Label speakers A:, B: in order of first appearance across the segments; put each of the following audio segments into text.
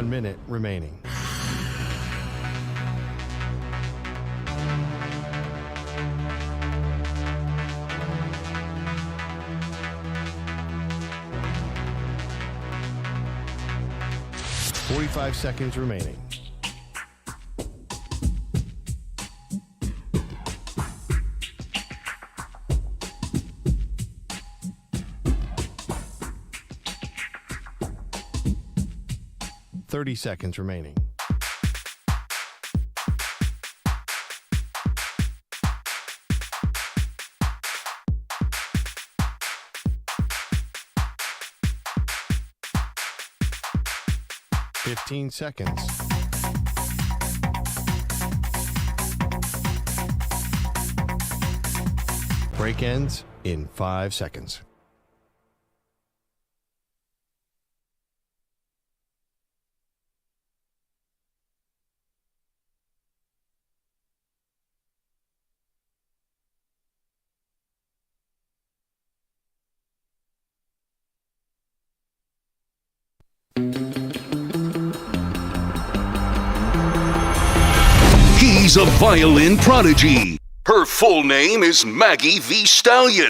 A: 1 minute remaining. $45 seconds remaining. $30 seconds remaining. $15 seconds. Break ends in 5 seconds.
B: She's a violin prodigy. Her full name is Maggie the Stallion.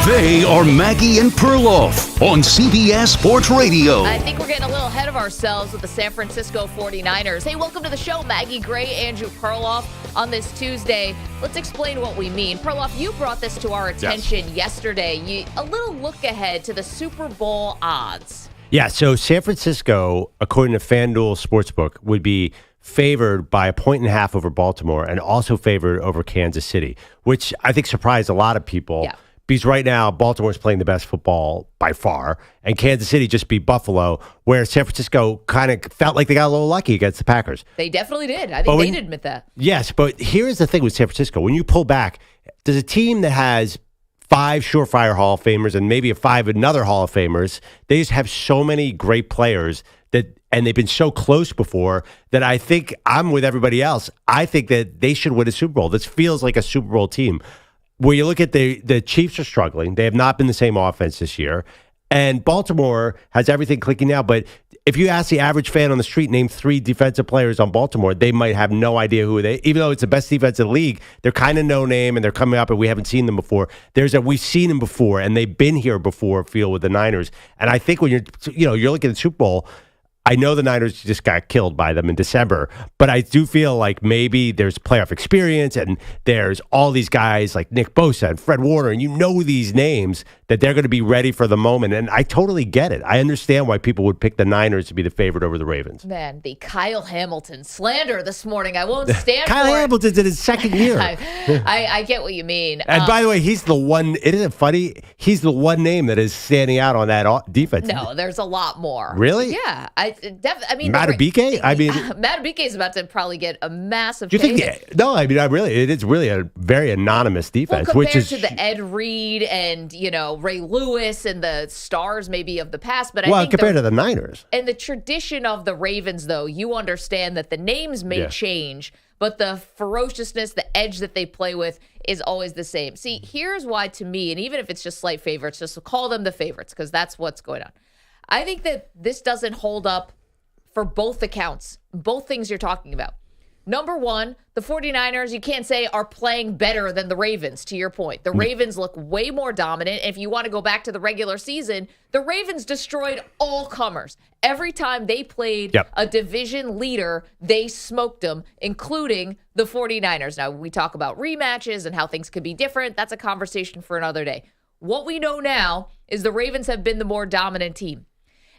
B: They are Maggie and Perloff on CBS Sports Radio.
C: I think we're getting a little ahead of ourselves with the San Francisco 49ers. Hey, welcome to the show, Maggie Gray, Andrew Perloff. On this Tuesday, let's explain what we mean. Perloff, you brought this to our attention yesterday. A little look ahead to the Super Bowl odds.
D: Yeah, so San Francisco, according to FanDuel Sportsbook, would be favored by 1.5 over Baltimore and also favored over Kansas City, which I think surprised a lot of people.
C: Yeah.
D: Because right now, Baltimore's playing the best football by far, and Kansas City just beat Buffalo, where San Francisco kind of felt like they got a little lucky against the Packers.
C: They definitely did. I think they'd admit that.
D: Yes, but here's the thing with San Francisco. When you pull back, there's a team that has 5 surefire Hall of Famers and maybe 5 another Hall of Famers. They just have so many great players and they've been so close before that I think I'm with everybody else. I think that they should win a Super Bowl. This feels like a Super Bowl team. Where you look at the Chiefs are struggling. They have not been the same offense this year. And Baltimore has everything clicking now. But if you ask the average fan on the street, name 3 defensive players on Baltimore, they might have no idea who they, even though it's the best defense in the league, they're kind of no name and they're coming up and we haven't seen them before. We've seen them before and they've been here before, feel with the Niners. And I think when you're looking at the Super Bowl, I know the Niners just got killed by them in December, but I do feel like maybe there's playoff experience and there's all these guys like Nick Bosa and Fred Warner, and you know these names that they're going to be ready for the moment. And I totally get it. I understand why people would pick the Niners to be the favorite over the Ravens.
C: Man, the Kyle Hamilton slander this morning. I won't stand for it.
D: Kyle Hamilton's in his second year.
C: I get what you mean.
D: And by the way, he's the one, isn't it funny? He's the one name that is standing out on that defense.
C: No, there's a lot more.
D: Really?
C: Yeah. I mean,
D: Matabike?
C: Matabike is about to probably get a massive.
D: Do you think? No, I mean, it is really a very anonymous defense,
C: well,
D: which is
C: to the Ed Reed and Ray Lewis and the stars maybe of the past. But
D: well,
C: I think
D: compared to the Niners
C: and the tradition of the Ravens, though, you understand that the names may change, but the ferociousness, the edge that they play with is always the same. See, here's why to me, and even if it's just slight favorites, just call them the favorites because that's what's going on. I think that this doesn't hold up for both accounts, both things you're talking about. Number one, the 49ers, you can't say, are playing better than the Ravens, to your point. The Ravens look way more dominant. If you want to go back to the regular season, the Ravens destroyed all comers. Every time they played a division leader, they smoked them, including the 49ers. Now, we talk about rematches and how things could be different. That's a conversation for another day. What we know now is the Ravens have been the more dominant team.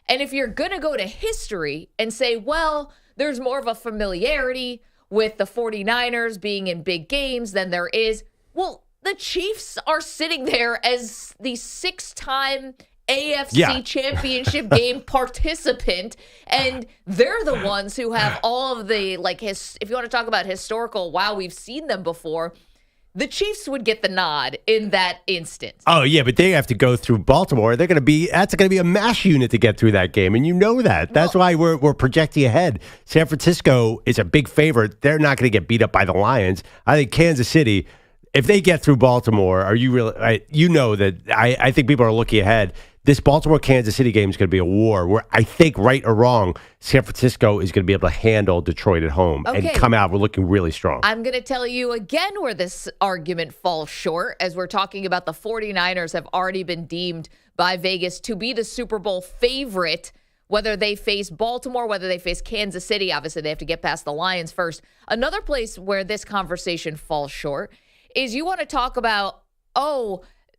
C: And if you're going to go to history and say, well, there's more of a familiarity with the 49ers being in big games than there is, well, the Chiefs are sitting there as the 6-time AFC championship game participant, and they're the ones who have all of the, if you want to talk about historical, wow, we've seen them before, the Chiefs would get the nod in that instance.
D: Oh, yeah, but they have to go through Baltimore. That's going to be a mash unit to get through that game, and you know that. That's why we're projecting ahead. San Francisco is a big favorite. They're not going to get beat up by the Lions. I think Kansas City, if they get through Baltimore, are you really? You know that I think people are looking ahead. this Baltimore-Kansas City game is going to be a war where I think, right or wrong, San Francisco is going to be able to handle Detroit at home and come out. We're looking really strong.
C: I'm going to tell you again where this argument falls short, as we're talking about the 49ers have already been deemed by Vegas to be the Super Bowl favorite, whether they face Baltimore, whether they face Kansas City. Obviously, they have to get past the Lions first. Another place where this conversation falls short is you want to talk about,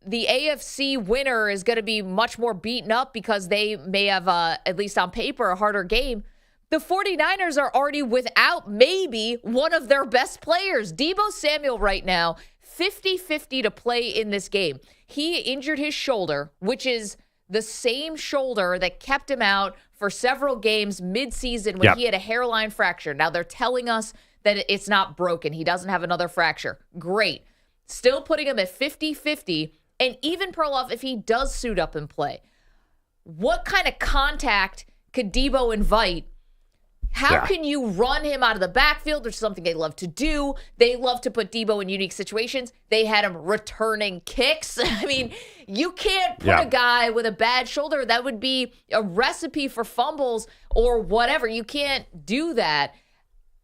C: the AFC winner is going to be much more beaten up because they may have, at least on paper, a harder game. The 49ers are already without maybe one of their best players. Deebo Samuel right now, 50-50 to play in this game. He injured his shoulder, which is the same shoulder that kept him out for several games mid-season when he had a hairline fracture. Now they're telling us that it's not broken. He doesn't have another fracture. Great. Still putting him at 50-50. And even Perloff, if he does suit up and play, what kind of contact could Deebo invite? How can you run him out of the backfield, which is something they love to do? They love to put Deebo in unique situations. They had him returning kicks. I mean, you can't put a guy with a bad shoulder. That would be a recipe for fumbles or whatever. You can't do that.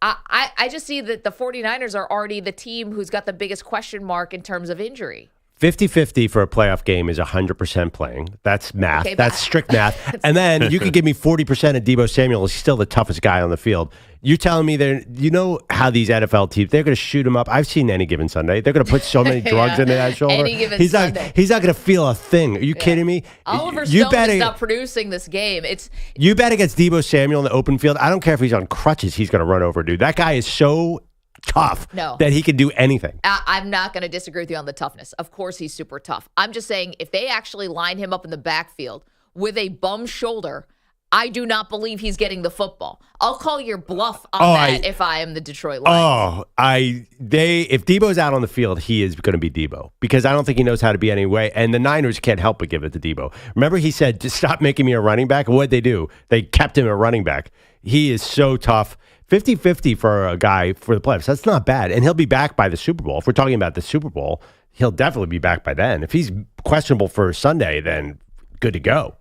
C: I just see that the 49ers are already the team who's got the biggest question mark in terms of injury.
D: 50-50 for a playoff game is 100% playing. That's math. Okay, that's strict math. And then you could give me 40% of Deebo Samuel. He's still the toughest guy on the field. You're telling me you know how these NFL teams, they're going to shoot him up. I've seen Any Given Sunday. They're going to put so many drugs into that shoulder.
C: Any Given Sunday.
D: He's not going to feel a thing. Are you kidding me?
C: Oliver Stone is not producing this game.
D: You bet against Deebo Samuel in the open field. I don't care if he's on crutches. He's going to run over, dude. That guy is so tough that he can do anything.
C: I'm not going to disagree with you on the toughness. Of course, he's super tough. I'm just saying if they actually line him up in the backfield with a bum shoulder, I do not believe he's getting the football. I'll call your bluff on that if I am the Detroit Lions.
D: If Deebo's out on the field, he is going to be Deebo because I don't think he knows how to be anyway. And the Niners can't help but give it to Deebo. Remember, he said, "Just stop making me a running back." What'd they do? They kept him a running back. He is so tough. 50-50 for a guy for the playoffs. That's not bad. And he'll be back by the Super Bowl. If we're talking about the Super Bowl, he'll definitely be back by then. If he's questionable for Sunday, then good to go.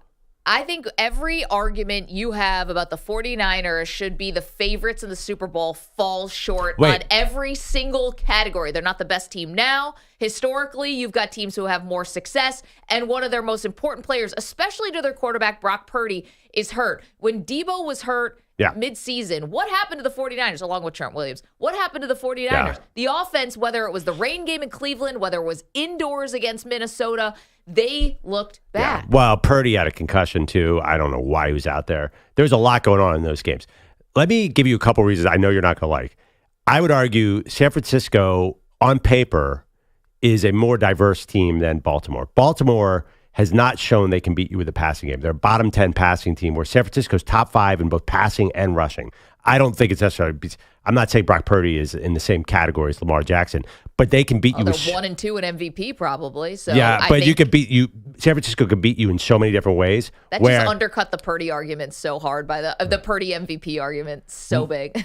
C: I think every argument you have about the 49ers should be the favorites in the Super Bowl falls short on every single category. They're not the best team now. Historically, you've got teams who have more success, and one of their most important players, especially to their quarterback, Brock Purdy, is hurt. When Deebo was hurt mid-season, what happened to the 49ers, along with Trent Williams? What happened to the 49ers? The offense, whether it was the rain game in Cleveland, whether it was indoors against Minnesota, they looked bad.
D: Well, Purdy had a concussion, too. I don't know why he was out there. There's a lot going on in those games. Let me give you a couple reasons I know you're not going to like. I would argue San Francisco, on paper, is a more diverse team than Baltimore. Baltimore has not shown they can beat you with a passing game. They're a bottom 10 passing team, where San Francisco's top 5 in both passing and rushing. I don't think it's necessarily. I'm not saying Brock Purdy is in the same category as Lamar Jackson, but they can beat you.
C: They're 1 and 2 in MVP probably. So
D: you could beat you. San Francisco could beat you in so many different ways.
C: That just undercut the Purdy argument so hard by the Purdy MVP argument so big.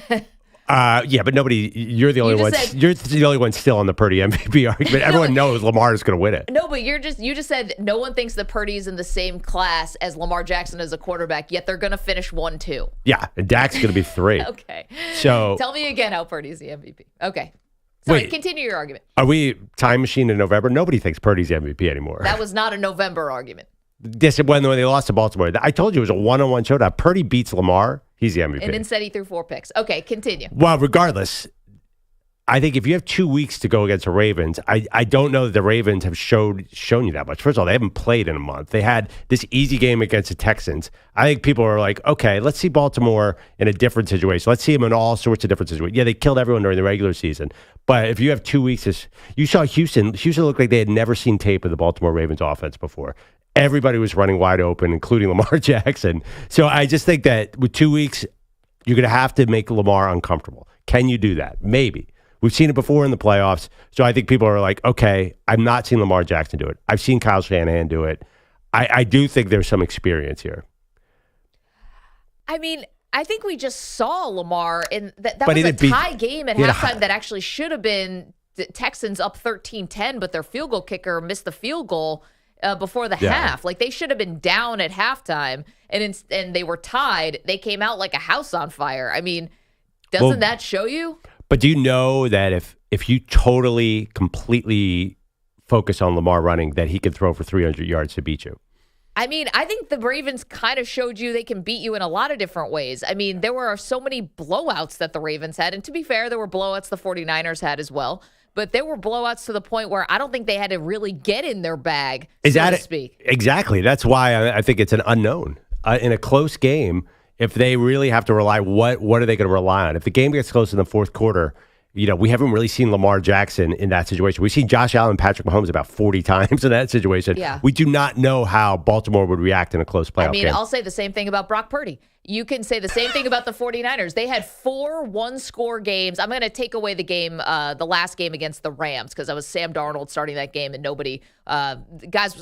D: But nobody. You're the only one. You're the only one still on the Purdy MVP argument. Everyone knows Lamar is going to win it.
C: No, but you just said no one thinks that Purdy is in the same class as Lamar Jackson as a quarterback. Yet they're going to finish 1-2.
D: Yeah, and Dak's going to be 3.
C: Okay.
D: So
C: tell me again how Purdy's the MVP. Okay. Sorry, continue your argument.
D: Are we time machine in November? Nobody thinks Purdy's the MVP anymore.
C: That was not a November argument.
D: This when they lost to Baltimore. I told you it was a 1-on-1 showdown. Purdy beats Lamar. He's the MVP.
C: And instead he threw 4 picks. Okay, continue.
D: Well, regardless, I think if you have 2 weeks to go against the Ravens, I don't know that the Ravens have shown you that much. First of all, they haven't played in a month. They had this easy game against the Texans. I think people are like, okay, let's see Baltimore in a different situation. Let's see them in all sorts of different situations. Yeah, they killed everyone during the regular season. But if you have 2 weeks, you saw Houston. Houston looked like they had never seen tape of the Baltimore Ravens offense before. Everybody was running wide open, including Lamar Jackson. So I just think that with 2 weeks, you're going to have to make Lamar uncomfortable. Can you do that? Maybe. We've seen it before in the playoffs. So I think people are like, okay, I'm not seeing Lamar Jackson do it. I've seen Kyle Shanahan do it. I do think there's some experience here.
C: I mean, I think we just saw Lamar in that was a tie game at halftime that actually should have been the Texans up 13-10, but their field goal kicker missed the field goal. before the half. Like, they should have been down at halftime, and they were tied. They came out like a house on fire. I mean, doesn't that show you?
D: But do you know that if you totally, completely focus on Lamar running, that he can throw for 300 yards to beat you?
C: I mean, I think the Ravens kind of showed you they can beat you in a lot of different ways. I mean, there were so many blowouts that the Ravens had. And to be fair, there were blowouts the 49ers had as well. But there were blowouts to the point where I don't think they had to really get in their bag, so to speak.
D: Exactly. That's why I think it's an unknown. In a close game, if they really have to rely, what are they going to rely on? If the game gets close in the fourth quarter, we haven't really seen Lamar Jackson in that situation. We've seen Josh Allen and Patrick Mahomes about 40 times in that situation.
C: Yeah.
D: We do not know how Baltimore would react in a close playoff game.
C: I'll say the same thing about Brock Purdy. You can say the same thing about the 49ers. They had 4 one-score games. I'm going to take away the game, the last game against the Rams, because that was Sam Darnold starting that game, and nobody,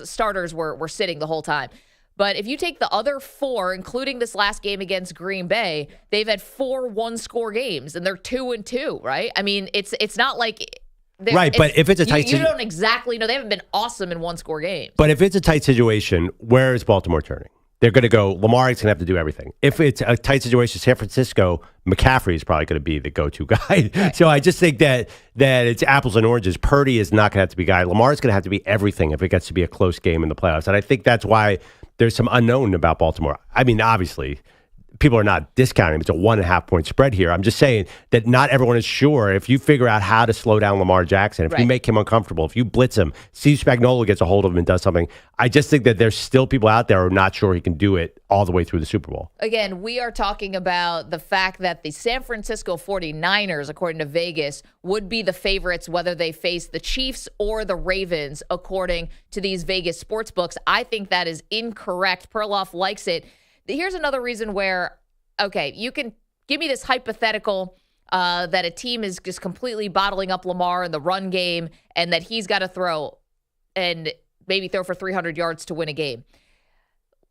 C: starters were sitting the whole time. But if you take the other 4, including this last game against Green Bay, they've had 4 one-score games, and they're 2-2, right? I mean, it's not like
D: right. But if it's a tight,
C: you don't exactly know. They haven't been awesome in one-score games.
D: But if it's a tight situation, where is Baltimore turning? They're going to go, Lamar's going to have to do everything. If it's a tight situation, San Francisco, McCaffrey is probably going to be the go-to guy. Right. So I just think that it's apples and oranges. Purdy is not going to have to be guy. Lamar's going to have to be everything if it gets to be a close game in the playoffs. And I think that's why there's some unknown about Baltimore. I mean, obviously, people are not discounting. It's a 1.5 point spread here. I'm just saying that not everyone is sure. If you figure out how to slow down Lamar Jackson, if you make him uncomfortable, if you blitz him, Steve Spagnuolo gets a hold of him and does something, I just think that there's still people out there who are not sure he can do it all the way through the Super Bowl.
C: Again, we are talking about the fact that the San Francisco 49ers, according to Vegas, would be the favorites whether they face the Chiefs or the Ravens, according to these Vegas sports books. I think that is incorrect. Perloff likes it. Here's another reason where, okay, you can give me this hypothetical that a team is just completely bottling up Lamar in the run game and that he's got to throw and maybe throw for 300 yards to win a game.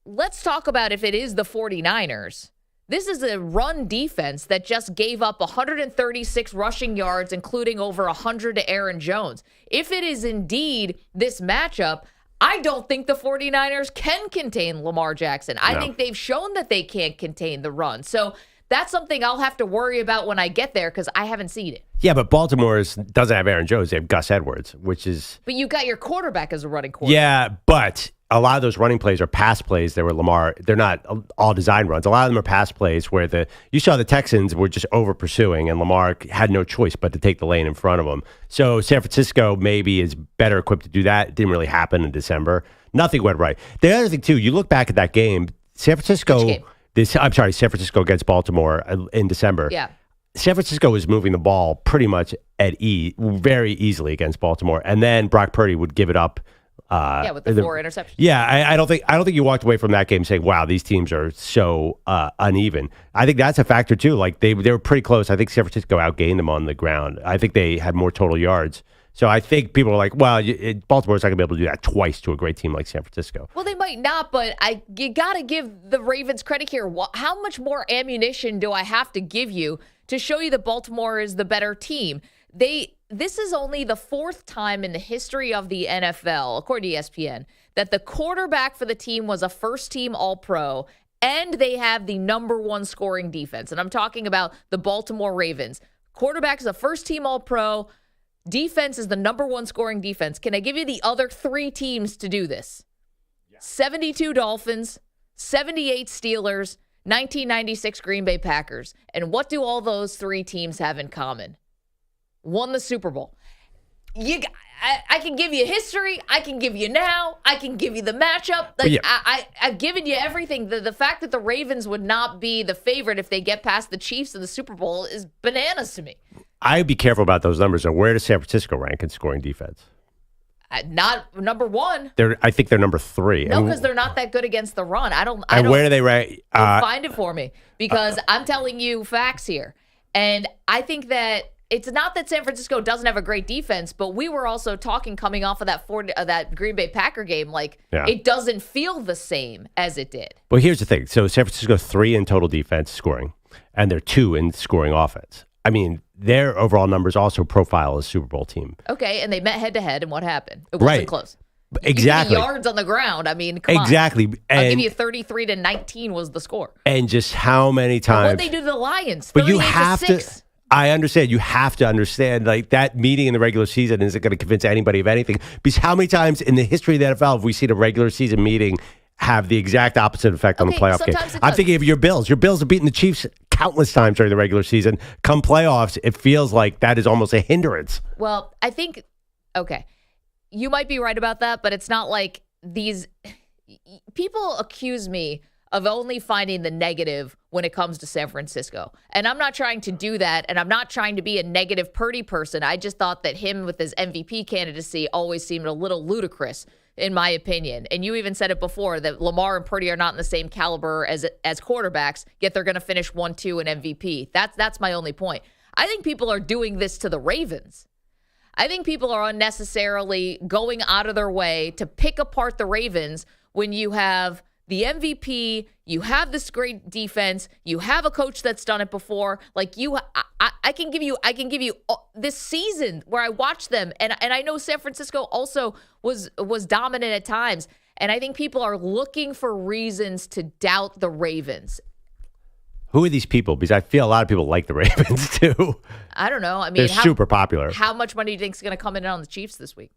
C: Let's talk about if it is the 49ers. This is a run defense that just gave up 136 rushing yards, including over 100 to Aaron Jones. If it is indeed this matchup, I don't think the 49ers can contain Lamar Jackson. I think they've shown that they can't contain the run. So that's something I'll have to worry about when I get there because I haven't seen it.
D: Yeah, but Baltimore doesn't have Aaron Jones. They have Gus Edwards, which is... But
C: you got your quarterback as a running quarterback.
D: Yeah, but a lot of those running plays are pass plays that were Lamar. They're not all design runs. A lot of them are pass plays where you saw the Texans were just over pursuing and Lamar had no choice but to take the lane in front of him. So San Francisco maybe is better equipped to do that. It didn't really happen in December. Nothing went right. The other thing, too, you look back at that game, San Francisco... San Francisco against Baltimore in December.
C: Yeah.
D: San Francisco was moving the ball pretty much very easily against Baltimore. And then Brock Purdy would give it up.
C: With the 4 interceptions.
D: Yeah, I don't think you walked away from that game saying, wow, these teams are so uneven. I think that's a factor, too. Like, they were pretty close. I think San Francisco outgained them on the ground. I think they had more total yards. So I think people are like, well, Baltimore's not going to be able to do that twice to a great team like San Francisco.
C: Well, they might not, but you got to give the Ravens credit here. How much more ammunition do I have to give you to show you that Baltimore is the better team? This is only the 4th time in the history of the NFL, according to ESPN, that the quarterback for the team was a first-team All-Pro, and they have the number 1 scoring defense. And I'm talking about the Baltimore Ravens. Quarterback is a first-team All-Pro. Defense is the number 1 scoring defense. Can I give you the other 3 teams to do this? Yeah. 72 Dolphins, 78 Steelers, 1996 Green Bay Packers. And what do all those 3 teams have in common? Won the Super Bowl. I can give you history. I can give you now. I can give you the matchup. I've given you everything. The fact that the Ravens would not be the favorite if they get past the Chiefs in the Super Bowl is bananas to me.
D: I'd be careful about those numbers. And where does San Francisco rank in scoring defense?
C: Not number 1.
D: I think they're number 3.
C: No, because they're not that good against the run. I don't.
D: Where do they rank?
C: Find it for me because I'm telling you facts here, and I think that it's not that San Francisco doesn't have a great defense, but we were also talking coming off of that Green Bay Packer game, it doesn't feel the same as it did.
D: Well, here's the thing. So San Francisco 3 in total defense scoring, and they're 2 in scoring offense. I mean, their overall numbers also profile a Super Bowl team.
C: Okay, and they met head-to-head, and what happened? It wasn't close.
D: Exactly.
C: Yards on the ground. I mean, come
D: exactly.
C: on. I'll give you 33-19 was the score.
D: And just how many times?
C: What they do to the Lions?
D: But you have
C: 38-6.
D: to. I understand. You have to understand, like, that meeting in the regular season isn't going to convince anybody of anything. Because how many times in the history of the NFL have we seen a regular season meeting have the exact opposite effect on the playoff game? I'm thinking of your Bills. Your Bills have beaten the Chiefs countless times during the regular season. Come playoffs, it feels like that is almost a hindrance.
C: Well, I think, okay, you might be right about that, but it's not like these people accuse me of only finding the negative when it comes to San Francisco. And I'm not trying to do that, and I'm not trying to be a negative Purdy person. I just thought that him with his MVP candidacy always seemed a little ludicrous, in my opinion. And you even said it before, that Lamar and Purdy are not in the same caliber as quarterbacks, yet they're going to finish 1-2 in MVP. That's my only point. I think people are doing this to the Ravens. I think people are unnecessarily going out of their way to pick apart the Ravens when you have the MVP, you have this great defense, you have a coach that's done it before. Like I can give you this season where I watched them, and I know San Francisco also was dominant at times, and I think people are looking for reasons to doubt the Ravens.
D: Who are these people? Because I feel a lot of people like the Ravens too.
C: I don't know. I mean,
D: they're super popular.
C: How much money do you think is going to come in on the Chiefs this week?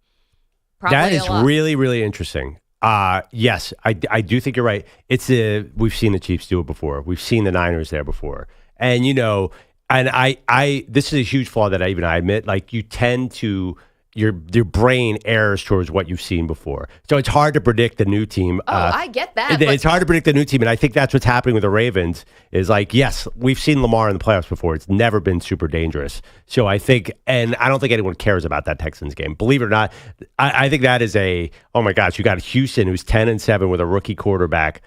C: Probably
D: that is
C: a lot.
D: really, really interesting. Yes, I do think you're right. We've seen the Chiefs do it before. We've seen the Niners there before. And, this is a huge flaw that I admit. Like, you tend to, your brain errs towards what you've seen before. So it's hard to predict the new team.
C: I get that.
D: It's hard to predict the new team. And I think that's what's happening with the Ravens is like, yes, we've seen Lamar in the playoffs before. It's never been super dangerous. So I think, and I don't think anyone cares about that Texans game. Believe it or not, I think that is oh my gosh, you got Houston who's 10-7 with a rookie quarterback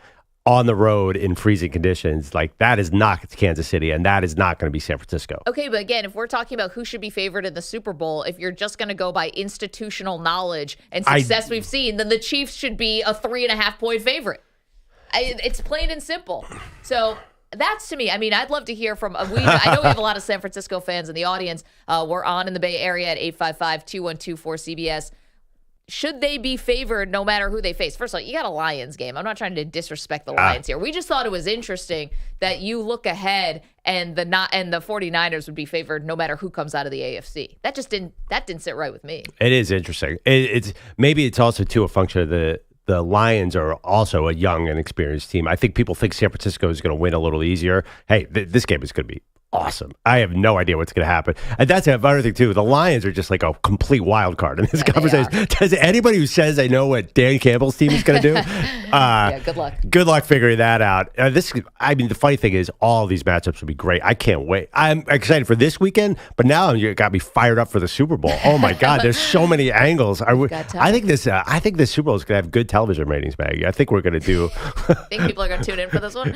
D: on the road in freezing conditions. Like, that is not Kansas City, and that is not going to be San Francisco.
C: Okay, but again, if we're talking about who should be favored in the Super Bowl, if you're just going to go by institutional knowledge and success we've seen, then the Chiefs should be a 3.5-point favorite. It's plain and simple. So that's, to me, I mean, I'd love to hear from, I know we have a lot of San Francisco fans in the audience. We're on in the Bay Area at 855-212-4CBS. Should they be favored no matter who they face? First of all, you got a Lions game. I'm not trying to disrespect the Lions here. We just thought it was interesting that you look ahead and the 49ers would be favored no matter who comes out of the AFC. That didn't sit right with me. It
D: is interesting. Maybe it's also too a function of the Lions are also a young and experienced team. I think people think San Francisco is going to win a little easier. Hey, this game is going to be awesome. I have no idea what's going to happen. And that's another thing, too. The Lions are just like a complete wild card in this conversation. Does anybody who says they know what Dan Campbell's team is going to do?
C: Good luck.
D: Good luck figuring that out. The funny thing is, all of these matchups will be great. I can't wait. I'm excited for this weekend, but now you got me fired up for the Super Bowl. Oh, my God. There's so many angles. I think this Super Bowl is going to have good television ratings, Maggie. I think we're going to do.
C: Think people are going to tune in for this one?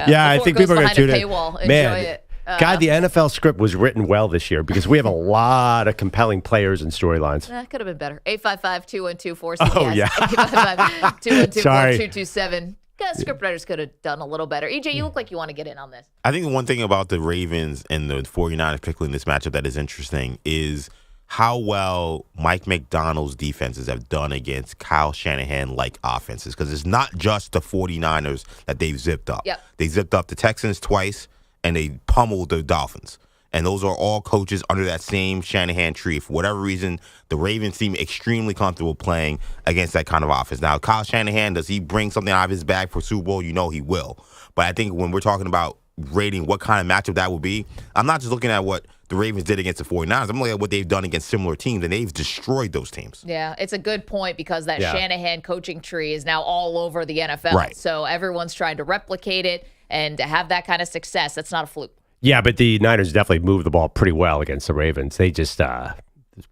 D: Yeah, I think people are going to tune in.
C: Paywall. Enjoy it.
D: God, the NFL script was written well this year because we have a lot of compelling players and storylines.
C: That could have been better. 855-212-4CBS.
D: Oh, yeah.
C: 855-212-4227. Scriptwriters could have done a little better. EJ, you look like you want to get in on this.
E: I think the one thing about the Ravens and the 49ers, particularly in this matchup, that is interesting is how well Mike McDonald's defenses have done against Kyle Shanahan-like offenses. Because it's not just the 49ers that they've zipped up.
C: Yep.
E: They zipped up the Texans twice, and they pummeled the Dolphins. And those are all coaches under that same Shanahan tree. For whatever reason, the Ravens seem extremely comfortable playing against that kind of offense. Now, Kyle Shanahan, does he bring something out of his bag for Super Bowl? You know he will. But I think when we're talking about rating what kind of matchup that would be, I'm not just looking at what the Ravens did against the 49ers. I'm looking at what they've done against similar teams, and they've destroyed those teams.
C: Yeah, it's a good point because that Shanahan coaching tree is now all over the NFL.
E: Right.
C: So everyone's trying to replicate it. And to have that kind of success, that's not a fluke.
D: Yeah, but the Niners definitely moved the ball pretty well against the Ravens. They just,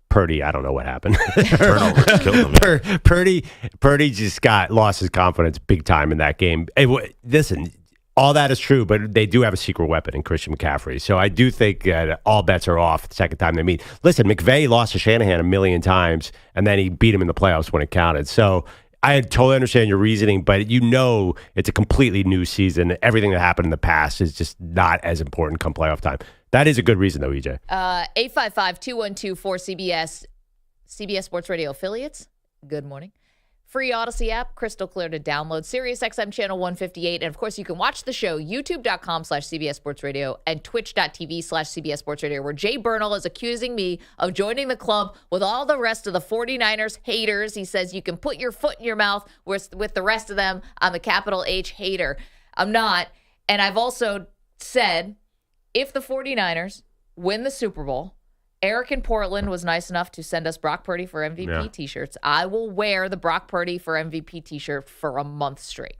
D: Purdy, I don't know what happened.
E: Turnovers killed them.
D: Purdy just lost his confidence big time in that game. Listen, all that is true, but they do have a secret weapon in Christian McCaffrey. So I do think that all bets are off the second time they meet. Listen, McVay lost to Shanahan a million times, and then he beat him in the playoffs when it counted. So I totally understand your reasoning, but it's a completely new season. Everything that happened in the past is just not as important come playoff time. That is a good reason, though, EJ.
C: 855-212-4CBS, CBS Sports Radio affiliates. Good morning. Free Odyssey app, crystal clear to download. SiriusXM channel 158. And, of course, you can watch the show, youtube.com/CBS Sports Radio and twitch.tv/CBS Sports Radio, where Jay Bernal is accusing me of joining the club with all the rest of the 49ers haters. He says you can put your foot in your mouth with the rest of them. I'm a capital H hater. I'm not. And I've also said if the 49ers win the Super Bowl, Eric in Portland was nice enough to send us Brock Purdy for MVP T-shirts. I will wear the Brock Purdy for MVP T-shirt for a month straight.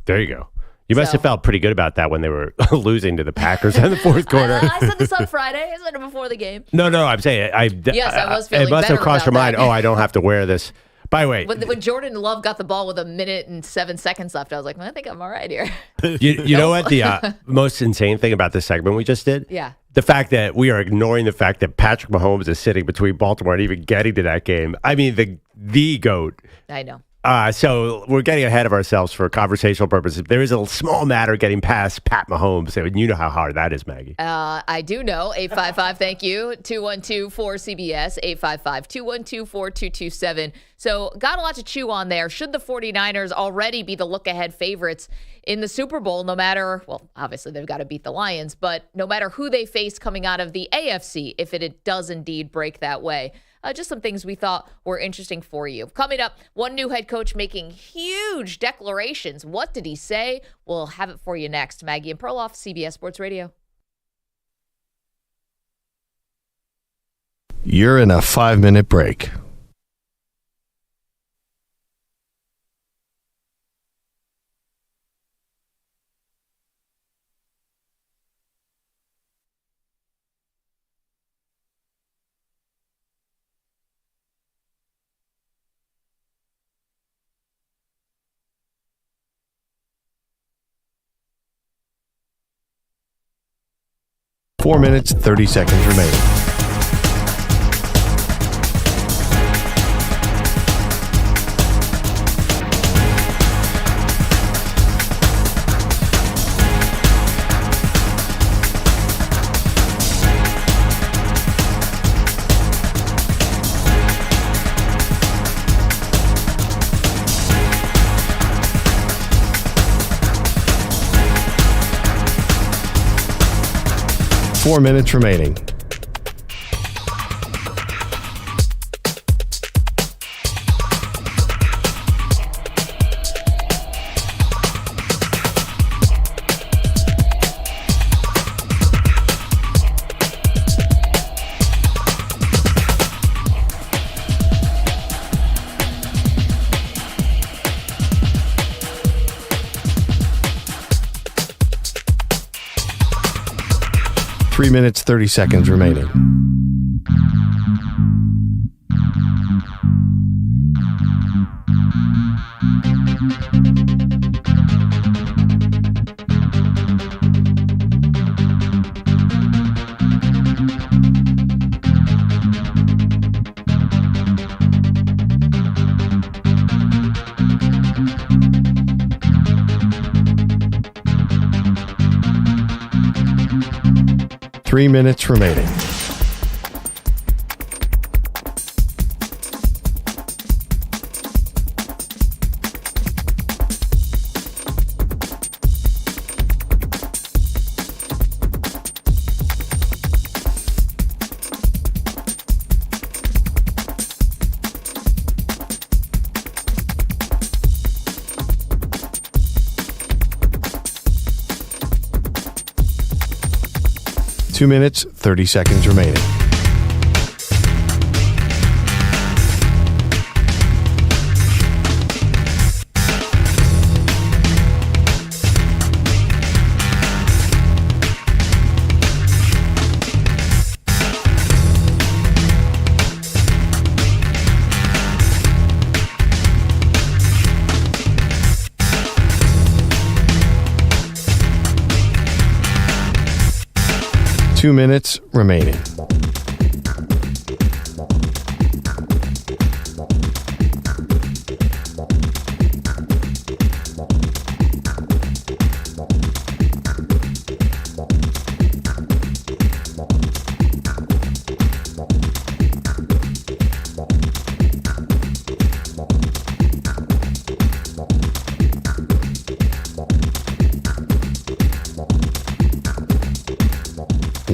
D: There you go. You must have felt pretty good about that when they were losing to the Packers in the fourth quarter.
C: I said this on Friday. I said it before the game.
D: No, I'm saying I
C: was feeling
D: it must have
C: better
D: crossed your
C: about
D: mind.
C: that.
D: Oh, I don't have to wear this. By the way,
C: when Jordan Love got the ball with 1 minute and 7 seconds left, I was like, I think I'm all right here.
D: You know what the most insane thing about this segment we just did?
C: Yeah.
D: The fact that we are ignoring the fact that Patrick Mahomes is sitting between Baltimore and even getting to that game. I mean, the GOAT.
C: I know.
D: So we're getting ahead of ourselves for conversational purposes. There is a small matter getting past Pat Mahomes. And you know how hard that is, Maggie.
C: I do know. 855, thank you. 212-4CBS. 855-212-4227. So got a lot to chew on there. Should the 49ers already be the look-ahead favorites in the Super Bowl, no matter, well, obviously they've got to beat the Lions, but no matter who they face coming out of the AFC, if it does indeed break that way? Just some things we thought were interesting for you. Coming up, one new head coach making huge declarations. What did he say? We'll have it for you next. Maggie and Perloff, CBS Sports Radio.
A: You're in a 5-minute break. Four minutes, 30 seconds remaining. Four minutes remaining. Three minutes, 30 seconds remaining. Three minutes remaining. Two minutes, 30 seconds remaining. Two minutes remaining.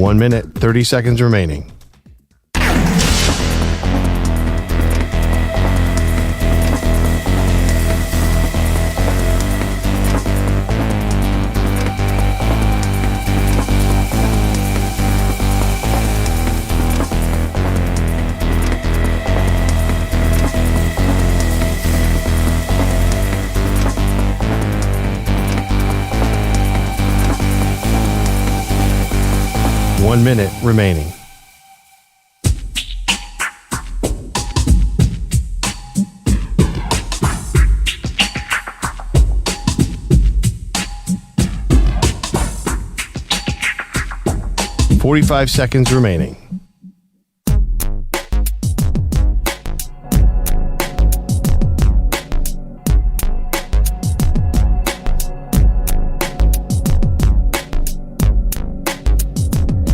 A: 1 minute, 30 seconds remaining. One minute remaining. "45 seconds remaining.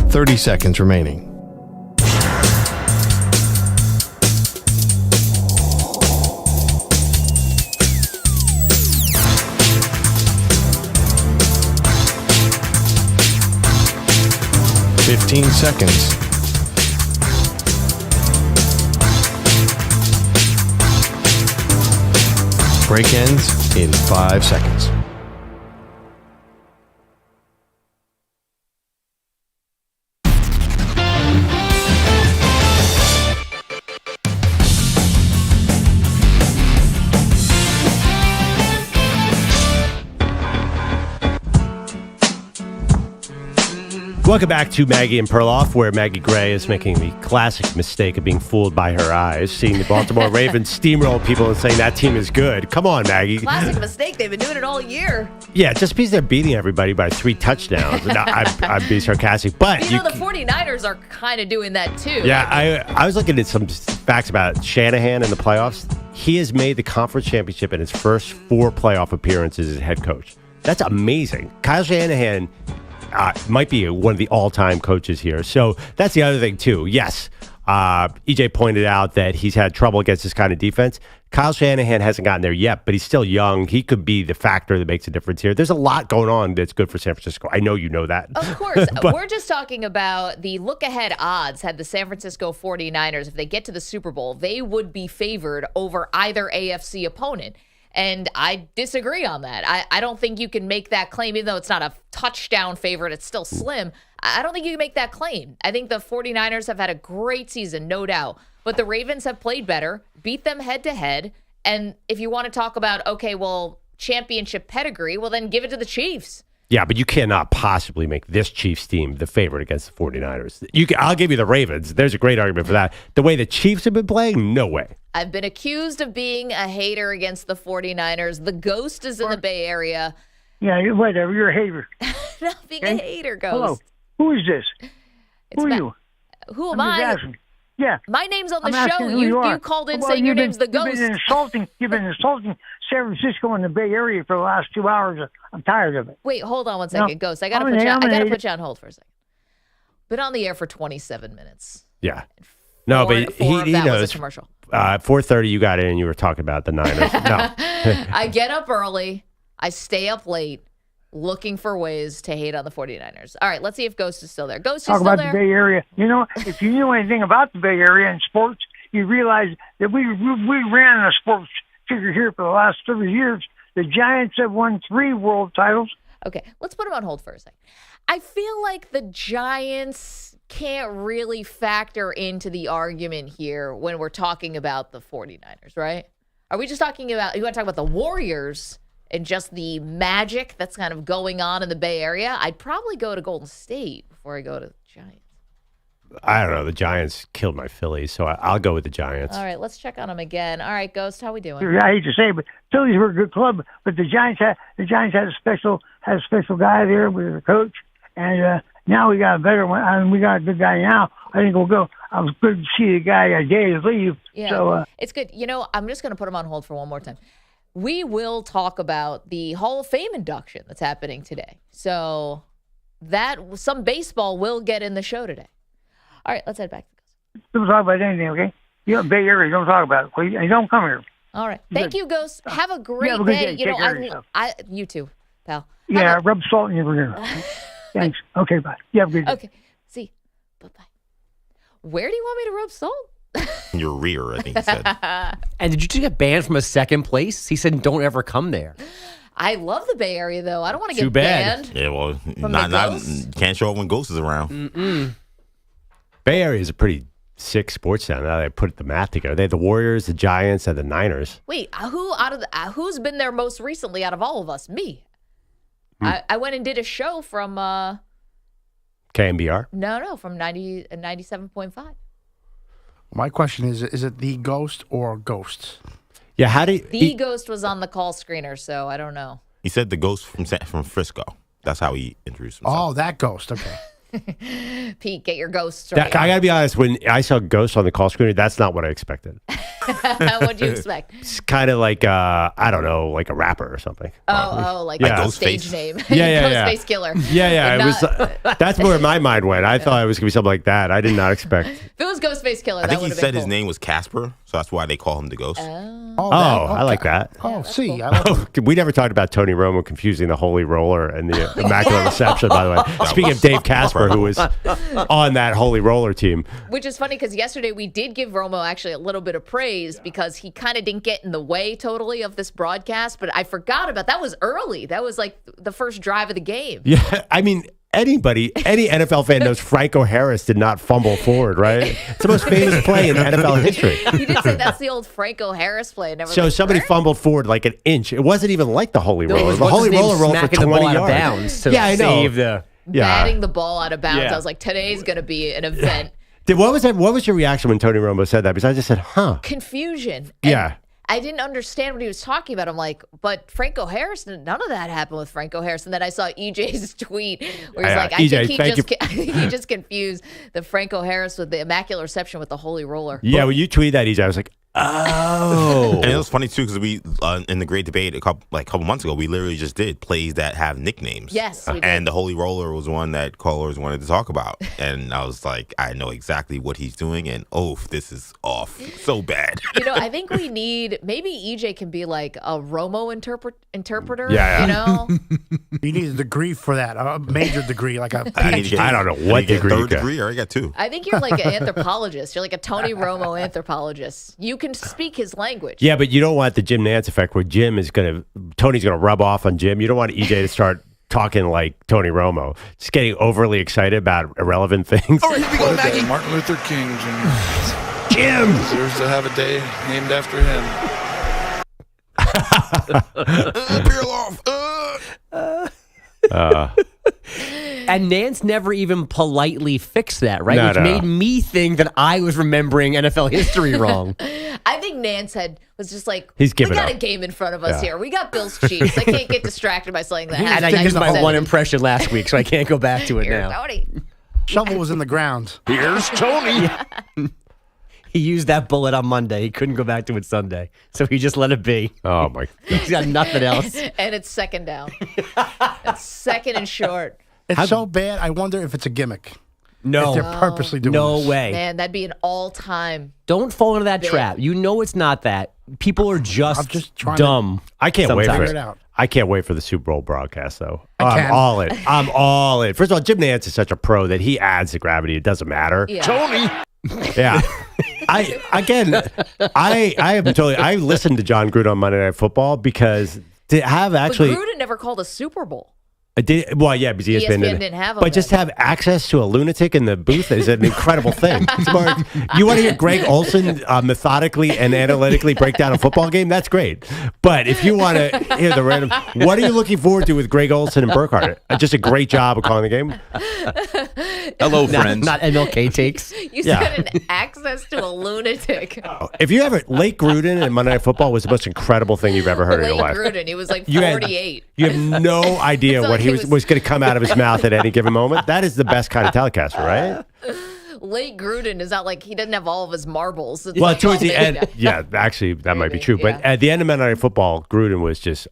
A: "30 seconds remaining. "15 seconds. Break ends in 5 seconds.
D: Welcome back to Maggie and Perloff, where Maggie Gray is making the classic mistake of being fooled by her eyes, seeing the Baltimore Ravens steamroll people and saying that team is good. Come on, Maggie.
C: Classic mistake. They've been doing it all year.
D: Yeah, just because they're beating everybody by 3 touchdowns. No, I'd be sarcastic. But
C: the 49ers are kind of doing that too.
D: Yeah, I was looking at some facts about Shanahan in the playoffs. He has made the conference championship in his first 4 playoff appearances as head coach. That's amazing. Kyle Shanahan might be one of the all-time coaches here. So that's the other thing, too. Yes, EJ pointed out that he's had trouble against this kind of defense. Kyle Shanahan hasn't gotten there yet, but he's still young. He could be the factor that makes a difference here. There's a lot going on that's good for San Francisco. I know you know that.
C: Of course. We're just talking about the look-ahead odds. Had the San Francisco 49ers, if they get to the Super Bowl, they would be favored over either AFC opponent. And I disagree on that. I don't think you can make that claim, even though it's not a touchdown favorite, it's still slim. I don't think you can make that claim. I think the 49ers have had a great season, no doubt. But the Ravens have played better, beat them head-to-head. And if you want to talk about, okay, well, championship pedigree, well, then give it to the Chiefs.
D: Yeah, but you cannot possibly make this Chiefs team the favorite against the 49ers. I'll give you the Ravens. There's a great argument for that. The way the Chiefs have been playing, no way.
C: I've been accused of being a hater against the 49ers. The Ghost is in the Bay Area.
F: Yeah, whatever. You're a hater.
C: Not being a hater, Ghost.
F: Hello. Who is this? Who are you?
C: Who am
F: I'm just
C: I?
F: asking. Yeah.
C: My name's on the
F: I'm
C: show.
F: asking who you are.
C: You called in
F: Well,
C: saying your name's the Ghost.
F: You've been insulting San Francisco and the Bay Area for the last 2 hours. I'm tired of it.
C: Wait, hold on one second,
F: No,
C: Ghost. I gotta put you on hold for a second. Been on the air for 27 minutes.
D: Yeah. No, but he knows.
C: Was a commercial.
D: 4:30, you got in and you were talking about the Niners. No.
C: I get up early. I stay up late looking for ways to hate on the 49ers. All right, let's see if Ghost is still there. Ghost, you
F: Talk
C: still
F: about
C: there?
F: the Bay Area. You know, if you knew anything about the Bay Area and sports, you realize that we ran a sports figure here for the last 30 years. The Giants have won 3 world titles.
C: Okay, let's put him on hold for a second. I feel like the Giants can't really factor into the argument here when we're talking about the 49ers, right? Are we just talking about, you want to talk about the Warriors and just the magic that's kind of going on in the Bay Area? I'd probably go to Golden State before I go to the Giants.
D: I don't know. The Giants killed my Phillies, so I'll go with the Giants.
C: All right, let's check on them again. All right, Ghost, how we doing?
F: I hate to say it, but Phillies were a good club. But the Giants had a special guy there with the coach, and now we got a better one. I mean, we got a good guy now. I think we'll go. I was good to see the guy Days leave.
C: Yeah,
F: so,
C: it's good. You know, I'm just going to put him on hold for one more time. We will talk about the Hall of Fame induction that's happening today. So that some baseball will get in the show today. All right, let's head back.
F: Don't talk about anything, okay? You know, Bay Area, don't talk about it. Please. And don't come here.
C: All right. Thank you, Ghost. Have a great
F: have a good
C: day.
F: day.
C: You
F: Take care of
C: know,
F: yourself.
C: you too, pal.
F: Yeah, rub salt in your ear. Thanks. Okay, bye. You have a good day.
C: Okay. See, Bye-bye. Where do you want me to rub salt?
E: Your rear, I think he said.
G: And did you just get banned from a second place? He said, don't ever come there.
C: I love the Bay Area, though. I don't want to
D: Too
C: get
D: bad.
C: banned.
E: Yeah, well,
C: From
E: not
C: the Ghost?
E: can't show up when Ghost is around.
D: Bay Area is a pretty sick sports town. Now they put the math together. They had the Warriors, the Giants, and the Niners.
C: Wait, who's been there most recently out of all of us? Me. I went and did a show from
D: KMBR.
C: from 97.5.
H: My question is it the Ghost or Ghosts?
D: Yeah, how do you...
C: The Ghost was on the call screener, so I don't know.
E: He said the Ghost from Frisco. That's how he introduced himself.
H: Oh, that Ghost. Okay.
C: Pete, get your ghosts
D: I
C: right.
D: got to be honest, when I saw Ghost on the call screener, that's not what I expected.
C: What'd you expect?
D: It's kind of like, I don't know, like a rapper or something.
C: Like
D: Yeah.
C: a stage
E: Ghostface.
C: name.
D: Yeah.
C: Ghostface Killer.
D: Yeah,
C: But
D: it was. That's where my mind went. I thought it was going to be something like that. I did not expect.
C: If it was Ghostface Killer,
E: I
C: that
E: think
C: would
E: he
C: have
E: said
C: been
E: his name was Casper, so that's why they call him the Ghost.
H: Oh,
D: I like that.
H: Oh, see.
C: cool.
H: I like
D: We never talked about Tony Romo confusing the Holy Roller and the Immaculate Reception, by the way. Speaking of Dave Casper, who was on that Holy Roller team.
C: Which is funny because yesterday we did give Romo actually a little bit of praise because he kind of didn't get in the way totally of this broadcast, but I forgot about that. Was early. That was like the first drive of the game.
D: Yeah, I mean, any NFL fan knows Franco Harris did not fumble forward, right? It's the most famous play in NFL history.
C: You did say that's the old Franco Harris play.
D: So somebody fumbled forward like an inch. It wasn't even like the Holy Roller. The
G: what's
D: Holy
G: his name,
D: Roller rolled for
G: smacking the
D: 20
G: ball out of
D: yards.
G: bounds to
D: Yeah, I know.
G: save the...
C: Batting the ball out of bounds.
D: Yeah.
C: I was like, today's going to be an event.
D: What was your reaction when Tony Romo said that? Because I just said,
C: Confusion.
D: Yeah.
C: I didn't understand what he was talking about. I'm like, but Franco Harris, none of that happened with Franco Harris. And then I saw EJ's tweet where he's like, I think he just confused the Franco Harris with the Immaculate Reception with the Holy Roller.
D: Yeah, when you tweeted that, EJ, I was like, oh.
E: And it was funny too because we in the great debate a couple months ago, we literally just did plays that have nicknames.
C: Yes, we did.
E: And the Holy Roller was one that callers wanted to talk about, and I was like, I know exactly what he's doing, and this is off so bad.
C: I think we need maybe EJ can be like a Romo interpreter.
D: Yeah.
C: You know,
H: You need a degree for that, a major degree, like a
E: I need to get-
D: I don't know
E: I need
D: what
E: to get a
D: degree you
E: third
D: got.
E: degree. I already got 2.
C: I think you're like an anthropologist. You're like a Tony Romo anthropologist. You can speak his language.
D: Yeah, but you don't want the Jim Nantz effect where Tony's going to rub off on Jim. You don't want EJ to start talking like Tony Romo, just getting overly excited about irrelevant things.
E: All right, here we go, Maggie.
I: Martin Luther King Jr.
D: Jim!
I: deserves to have a day named after him.
E: Perloff.
G: And Nance never even politely fixed that, right?
D: No,
G: Which
D: no.
G: made me think that I was remembering NFL history wrong.
C: I think Nance was just like,
D: He's
C: we
D: giving
C: got
D: up.
C: a game in front of us
D: Yeah.
C: here. We got Bills Chiefs. I can't get distracted by saying that.
G: And I
C: Hashtag
G: used my
C: upset.
G: one impression last week, so I can't go back to it
C: Here,
G: now.
C: Tony.
H: shovel was in the ground.
I: Here's Tony.
G: He used that bullet on Monday. He couldn't go back to it Sunday, so he just let it be.
D: Oh, my God.
G: He's got nothing else.
C: And it's second down. It's second and short.
H: It's so bad, I wonder if it's a gimmick.
G: No.
H: If they're purposely doing
G: No
H: this.
G: way.
C: Man, that'd be an all-time.
G: Don't fall into that trap. You know it's not that. People are
H: I'm
G: just,
H: just trying to
G: dumb.
D: I can't wait for
G: sometimes.
H: figure it out.
D: I can't wait for the Super Bowl broadcast, though.
H: I
D: I'm
H: can.
D: all in. I'm all in. First of all, Jim Nantz is such a pro that he adds the gravity. It doesn't matter.
C: Yeah.
I: Tony.
D: Yeah. I listened to John Gruden on Monday Night Football because to have actually.
C: But Gruden never called a Super Bowl.
D: Because ESPN
C: didn't have him
D: but just to
C: then.
D: have access to a lunatic in the booth is an incredible thing. It's more, you want to hear Greg Olson methodically and analytically break down a football game? That's great. But if you want to hear the random, what are you looking forward to with Greg Olson and Burkhardt? Just a great job of calling the game.
I: Hello, friends.
G: Not MLK takes.
C: You
D: Yeah.
C: said an access to a lunatic.
D: If you ever Lake Gruden and Monday Night Football was the most incredible thing you've ever heard in
C: Late
D: your life.
C: Gruden, he was like
D: You had-
C: 48.
D: You have no idea
C: It's
D: what
C: like
D: he
C: he
D: was
C: was-
D: going to come out of his mouth at any given moment. That is the best kind of telecaster, right?
C: Late Gruden is not like he doesn't have all of his marbles. It's
D: Well,
C: like,
D: towards
C: oh,
D: the
C: maybe
D: end,
C: not.
D: yeah, actually, that might be
C: Maybe,
D: true. But
C: yeah.
D: at the end of Monday Night Football, Gruden was just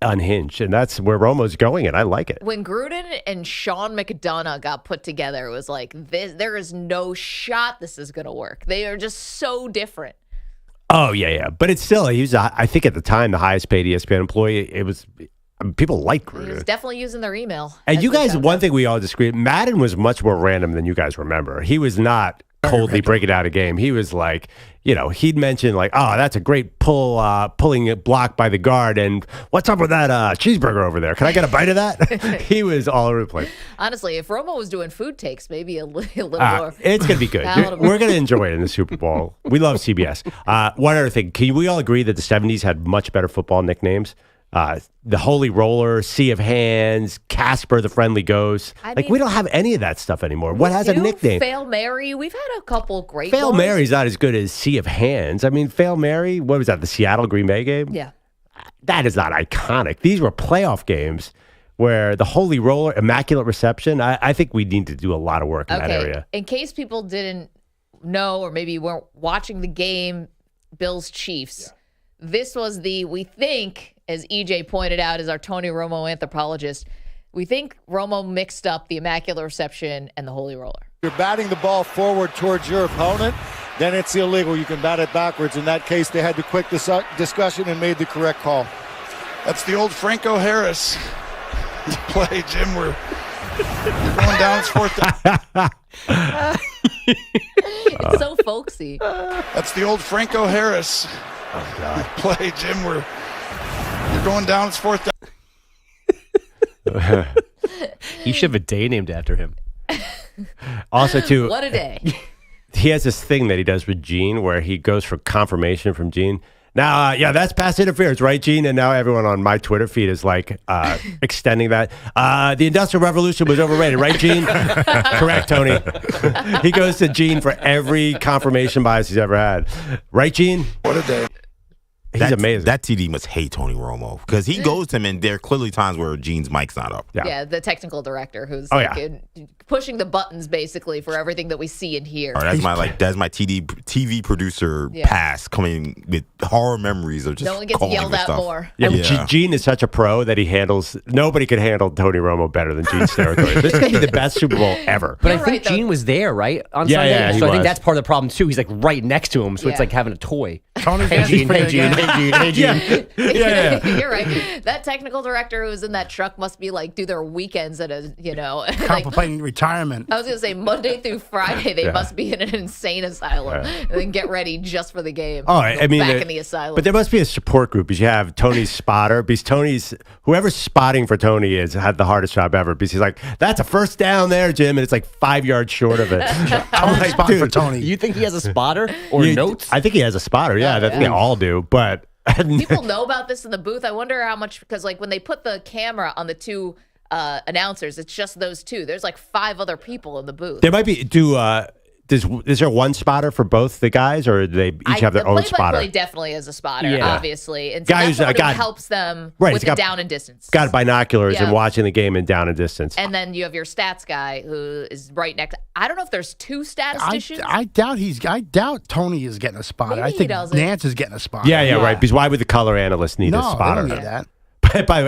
D: unhinged, and that's where Romo's going, and I like it.
C: When Gruden and Sean McDonough got put together, it was like, there is no shot this is going to work. They are just so different.
D: Oh yeah, but it's still he was I think at the time the highest paid ESPN employee. It was people like
C: He was
D: Gruden.
C: definitely using their email.
D: And
C: as
D: you
C: we
D: guys,
C: found
D: one
C: out.
D: thing we all disagree, Madden was much more random than you guys remember. He was not coldly breaking out a game. He was like, he'd mention like, oh, that's a great pulling a block by the guard. And what's up with that cheeseburger over there? Can I get a bite of that? He was all over the place.
C: Honestly, if Romo was doing food takes, maybe a little more.
D: It's going to be good.
C: palatable.
D: We're going to enjoy it in the Super Bowl. We love CBS. One other thing. Can we all agree that the 70s had much better football nicknames? The Holy Roller, Sea of Hands, Casper the Friendly Ghost. We don't have any of that stuff anymore. What has a nickname?
C: Fail Mary. We've had a couple great
D: Fail
C: ones.
D: Mary's not as good as Sea of Hands. I mean, Fail Mary, what was that, the Seattle Green Bay game?
C: Yeah.
D: That is not iconic. These were playoff games where the Holy Roller, Immaculate Reception, I think we need to do a lot of work in that area.
C: In case people didn't know or maybe weren't watching the game, Bills Chiefs, this was we think, as EJ pointed out, as our Tony Romo anthropologist, we think Romo mixed up the Immaculate Reception and the Holy Roller.
J: You're batting the ball forward towards your opponent, then it's illegal. You can bat it backwards. In that case, they had the quick discussion and made the correct call.
I: That's the old Franco Harris play, Jim. We're going down. It's fourth down.
C: It's so folksy.
I: That's the old Franco Harris play, Jim. We're going down. It's fourth down.
G: He should have a day named after him.
D: Also, too,
C: What a day.
D: he has this thing that he does with Gene where he goes for confirmation from Gene. Now, that's pass interference, right, Gene? And now everyone on my Twitter feed is like extending that. The Industrial Revolution was overrated, right, Gene? Correct, Tony. He goes to Gene for every confirmation bias he's ever had. Right, Gene?
I: What a day.
D: He's amazing.
E: That TD must hate Tony Romo because he goes to him, and there are clearly times where Gene's mic's not up.
C: Yeah, the technical director who's
D: Oh,
C: pushing the buttons basically for everything that we see and hear.
E: Or that's my TV producer pass coming with horror memories of just
C: No one gets
E: calling
C: yelled
E: the
C: at
E: stuff.
C: more.
D: Yeah, Gene is such a pro that nobody could handle Tony Romo better than Gene's territory. This is going to be the best Super Bowl ever.
G: But
C: You're
G: I think
C: right, though.
G: Gene was there, right? On
D: Yeah,
G: Sunday.
D: yeah, he
G: so I think
D: was.
G: that's part of the problem, too. He's like right next to him. So it's
C: Yeah.
G: like having a toy.
H: Tony's
G: Hey, Gene, hey, Gene, hey, Gene, hey, Gene.
C: You're right. That technical director who was in that truck must be like do their weekends at a like
H: Contemplating retirement.
C: I was gonna say Monday through Friday they must be in an insane asylum and then get ready just for the game.
D: Oh,
C: Go
D: I mean,
C: back in the asylum.
D: But there must be a support group because you have Tony's spotter. Because whoever's spotting for Tony had the hardest job ever. Because he's like, that's a first down there, Jim, and it's like 5 yards short of it. I'm like,
H: Spot
D: dude,
H: for Tony.
G: You think he has a spotter or notes?
D: I think he has a spotter. Yeah, I think they all do. But
C: People know about this in the booth. I wonder how much because like when they put the camera on the two announcers, it's just those two. There's like 5 other people in the booth.
D: there might be. Is there one spotter for both the guys, or do they each have their own spotter?
C: Play definitely is a spotter,
G: Yeah.
C: obviously, and so
D: Guy
C: that's
D: who's,
C: someone who
D: got-
C: helps them
D: Right,
C: with
D: he's
C: the
D: got-
C: down and distance.
D: Got binoculars
C: Yeah.
D: and watching the game in down and distance.
C: And then you have your stats guy who is right next. I don't know if there's 2 statisticians.
H: I doubt Tony is getting a spot.
C: Maybe
H: I
C: he
H: think
C: doesn't.
H: Nance is getting a spot.
D: yeah, right. Because why would the color analyst need a
H: No, they
D: spotter?
H: don't need that.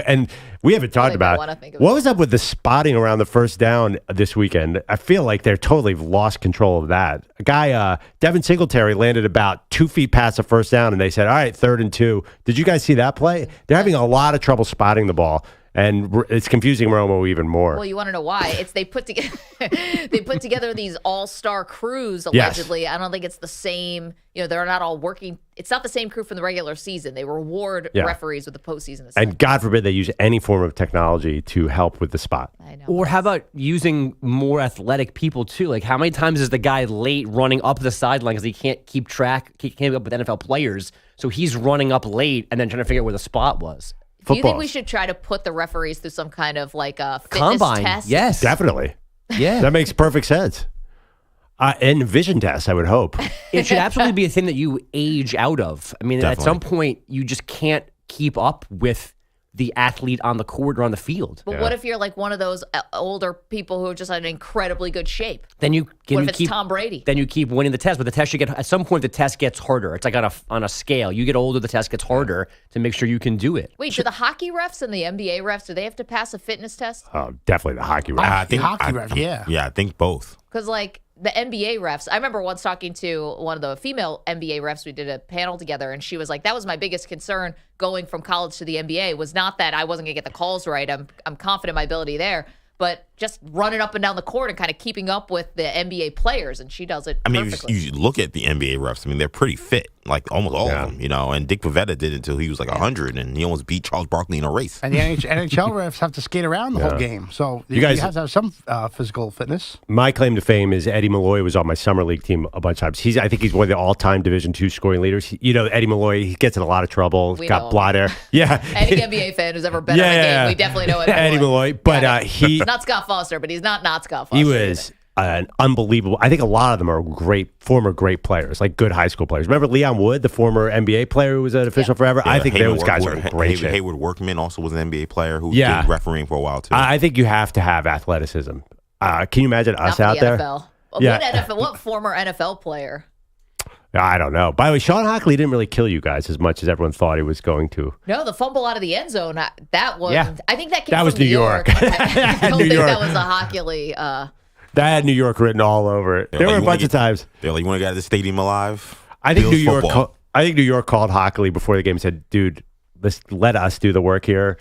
D: And we haven't talked
C: Like, I
D: about
C: wanna think of
D: what
C: it.
D: was up with the spotting around the first down this weekend. I feel like they're totally lost control of that. A guy, Devin Singletary, landed about 2 feet past the first down, and they said, all right, 3rd and 2. Did you guys see that play? They're having a lot of trouble spotting the ball, and it's confusing Romo even more.
C: Well, you want to know why? It's they put together these all-star crews
D: Yes.
C: allegedly. I don't think it's the same. They're not all working. It's not the same crew from the regular season. They reward referees with the postseason.
D: And God forbid they use any form of technology to help with the spot.
C: I know.
G: Or how about using more athletic people, too? Like, how many times is the guy late running up the sideline because he can't keep up with NFL players? So he's running up late and then trying to figure out where the spot was.
C: Do you think
D: Football.
C: we should try to put the referees through some kind of like a fitness
G: Combine.
C: test?
G: Yes.
D: Definitely.
G: Yeah.
D: That makes perfect sense. And vision tests, I would hope.
G: It should absolutely be a thing that you age out of. I mean, at some point, you just can't keep up with the athlete on the court or on the field.
C: But what if you're like one of those older people who are just in incredibly good shape?
G: Then you
C: What if it's Tom Brady?
G: Then you keep winning the test, but the test at some point the test gets harder. It's like on a scale. You get older, the test gets harder to make sure you can do it.
C: Wait, do the hockey refs and the NBA refs, do they have to pass a fitness test?
D: Oh, definitely the hockey ref.
E: I think
H: hockey ref, yeah.
E: Yeah, I think both.
C: Because like the NBA refs. I remember once talking to one of the female NBA refs. We did a panel together, and she was like, that was my biggest concern going from college to the NBA was not that I wasn't going to get the calls right. I'm confident in my ability there, but just running up and down the court and kind of keeping up with the NBA players, and she does it perfectly.
E: You look at the NBA refs. I mean, they're pretty fit, like almost all of them, and Dick Pavetta did it until he was like 100, and he almost beat Charles Barkley in a race.
H: And the NHL refs have to skate around the whole game, so you have to have some physical fitness.
D: My claim to fame is Eddie Malloy was on my summer league team a bunch of times. I think he's one of the all-time Division II scoring leaders. Eddie Malloy, he gets in a lot of trouble. Got bladder. Yeah.
C: Any NBA fan who's ever been on a game, we definitely know
D: Eddie Malloy. But
C: he's not Scott Foster, but he's not Scott Foster.
D: He was an unbelievable. I think a lot of them are former great players, like good high school players. Remember Leon Wood, the former NBA player who was an official forever? I think those guys are great.
E: Hayward Workman also was an NBA player who did refereeing for a while too.
D: I think you have to have athleticism. Can you imagine us out there?
C: NFL. What former NFL player?
D: I don't know. By the way, Sean Hockley didn't really kill you guys as much as everyone thought he was going to.
C: No, the fumble out of the end zone, that was.
D: Yeah.
C: I think that came
D: from
C: New York. I don't think that was a Hockley.
D: That had New York written all over it. There were a bunch of times.
E: They're like, you want to get out of the stadium alive?
D: I think New York called Hockley before the game and said, dude, let us do the work here.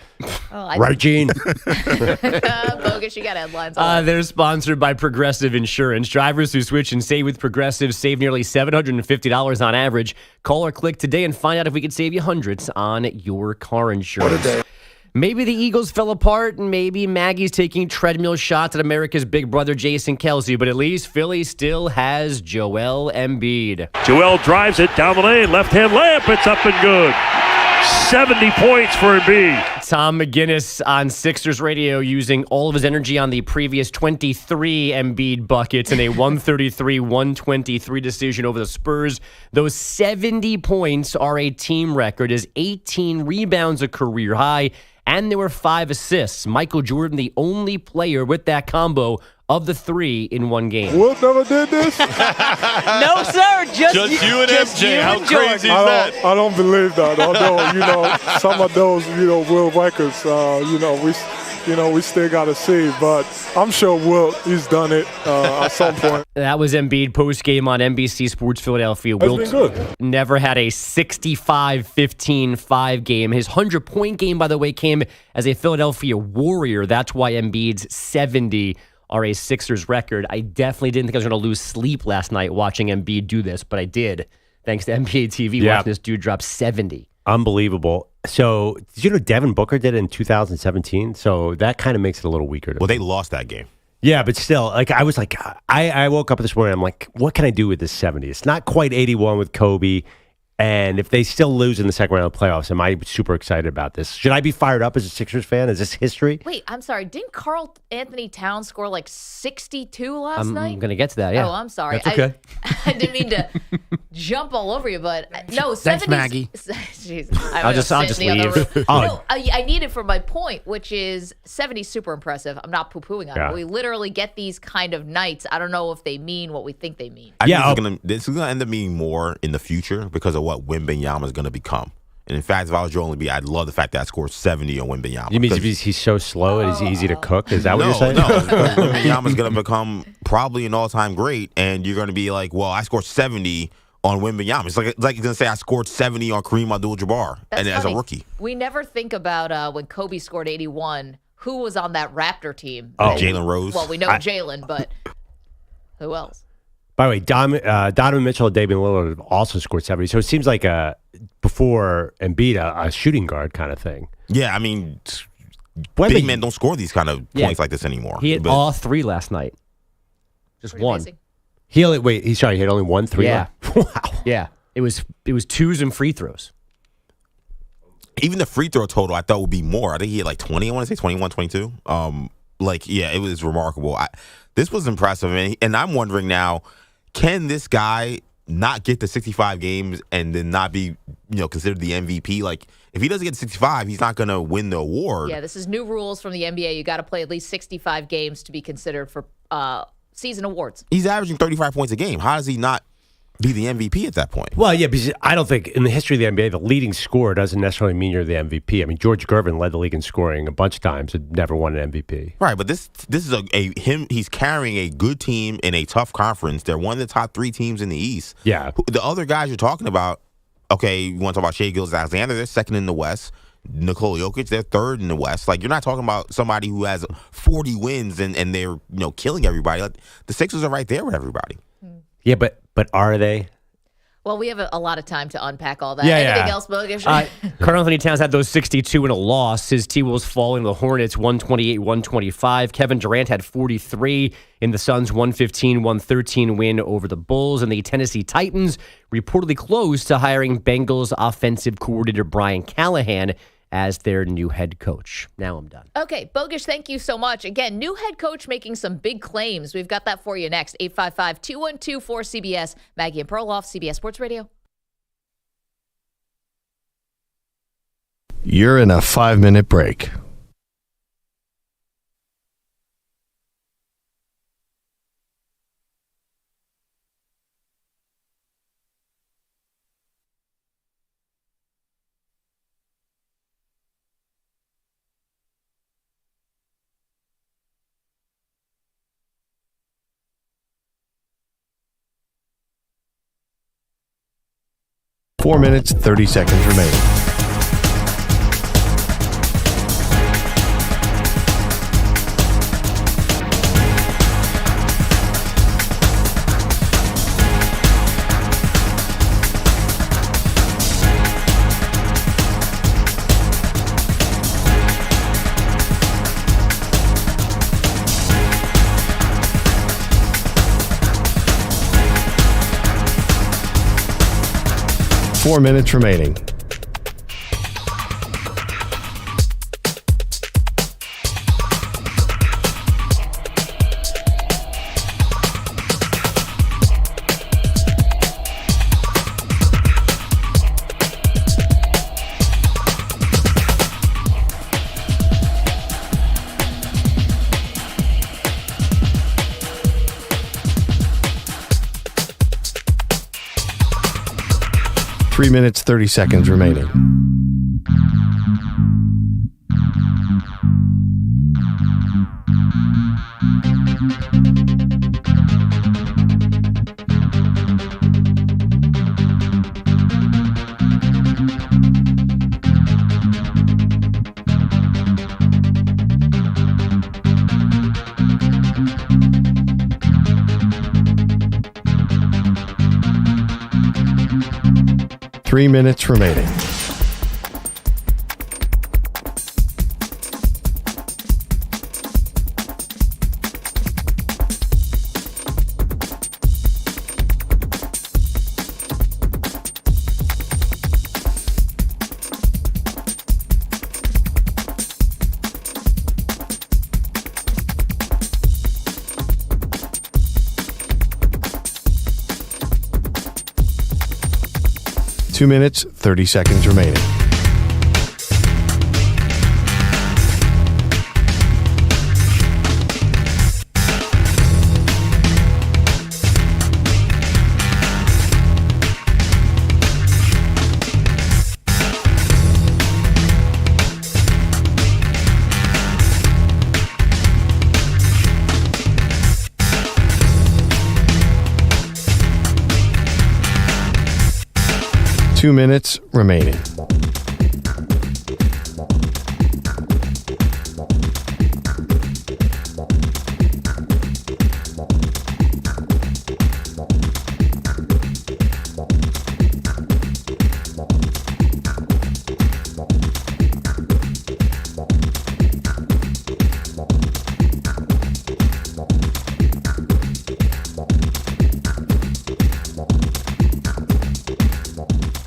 D: Right, Gene?
C: Bogus, you got headlines.
G: They're sponsored by Progressive Insurance. Drivers who switch and save with Progressive save nearly $750 on average. Call or click today and find out if we could save you hundreds on your car insurance. Maybe the Eagles fell apart, and maybe Maggie's taking treadmill shots at America's big brother Jason Kelsey, but at least Philly still has Joel Embiid.
K: Joel drives it down the lane, left-hand layup, it's up and good. 70 points for Embiid.
G: Tom McGinnis on Sixers radio using all of his energy on the previous 23 Embiid buckets in a 133-123 decision over the Spurs. Those 70 points are a team record, as 18 rebounds a career high, and there were 5 assists. Michael Jordan, the only player with that combo of the 3 in one game.
L: Wilt never did this?
M: No, sir. Just you and MJ. How crazy is that?
L: I don't believe that. Although, some of those, Will records, we still got to see. But I'm sure Wilt, he's done it at some point.
G: That was Embiid post-game on NBC Sports Philadelphia.
L: Wilt
G: never had a 65-15-5 game. His 100-point game, by the way, came as a Philadelphia Warrior. That's why Embiid's 70 are a Sixers record. I definitely didn't think I was going to lose sleep last night watching Embiid do this, but I did. Thanks to NBA TV, watching this dude drop 70.
D: Unbelievable. So, did you know Devin Booker did it in 2017? So, that kind of makes it a little weaker.
E: Well, they lost that game.
D: Yeah, but still, I woke up this morning, I'm like, what can I do with this 70? It's not quite 81 with Kobe. And if they still lose in the second round of the playoffs, am I super excited about this? Should I be fired up as a Sixers fan? Is this history?
C: Wait, I'm sorry. Didn't Karl Anthony Towns score like 62 last night?
G: I'm going to get to that, yeah.
C: Oh, I'm sorry.
G: That's okay.
C: I didn't mean to jump all over you, but no, 70s.
H: Thanks, Maggie.
C: Jeez,
G: I'll just leave.
C: No, I need it for my point, which is 70 super impressive. I'm not poo-pooing on it. We literally get these kind of nights. I don't know if they mean what we think they mean.
E: This is going to end up meaning more in the future because of what Wembanyama is going to become. And in fact, if I was Joel Embiid, I'd love the fact that I scored 70 on Wembanyama.
D: You mean he's so slow and he's easy to cook? Is that what you're saying?
E: No, Wembanyama's going to become probably an all-time great, and you're going to be like, well, I scored 70 on Wembanyama. It's like you're going to say I scored 70 on Kareem Abdul-Jabbar as a rookie.
C: We never think about when Kobe scored 81, who was on that Raptor team.
E: Jalen Rose.
C: Well, we know Jalen, but who else?
D: By the way, Donovan Mitchell and Damian Lillard have also scored 70. So it seems like before Embiid, a shooting guard kind of thing.
E: Yeah, I mean, big men don't score these kind of points like this anymore.
G: He hit all 3 last night. Just
C: pretty
G: one.
C: Amazing.
D: He hit only 1 3.
G: Yeah.
D: Wow.
G: Yeah. It was 2s and free throws.
E: Even the free throw total I thought would be more. I think he had like 20, I want to say 21, 22. It was remarkable. This was impressive. And I'm wondering now, can this guy not get to 65 games and then not be, considered the MVP? Like, if he doesn't get to 65, he's not going to win the award.
C: Yeah, this is new rules from the NBA. You got to play at least 65 games to be considered for season awards.
E: He's averaging 35 points a game. How does he not be the MVP at that point.
D: Well, yeah, because I don't think in the history of the NBA, the leading scorer doesn't necessarily mean you're the MVP. I mean, George Gervin led the league in scoring a bunch of times and never won an MVP.
E: Right, but this is him. He's carrying a good team in a tough conference. They're one of the top 3 teams in the East.
D: Yeah.
E: The other guys you're talking about, okay, you want to talk about Shai Gilgeous-Alexander, they're second in the West. Nikola Jokic, they're third in the West. Like, you're not talking about somebody who has 40 wins and they're killing everybody. Like, the Sixers are right there with everybody.
D: Yeah, but are they?
C: Well, we have a lot of time to unpack all that.
D: Yeah,
C: Anything else, Bogish?
G: Karl Anthony Towns had those 62 in a loss. His T-Wolves falling to the Hornets 128-125. Kevin Durant had 43 in the Suns' 115-113 win over the Bulls. And the Tennessee Titans reportedly close to hiring Bengals offensive coordinator Brian Callahan as their new head coach. Now I'm done.
C: Okay, Bogish, thank you so much. Again, new head coach making some big claims. We've got that for you next. 855-212-4CBS. Maggie and Perloff, CBS Sports Radio.
A: You're in a 5-minute break. Four minutes, 30 seconds remaining. Four minutes remaining. Three minutes, 30 seconds remaining. Three minutes remaining. Two minutes, 30 seconds remaining. Two minutes remaining.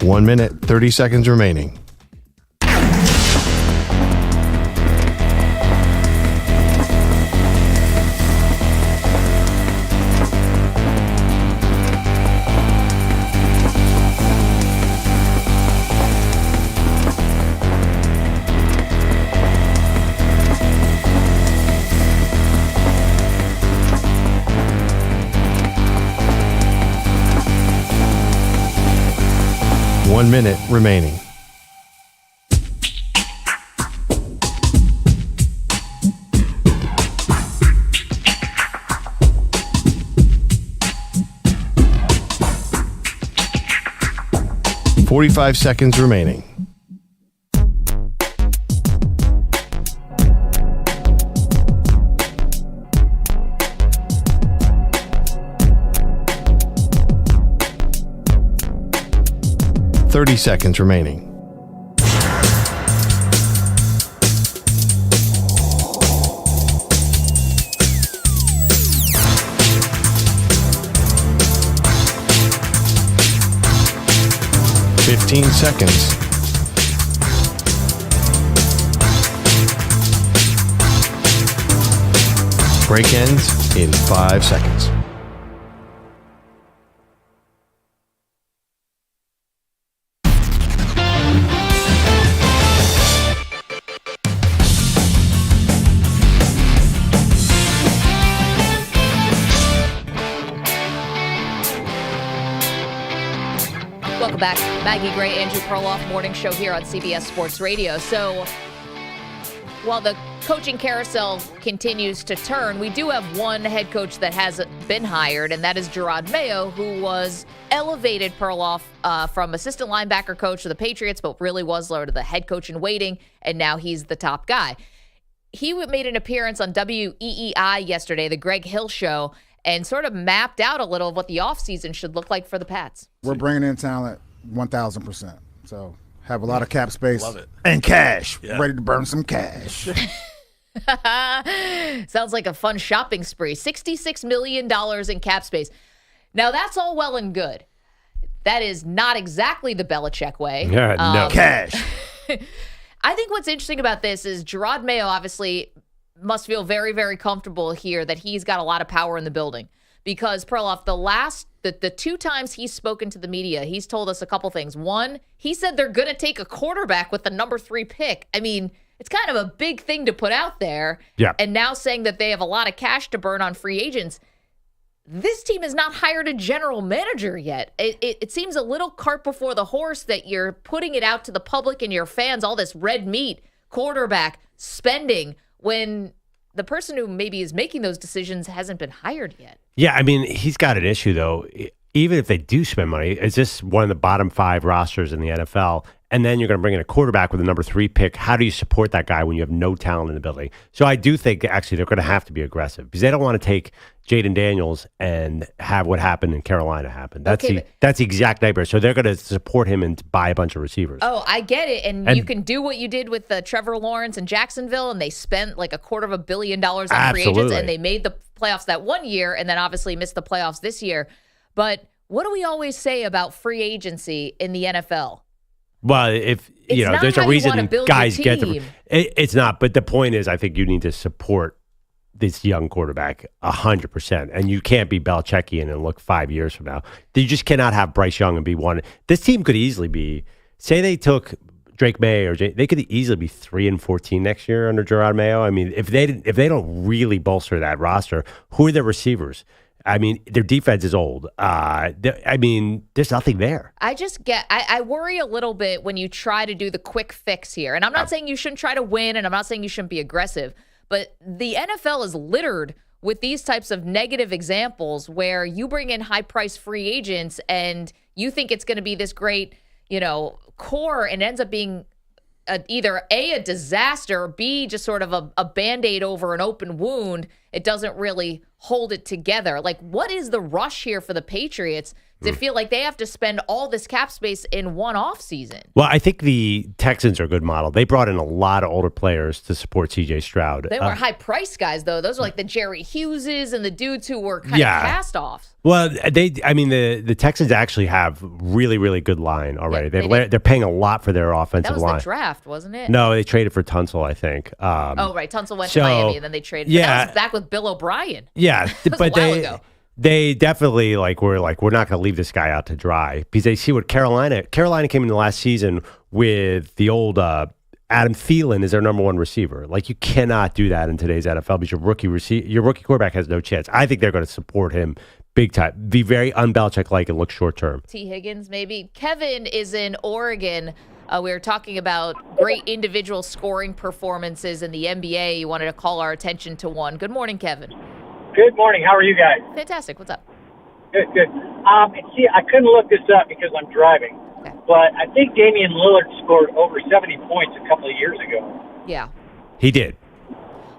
A: One minute, 30 seconds remaining. 1 minute remaining. "45 seconds remaining. "30 seconds remaining. "15 seconds. Break ends in 5 seconds.
C: Welcome back. Maggie Gray, Andrew Perloff, morning show here on CBS Sports Radio. So while the coaching carousel continues to turn, we do have one head coach that has been hired, and that is Gerard Mayo, who was elevated, Perloff, from assistant linebacker coach of the Patriots, but really was sort of the head coach in waiting, and now he's the top guy. He made an appearance on WEEI yesterday, the Greg Hill show, and sort of mapped out a little of what the offseason should look like for the Pats.
N: We're bringing in talent 1,000%. So have a lot of cap space.
O: Love it.
N: And cash.
O: Yeah.
N: Ready to burn some cash.
C: Sounds like a fun shopping spree. $66 million in cap space. Now, that's all well and good. That is not exactly the Belichick way.
D: Yeah, no.
N: Cash.
C: I think what's interesting about this is Gerard Mayo obviously must feel very, very comfortable here that he's got a lot of power in the building. Because, Perloff, the 2 times he's spoken to the media, he's told us a couple things. One, he said they're going to take a quarterback with the number 3 pick. I mean, it's kind of a big thing to put out there.
D: Yeah.
C: And now saying that they have a lot of cash to burn on free agents. This team has not hired a general manager yet. It seems a little cart before the horse that you're putting it out to the public and your fans, all this red meat, quarterback, spending, when the person who maybe is making those decisions hasn't been hired yet.
D: Yeah, I mean, he's got an issue, though. Even if they do spend money, it's just one of the bottom 5 rosters in the NFL. And then you're going to bring in a quarterback with a number 3 pick. How do you support that guy when you have no talent in the building? So I do think, actually, they're going to have to be aggressive because they don't want to take Jaden Daniels and have what happened in Carolina happen. That's the exact nightmare. So they're going to support him and buy a bunch of receivers.
C: Oh, I get it. And you can do what you did with Trevor Lawrence in Jacksonville, and they spent like $250 million on free agents, and they made the playoffs that one year and then obviously missed the playoffs this year. But what do we always say about free agency in the NFL?
D: Well, if there's a reason guys get them. It's not. But the point is, I think you need to support this young quarterback 100%, and you can't be Belichickian and look 5 years from now. You just cannot have Bryce Young and be one. This team could easily be. Say they took Drake May they could easily be 3-14 next year under Gerard Mayo. I mean, if they don't really bolster that roster, who are their receivers? I mean, their defense is old. I mean, there's nothing there.
C: I worry a little bit when you try to do the quick fix here. And I'm not saying you shouldn't try to win, and I'm not saying you shouldn't be aggressive. But the NFL is littered with these types of negative examples where you bring in high-priced free agents and you think it's going to be this great, core, and it ends up being either A, a disaster, or B, just sort of a Band-Aid over an open wound. It doesn't really hold it together. Like, what is the rush here for the Patriots to feel like they have to spend all this cap space in one offseason?
D: Well, I think the Texans are a good model. They brought in a lot of older players to support C.J. Stroud.
C: They were high-priced guys, though. Those are like the Jerry Hugheses and the dudes who were kind of cast-offs.
D: Well, the Texans actually have really, really good line already.
C: Yeah,
D: they're paying a lot for their offensive line.
C: That was the draft, wasn't it?
D: No, they traded for Tunsil, I think.
C: Right. Tunsil went to Miami, and then they traded.
D: Yeah,
C: that was back with Bill O'Brien.
D: Yeah,
C: that was a while ago.
D: They definitely we're not going to leave this guy out to dry because they see what Carolina came into last season with the old Adam Thielen is their number 1 receiver. Like, you cannot do that in today's NFL because your rookie quarterback has no chance. I think they're going to support him Big time. Be very un-Belichick-like and look short-term.
C: T. Higgins, maybe. Kevin is in Oregon. We were talking about great individual scoring performances in the NBA. You wanted to call our attention to one. Good morning, Kevin.
O: Good morning. How are you guys?
C: Fantastic. What's up?
O: Good. See, I couldn't look this up because I'm driving, but I think Damian Lillard scored over 70 points a couple of years ago.
C: Yeah.
D: He did.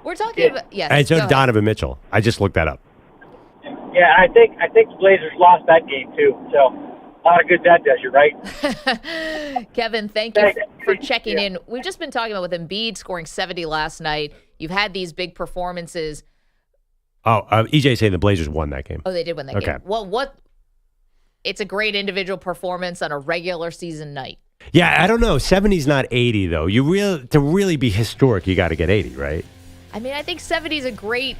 C: We're talking about, yes.
D: And so did Donovan Mitchell. I just looked that up.
O: Yeah, I think the Blazers lost that game too. So a lot of good that does you, right?
C: Kevin, thank you for checking in. We've just been talking about with Embiid scoring 70 last night. You've had these big performances.
D: Oh, EJ saying the Blazers won that game.
C: Oh, they did win that game. Well, it's a great individual performance on a regular season night.
D: Yeah, I don't know. 70's not 80 though. To really be historic, you got to get 80, right?
C: I mean, I think 70 is a great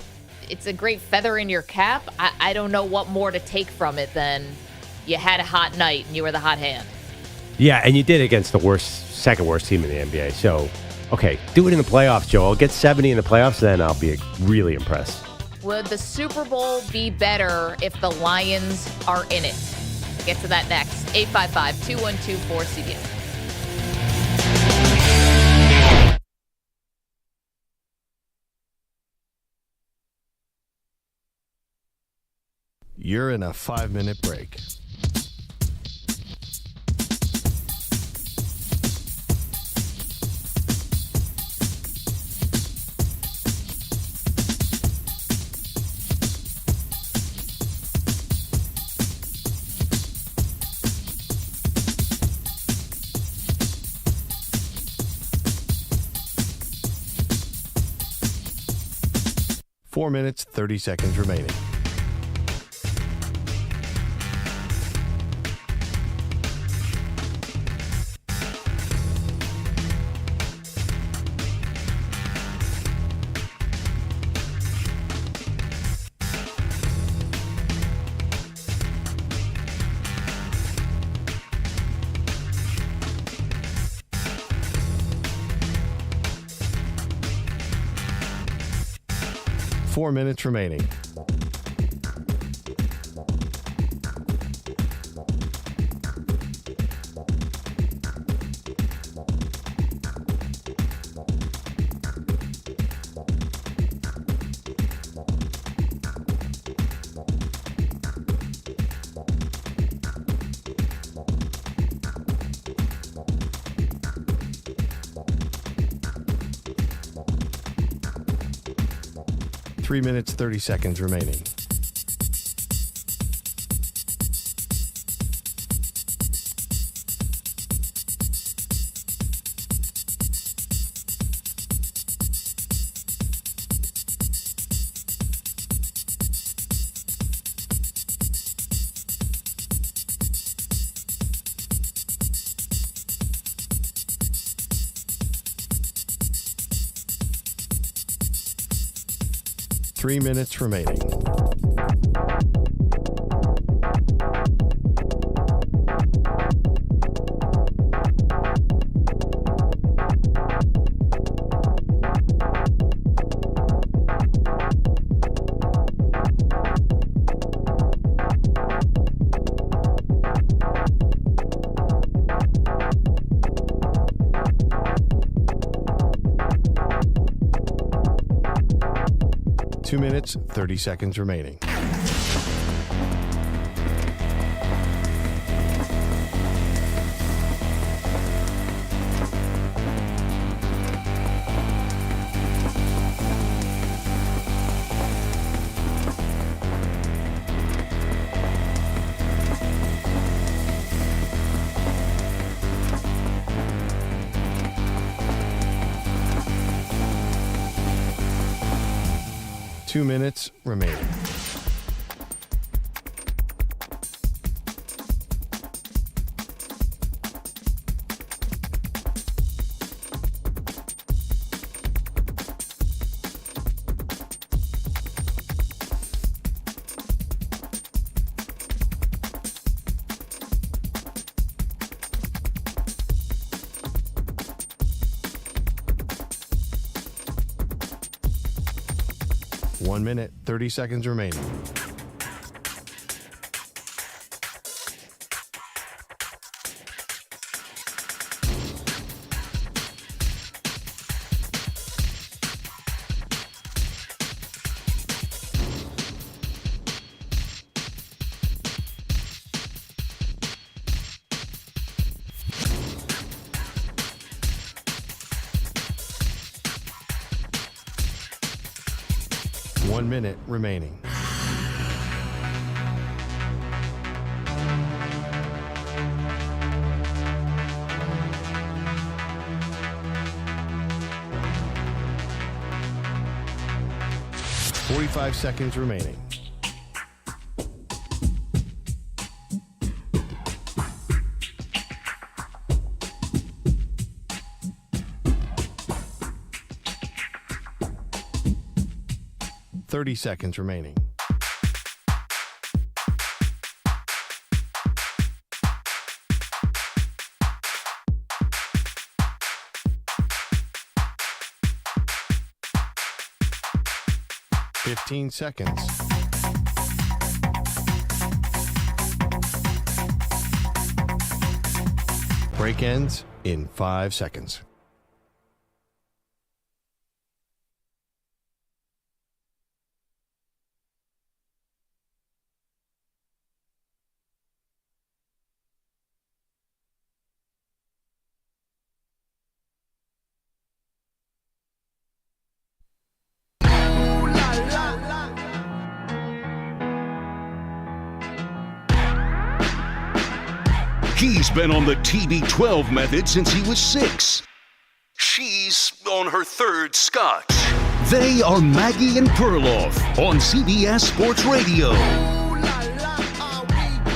C: feather in your cap. I don't know what more to take from it than you had a hot night and you were the hot hand.
D: Yeah, and you did against the second worst team in the NBA. So, okay, do it in the playoffs, Joe. I'll get 70 in the playoffs, then I'll be really impressed.
C: Would the Super Bowl be better if the Lions are in it? We'll get to that next. 855-212-4CBS.
A: You're in a 5-minute break. Four minutes, 30 seconds remaining. Four minutes remaining. Three minutes, 30 seconds remaining. Three minutes remaining. Two minutes, 30 seconds remaining. Two minutes remaining. One minute, 30 seconds remaining. 1 minute remaining. Forty-five seconds remaining. Thirty seconds remaining. Fifteen seconds. Break ends in 5 seconds.
B: He's been on the TB12 method since he was 6. She's on her 3rd scotch. They are Maggie and Perloff on CBS Sports Radio.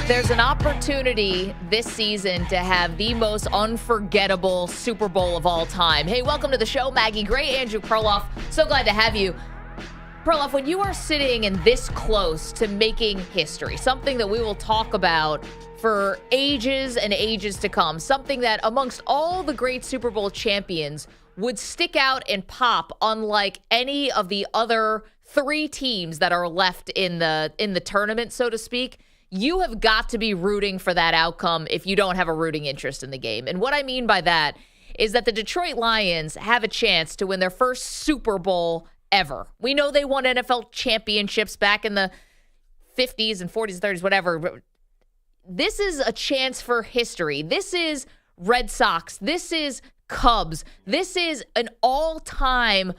C: There's an opportunity this season to have the most unforgettable Super Bowl of all time. Hey, welcome to the show, Maggie. Great, Andrew Perloff. So glad to have you. Perloff, when you are sitting in this close to making history, something that we will talk about for ages and ages to come, something that amongst all the great Super Bowl champions would stick out and pop unlike any of the other 3 teams that are left in the tournament, so to speak, you have got to be rooting for that outcome if you don't have a rooting interest in the game. And what I mean by that is that the Detroit Lions have a chance to win their first Super Bowl ever. We know they won NFL championships back in the 50s and 40s, 30s, whatever. This is a chance for history. This is Red Sox. This is Cubs. This is an all-time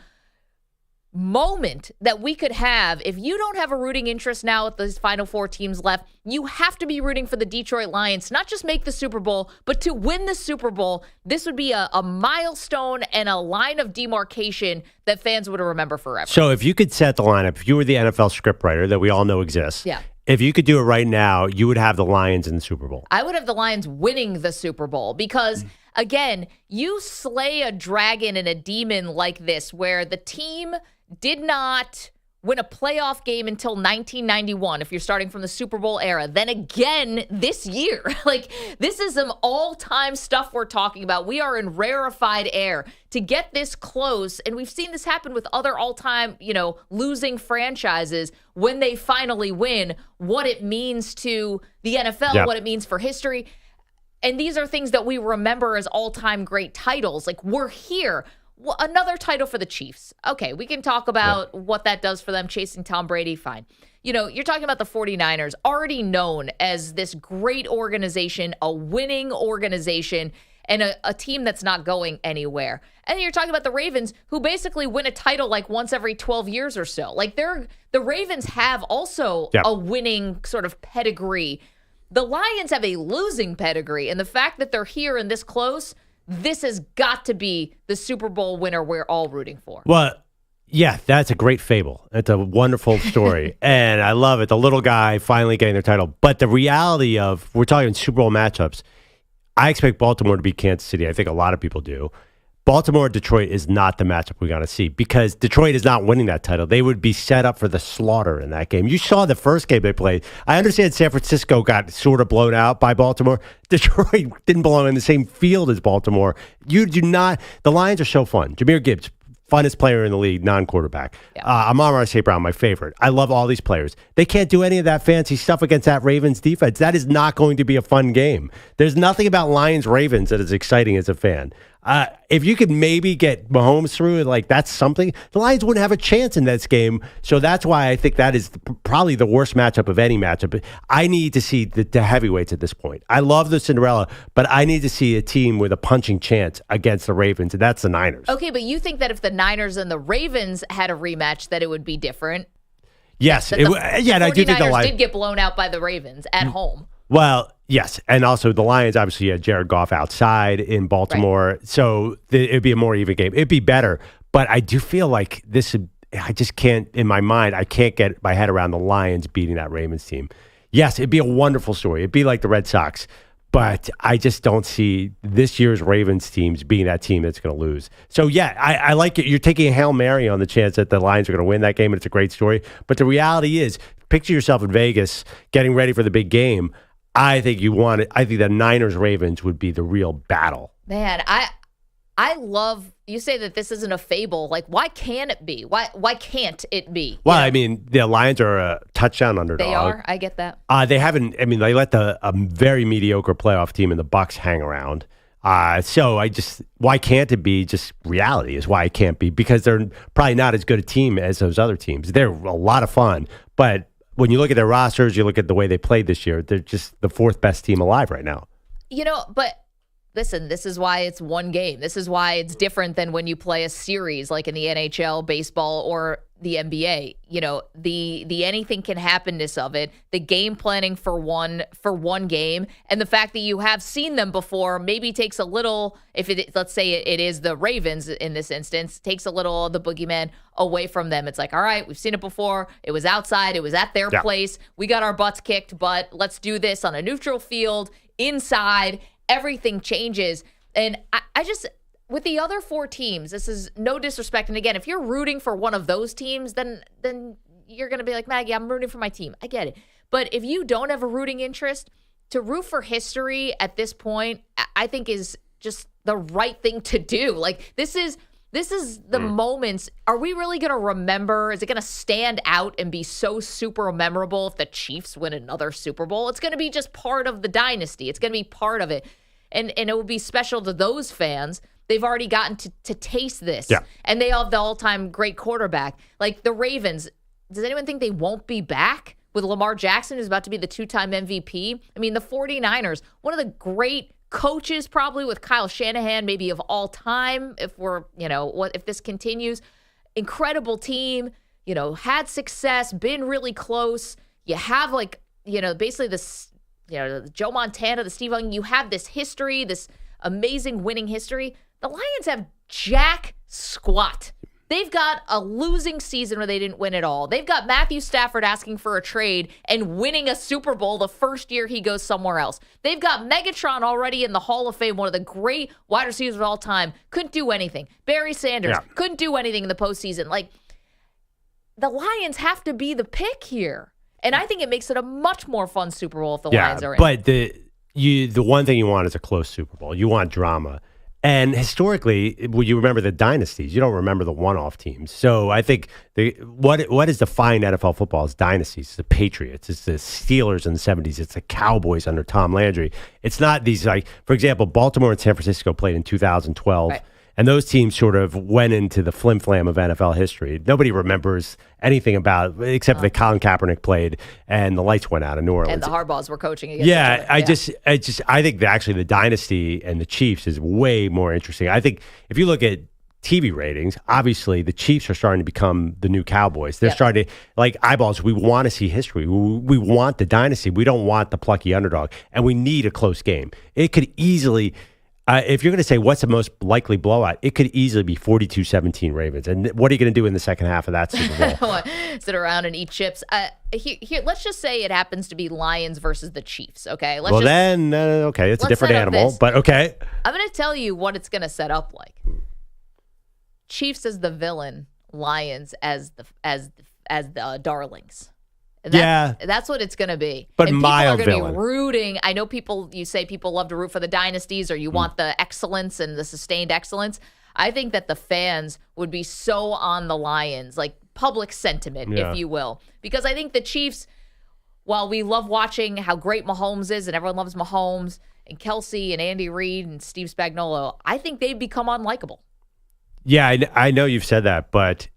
C: moment that we could have. If you don't have a rooting interest now with those final 4 teams left, you have to be rooting for the Detroit Lions, not just make the Super Bowl, but to win the Super Bowl. This would be a milestone and a line of demarcation that fans would remember forever.
D: So if you could set the lineup, if you were the NFL scriptwriter that we all know exists,
C: yeah.
D: If you could do it right now, you would have the Lions in the Super Bowl.
C: I would have the Lions winning the Super Bowl because, again, you slay a dragon and a demon like this where the team did not win a playoff game until 1991, if you're starting from the Super Bowl era. Then again this year. Like, this is some all-time stuff we're talking about. We are in rarefied air to get this close, and we've seen this happen with other all-time, losing franchises when they finally win, what it means to the NFL, what it means for history. And these are things that we remember as all-time great titles. Like, we're here. Well, another title for the Chiefs. Okay, we can talk about what that does for them, chasing Tom Brady, fine. You're talking about the 49ers, already known as this great organization, a winning organization, and a team that's not going anywhere. And then you're talking about the Ravens, who basically win a title like once every 12 years or so. Like, the Ravens have also a winning sort of pedigree. The Lions have a losing pedigree, and the fact that they're here and this close, this has got to be the Super Bowl winner we're all rooting for.
D: Well, yeah, that's a great fable. It's a wonderful story. And I love it. The little guy finally getting their title. But the reality of, we're talking Super Bowl matchups, I expect Baltimore to beat Kansas City. I think a lot of people do. Baltimore-Detroit is not the matchup we're going to see because Detroit is not winning that title. They would be set up for the slaughter in that game. You saw the first game they played. I understand San Francisco got sort of blown out by Baltimore. Detroit didn't belong in the same field as Baltimore. You do not. The Lions are so fun. Jahmyr Gibbs, funnest player in the league, non-quarterback. Amon-Ra St. Brown, my favorite. I love all these players. They can't do any of that fancy stuff against that Ravens defense. That is not going to be a fun game. There's nothing about Lions-Ravens that is exciting as a fan. If you could maybe get Mahomes through, that's something, the Lions wouldn't have a chance in this game. So that's why I think that is probably the worst matchup of any matchup. I need to see the heavyweights at this point. I love the Cinderella, but I need to see a team with a punching chance against the Ravens, and that's the Niners.
C: Okay, but you think that if the Niners and the Ravens had a rematch, that it would be different?
D: Yes.
C: And I do think the Lions did get blown out by the Ravens at home.
D: Well, yes. And also the Lions obviously had Jared Goff outside in Baltimore. Right. So it'd be a more even game. It'd be better. But I do feel like I just can't, in my mind, I can't get my head around the Lions beating that Ravens team. Yes, it'd be a wonderful story. It'd be like the Red Sox. But I just don't see this year's Ravens teams being that team that's going to lose. So, yeah, I like it. You're taking a Hail Mary on the chance that the Lions are going to win that game, and it's a great story. But the reality is, picture yourself in Vegas getting ready for the big game. I think the Niners-Ravens would be the real battle.
C: Man, I love you say that this isn't a fable. Like, why can it be? Why can't it be?
D: Well, I mean, the Lions are a touchdown underdog.
C: They are. I get that.
D: They haven't. I mean, they let a very mediocre playoff team in the Bucs hang around. So why can't it be just reality? Is why it can't be, because they're probably not as good a team as those other teams. They're a lot of fun, but when you look at their rosters, you look at the way they played this year, they're just the fourth best team alive right now.
C: But. Listen, this is why it's one game. This is why it's different than when you play a series like in the NHL, baseball, or the NBA. The anything can happenness of it, the game planning for one game, and the fact that you have seen them before maybe takes a little, let's say it is the Ravens in this instance, takes a little of the boogeyman away from them. It's like, all right, we've seen it before. It was outside. It was at their place. We got our butts kicked, but let's do this on a neutral field, inside. Everything changes. And I just, with the other four teams, this is no disrespect. And again, if you're rooting for one of those teams, then you're going to be like, Maggie, I'm rooting for my team. I get it. But if you don't have a rooting interest, to root for history at this point, I think is just the right thing to do. Like, this is the moments. Are we really going to remember? Is it going to stand out and be so super memorable if the Chiefs win another Super Bowl? It's going to be just part of the dynasty. It's going to be part of it. And it will be special to those fans. They've already gotten to taste this. Yeah. And they have the all-time great quarterback. Like the Ravens, does anyone think they won't be back with Lamar Jackson, who's about to be the two-time MVP? I mean, the 49ers, one of the great coaches probably with Kyle Shanahan, maybe of all time, if this continues. Incredible team, had success, been really close. You have basically this, the Joe Montana, the Steve Young, you have this history, this amazing winning history. The Lions have jack squat. They've got a losing season where they didn't win at all. They've got Matthew Stafford asking for a trade and winning a Super Bowl the first year he goes somewhere else. They've got Megatron already in the Hall of Fame, one of the great wide receivers of all time. Couldn't do anything. Barry Sanders couldn't do anything in the postseason. Like, the Lions have to be the pick here. And I think it makes it a much more fun Super Bowl if the Lions are in.
D: But the one thing you want is a close Super Bowl. You want drama. And historically, you remember the dynasties. You don't remember the one-off teams. So I think what has defined NFL football is dynasties. It's the Patriots. It's the Steelers in the 70s. It's the Cowboys under Tom Landry. It's not these, for example, Baltimore and San Francisco played in 2012. Right. And those teams sort of went into the flim-flam of NFL history. Nobody remembers anything about it except that Colin Kaepernick played and the lights went out in New Orleans.
C: And the Harbaughs were coaching against each other.
D: I think that actually the dynasty and the Chiefs is way more interesting. I think if you look at TV ratings, obviously the Chiefs are starting to become the new Cowboys. They're starting to, like eyeballs, we want to see history. We want the dynasty. We don't want the plucky underdog. And we need a close game. It could easily... if you're going to say what's the most likely blowout, it could easily be 42-17 Ravens. And what are you going to do in the second half of that Super Bowl?
C: Sit around and eat chips. Here, let's just say it happens to be Lions versus the Chiefs, okay?
D: It's a different animal, but okay.
C: I'm going to tell you what it's going to set up like. Chiefs as the villain, Lions as the darlings. That's what it's going to be.
D: But
C: and
D: mild
C: people are going
D: villain.
C: to be rooting. I know you say people love to root for the dynasties or you want the excellence and the sustained excellence. I think that the fans would be so on the Lions, like public sentiment, if you will. Because I think the Chiefs, while we love watching how great Mahomes is and everyone loves Mahomes and Kelsey and Andy Reid and Steve Spagnuolo, I think they've become unlikable.
D: Yeah, I know you've said that, but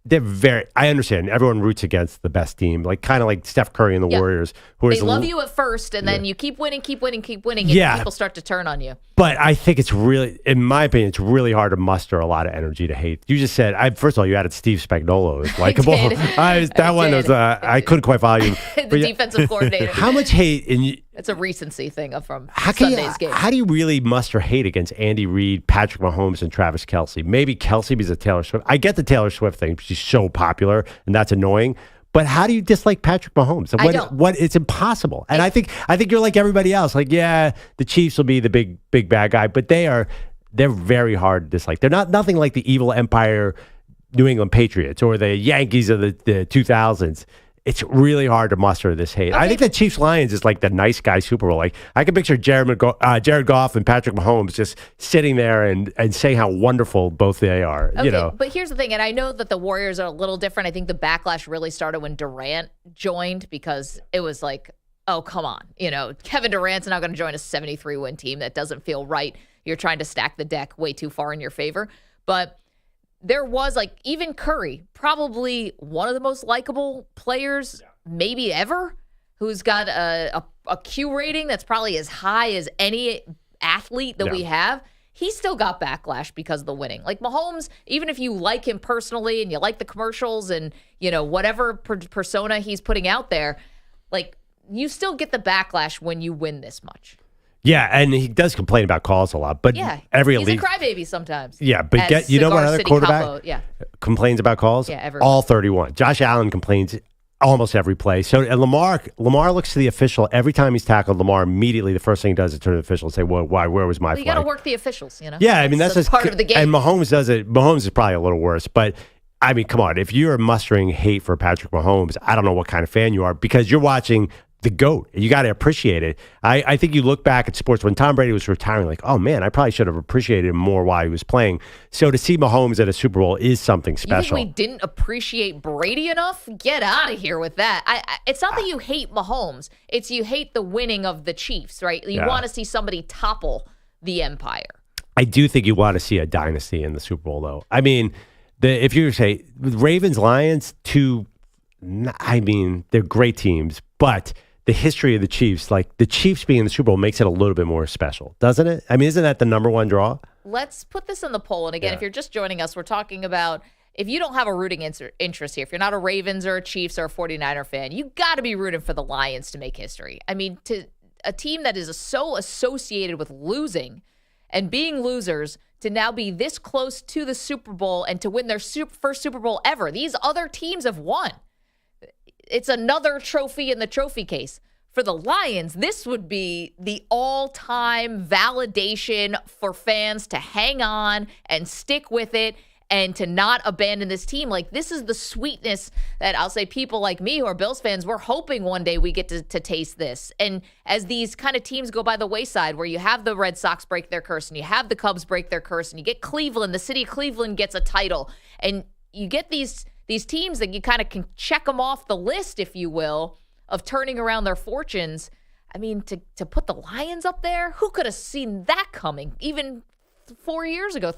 D: I understand. Everyone roots against the best team, kind of like Steph Curry and the Warriors.
C: They love you at first, and then you keep winning, and people start to turn on you.
D: But I think it's really, in my opinion, it's really hard to muster a lot of energy to hate. You just said, first of all, you added Steve Spagnuolo as likable. I couldn't quite follow you.
C: The defensive coordinator.
D: How much hate?
C: It's a recency thing from Sunday's game.
D: How do you really muster hate against Andy Reid, Patrick Mahomes, and Travis Kelce? Maybe Kelce because of Taylor Swift. I get the Taylor Swift thing. She's so popular, and that's annoying. But how do you dislike Patrick Mahomes?
C: I don't.
D: It's impossible. And I think you're like everybody else. The Chiefs will be the big bad guy, but they're very hard to dislike. They're nothing like the evil empire New England Patriots or the Yankees of the 2000s. It's really hard to muster this hate. I think the Chiefs Lions is like the nice guy Super Bowl. I can picture Jared Goff and Patrick Mahomes just sitting there and saying how wonderful both they are.
C: Okay, but here's the thing, and I know that the Warriors are a little different. I think the backlash really started when Durant joined because it was like, oh, come on. Kevin Durant's not going to join a 73-win team. That doesn't feel right. You're trying to stack the deck way too far in your favor. But there was even Curry, probably one of the most likable players maybe ever, who's got a Q rating that's probably as high as any athlete that we have. He still got backlash because of the winning. Mahomes, even if you like him personally and you like the commercials and, whatever persona he's putting out there, you still get the backlash when you win this much.
D: Yeah, and he does complain about calls a lot, but every
C: he's
D: elite,
C: a crybaby sometimes.
D: Yeah, but what other
C: City
D: quarterback complains about calls?
C: Yeah, everyone.
D: All 31. Josh Allen complains almost every play. So and Lamar looks to the official every time he's tackled. Lamar immediately the first thing he does is turn to the official and say, "Well, why? Where was my flag?"
C: You got to work the officials,
D: Yeah, I mean that's just
C: part of the game.
D: And Mahomes does it. Mahomes is probably a little worse, but. I mean, come on. If you're mustering hate for Patrick Mahomes, I don't know what kind of fan you are because you're watching the GOAT. You got to appreciate it. I think you look back at sports when Tom Brady was retiring, oh man, I probably should have appreciated him more while he was playing. So to see Mahomes at a Super Bowl is something special.
C: You think we didn't appreciate Brady enough? Get out of here with that. It's not that you hate Mahomes. It's you hate the winning of the Chiefs, right? You want to see somebody topple the empire.
D: I do think you want to see a dynasty in the Super Bowl, though. I mean, if you say Ravens, Lions, they're great teams, but the history of the Chiefs, the Chiefs being in the Super Bowl makes it a little bit more special, doesn't it? I mean, isn't that the number one draw?
C: Let's put this in the poll. And again, if you're just joining us, we're talking about if you don't have a rooting interest here, if you're not a Ravens or a Chiefs or a 49er fan, you got to be rooting for the Lions to make history. I mean, to a team that is so associated with losing and being losers to now be this close to the Super Bowl and to win their first Super Bowl ever. These other teams have won. It's another trophy in the trophy case. For the Lions, this would be the all-time validation for fans to hang on and stick with it and to not abandon this team. This is the sweetness that I'll say people like me who are Bills fans, we're hoping one day we get to taste this. And as these kind of teams go by the wayside, where you have the Red Sox break their curse and you have the Cubs break their curse and you get Cleveland, the city of Cleveland gets a title, and you get these teams that you kind of can check them off the list, if you will, of turning around their fortunes. I mean, to put the Lions up there, who could have seen that coming even 3 years ago?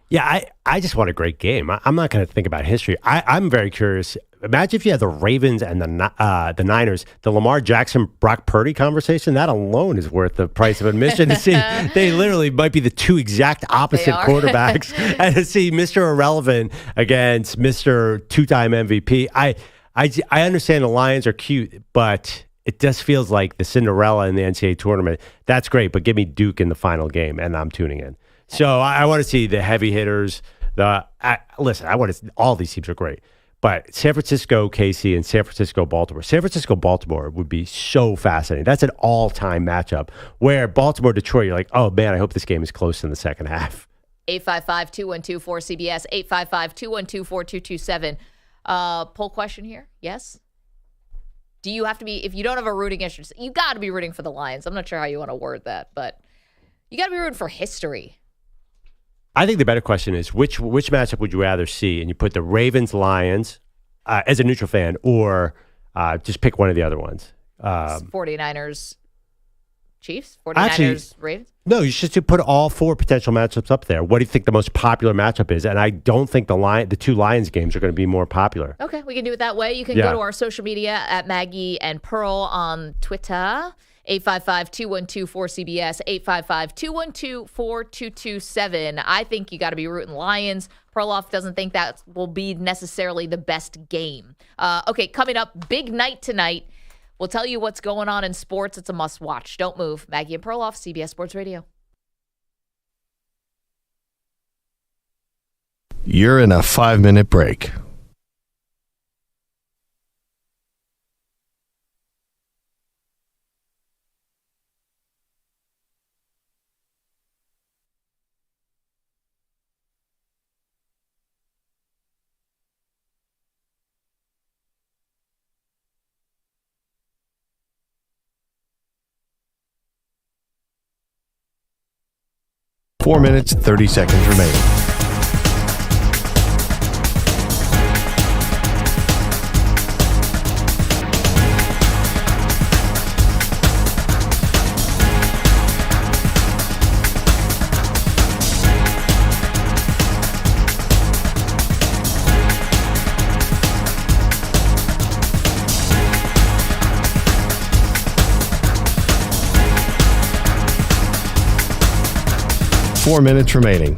D: Yeah, I just want a great game. I'm not going to think about history. I'm very curious. Imagine if you had the Ravens and the Niners, the Lamar Jackson, Brock Purdy conversation. That alone is worth the price of admission to see. They literally might be the two exact opposite quarterbacks. And to see Mr. Irrelevant against Mr. two-time MVP. I understand the Lions are cute, but it just feels like the Cinderella in the NCAA tournament. That's great, but give me Duke in the final game, and I'm tuning in. So I want to see the heavy hitters. All these teams are great. But San Francisco, KC, and San Francisco, Baltimore. San Francisco, Baltimore would be so fascinating. That's an all-time matchup where Baltimore, Detroit, you're like, oh, man, I hope this game is close in the second half.
C: 855-212-4CBS, 855-212-4227. Poll question here, yes? Do you have to be, if you don't have a rooting interest, you got to be rooting for the Lions. I'm not sure how you want to word that, but you got to be rooting for history.
D: I think the better question is which matchup would you rather see? And you put the Ravens, Lions as a neutral fan, or just pick one of the other ones.
C: 49ers, Chiefs, 49ers, Ravens?
D: No, you should put all 4 potential matchups up there. What do you think the most popular matchup is? And I don't think the 2 Lions games are going to be more popular.
C: Okay, we can do it that way. You can go to our social media at Maggie and Pearl on Twitter. 855-212-4CBS, 855-212-4227. I think you got to be rooting Lions. Perloff doesn't think that will be necessarily the best game. Okay, coming up, big night tonight. We'll tell you what's going on in sports. It's a must-watch. Don't move. Maggie and Perloff, CBS Sports Radio.
A: You're in a 5-minute break. Four minutes, 30 seconds remaining. Four minutes remaining.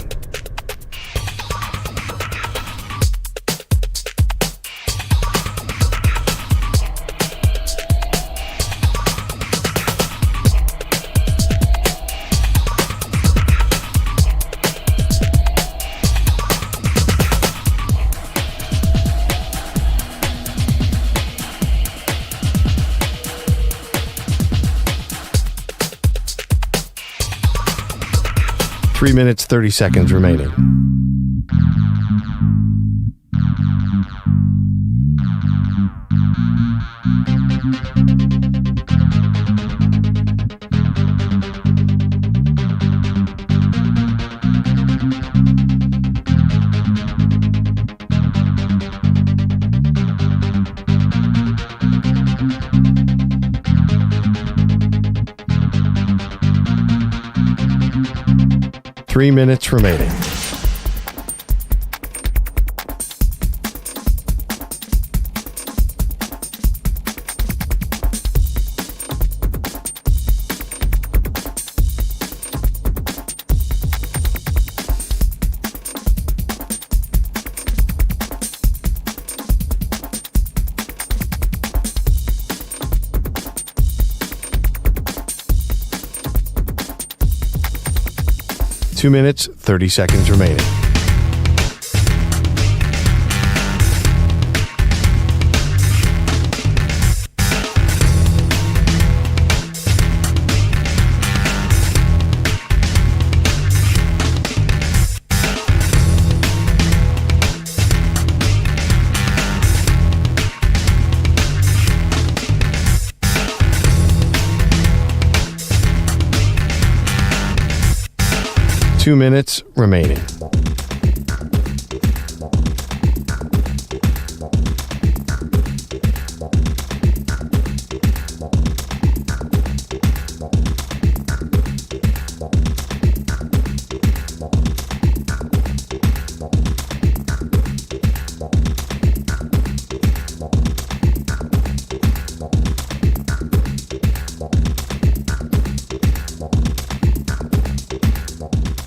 A: Three minutes, 30 seconds remaining. Three minutes remaining. Two minutes, 30 seconds remaining. Two minutes remaining.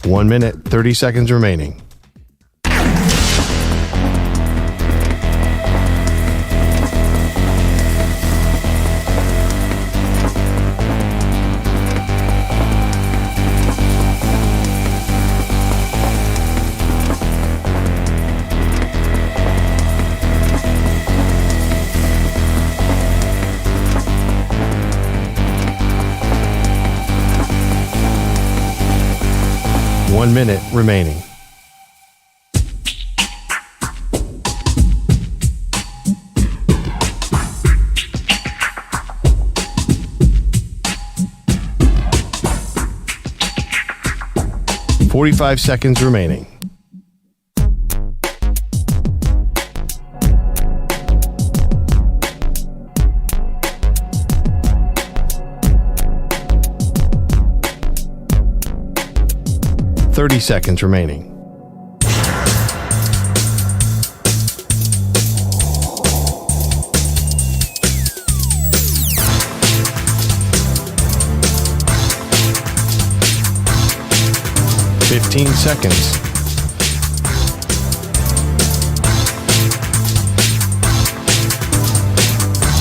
A: One minute, 30 seconds remaining. One minute remaining. $45 seconds remaining. 30 seconds remaining. $15 seconds.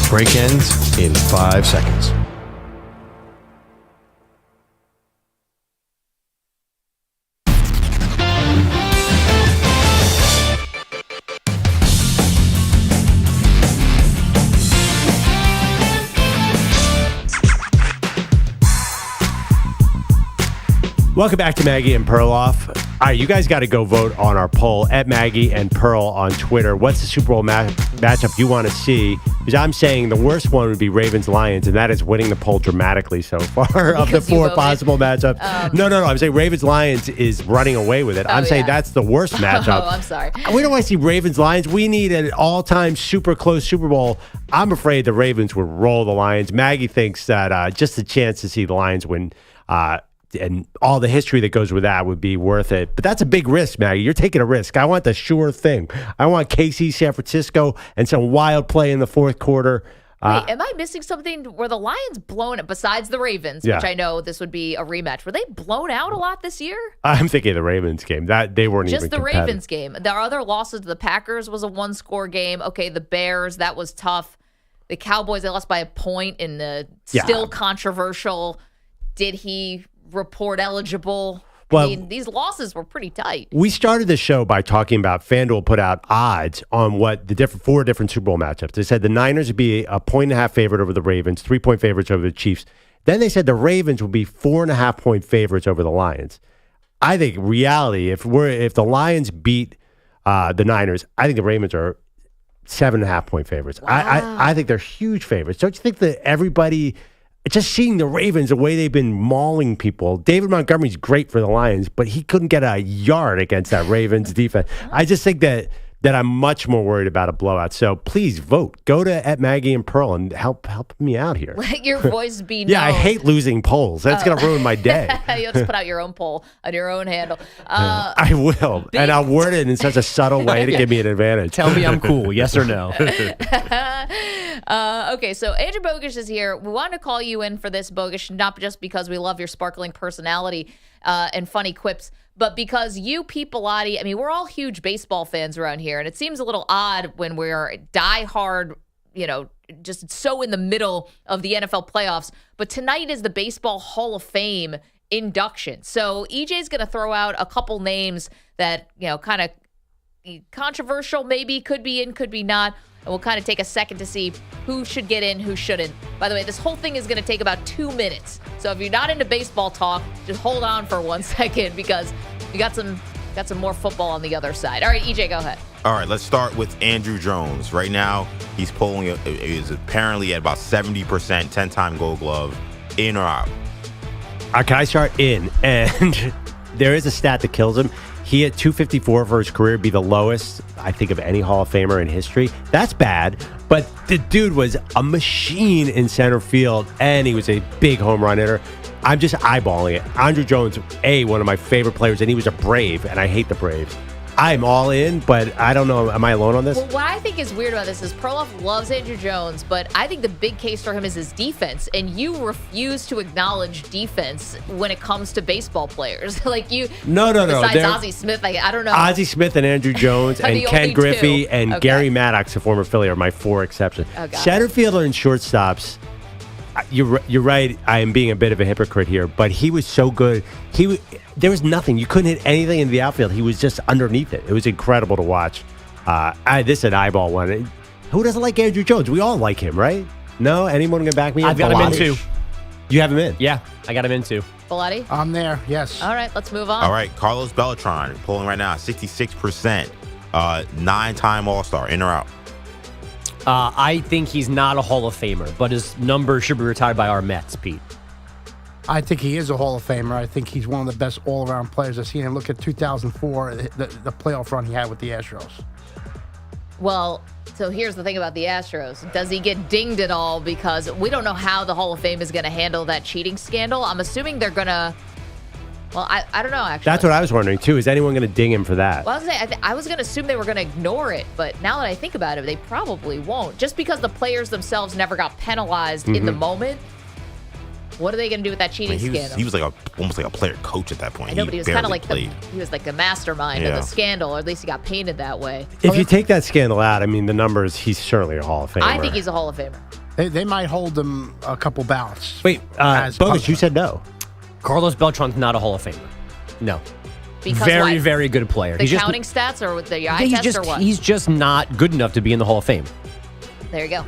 A: Break ends in 5 seconds.
D: Welcome back to Maggie and Perloff. All right, you guys got to go vote on our poll at Maggie and Perl on Twitter. What's the Super Bowl matchup you want to see? Because I'm saying the worst one would be Ravens-Lions, and that is winning the poll dramatically so far of the 4 possible matchups. No. I'm saying Ravens-Lions is running away with it. I'm saying that's the worst matchup.
C: Oh, I'm sorry.
D: We don't want to see Ravens-Lions. We need an all-time super close Super Bowl. I'm afraid the Ravens would roll the Lions. Maggie thinks that just the chance to see the Lions win and all the history that goes with that would be worth it. But that's a big risk, Maggie. You're taking a risk. I want the sure thing. I want KC, San Francisco, and some wild play in the fourth quarter.
C: Wait, am I missing something? Were the Lions blown out, besides the Ravens, which I know this would be a rematch, were they blown out a lot this year?
D: I'm thinking of the Ravens game. That they weren't
C: just
D: even
C: the Ravens game. Their other losses to the Packers was a 1-score game. Okay, the Bears, that was tough. The Cowboys, they lost by a point in the still controversial, did he report eligible?
D: Well,
C: I mean, these losses were pretty tight.
D: We started the show by talking about FanDuel put out odds on what the 4 different Super Bowl matchups. They said the Niners would be a 1.5 favorite over the Ravens, 3-point favorites over the Chiefs. Then they said the Ravens would be 4.5-point favorites over the Lions. I think reality, if the Lions beat the Niners, I think the Ravens are 7.5-point favorites.
C: Wow.
D: I think they're huge favorites. Don't you think that everybody? Just seeing the Ravens, the way they've been mauling people. David Montgomery's great for the Lions, but he couldn't get a yard against that Ravens defense. I just think that I'm much more worried about a blowout. So please vote. Go to @Maggie and Perl and help me out here.
C: Let your voice be known.
D: Yeah, I hate losing polls. That's going to ruin my day.
C: You'll just put out your own poll on your own handle.
D: I will. And I'll word it in such a subtle way to give me an advantage.
G: Tell me I'm cool, yes or no.
C: Okay, so Andrew Bogish is here. We wanted to call you in for this, Bogish, not just because we love your sparkling personality and funny quips, but because you, Pete Bellotti, I mean, we're all huge baseball fans around here, and it seems a little odd when we're diehard, just so in the middle of the NFL playoffs. But tonight is the Baseball Hall of Fame induction. So EJ's going to throw out a couple names that, kind of controversial, maybe could be in, could be not. And we'll kind of take a second to see who should get in, who shouldn't. By the way, this whole thing is going to take about 2 minutes. So if you're not into baseball talk, just hold on for 1 second because we got some more football on the other side. All right, EJ, go ahead.
E: All right, let's start with Andrew Jones. Right now, he's polling is apparently at about 70%, 10-time Gold Glove, in or out.
D: Can I start in? And there is a stat that kills him. He hit 254 for his career, be the lowest, I think, of any Hall of Famer in history. That's bad, but the dude was a machine in center field, and he was a big home run hitter. I'm just eyeballing it. Andrew Jones, one of my favorite players, and he was a Brave, and I hate the Braves. I'm all in, but I don't know. Am I alone on this?
C: Well, what I think is weird about this is Perloff loves Andrew Jones, but I think the big case for him is his defense, and you refuse to acknowledge defense when it comes to baseball players. Like you,
D: no.
C: Besides Ozzie Smith, I don't know.
D: Ozzie Smith and Andrew Jones and Ken Griffey and Gary Maddox, a former Philly, are my 4 exceptions. Center fielder and shortstops. You're right. I am being a bit of a hypocrite here, but he was so good. There was nothing. You couldn't hit anything in the outfield. He was just underneath it. It was incredible to watch. This is an eyeball one. Who doesn't like Andrew Jones? We all like him, right? No? Anyone going to back me up?
G: I've got him in too.
D: You have him in?
G: Yeah, I got him in too.
C: Bellotti?
H: I'm there, yes.
C: All right, let's move on.
E: All right, Carlos Beltran, polling right now, 66%, 9-time All-Star, in or out?
G: I think he's not a Hall of Famer, but his number should be retired by our Mets, Pete.
H: I think he is a Hall of Famer. I think he's one of the best all-around players I've seen him. Look at 2004, the playoff run he had with the Astros.
C: Well, so here's the thing about the Astros. Does he get dinged at all? Because we don't know how the Hall of Fame is going to handle that cheating scandal. I'm assuming they're going to Well, I don't know, actually.
D: That's what I was wondering, too. Is anyone going to ding him for that?
C: Well, I was going to assume they were going to ignore it, but now that I think about it, they probably won't. Just because the players themselves never got penalized in the moment, what are they going to do with that cheating scandal?
E: He was almost like a player coach at that point.
C: I know, but he was kind of like he was like the mastermind of the scandal, or at least he got painted that way.
D: If you take that scandal out, I mean, the numbers, he's certainly a Hall of Famer.
C: I think he's a Hall of Famer.
H: They might hold him a couple ballots.
D: Wait, Bogus, you said no.
G: Carlos Beltran's not a Hall of Famer. No.
C: Because
G: very, very good player.
C: The counting stats or the eye test or what?
G: He's just not good enough to be in the Hall of Fame.
C: There you go.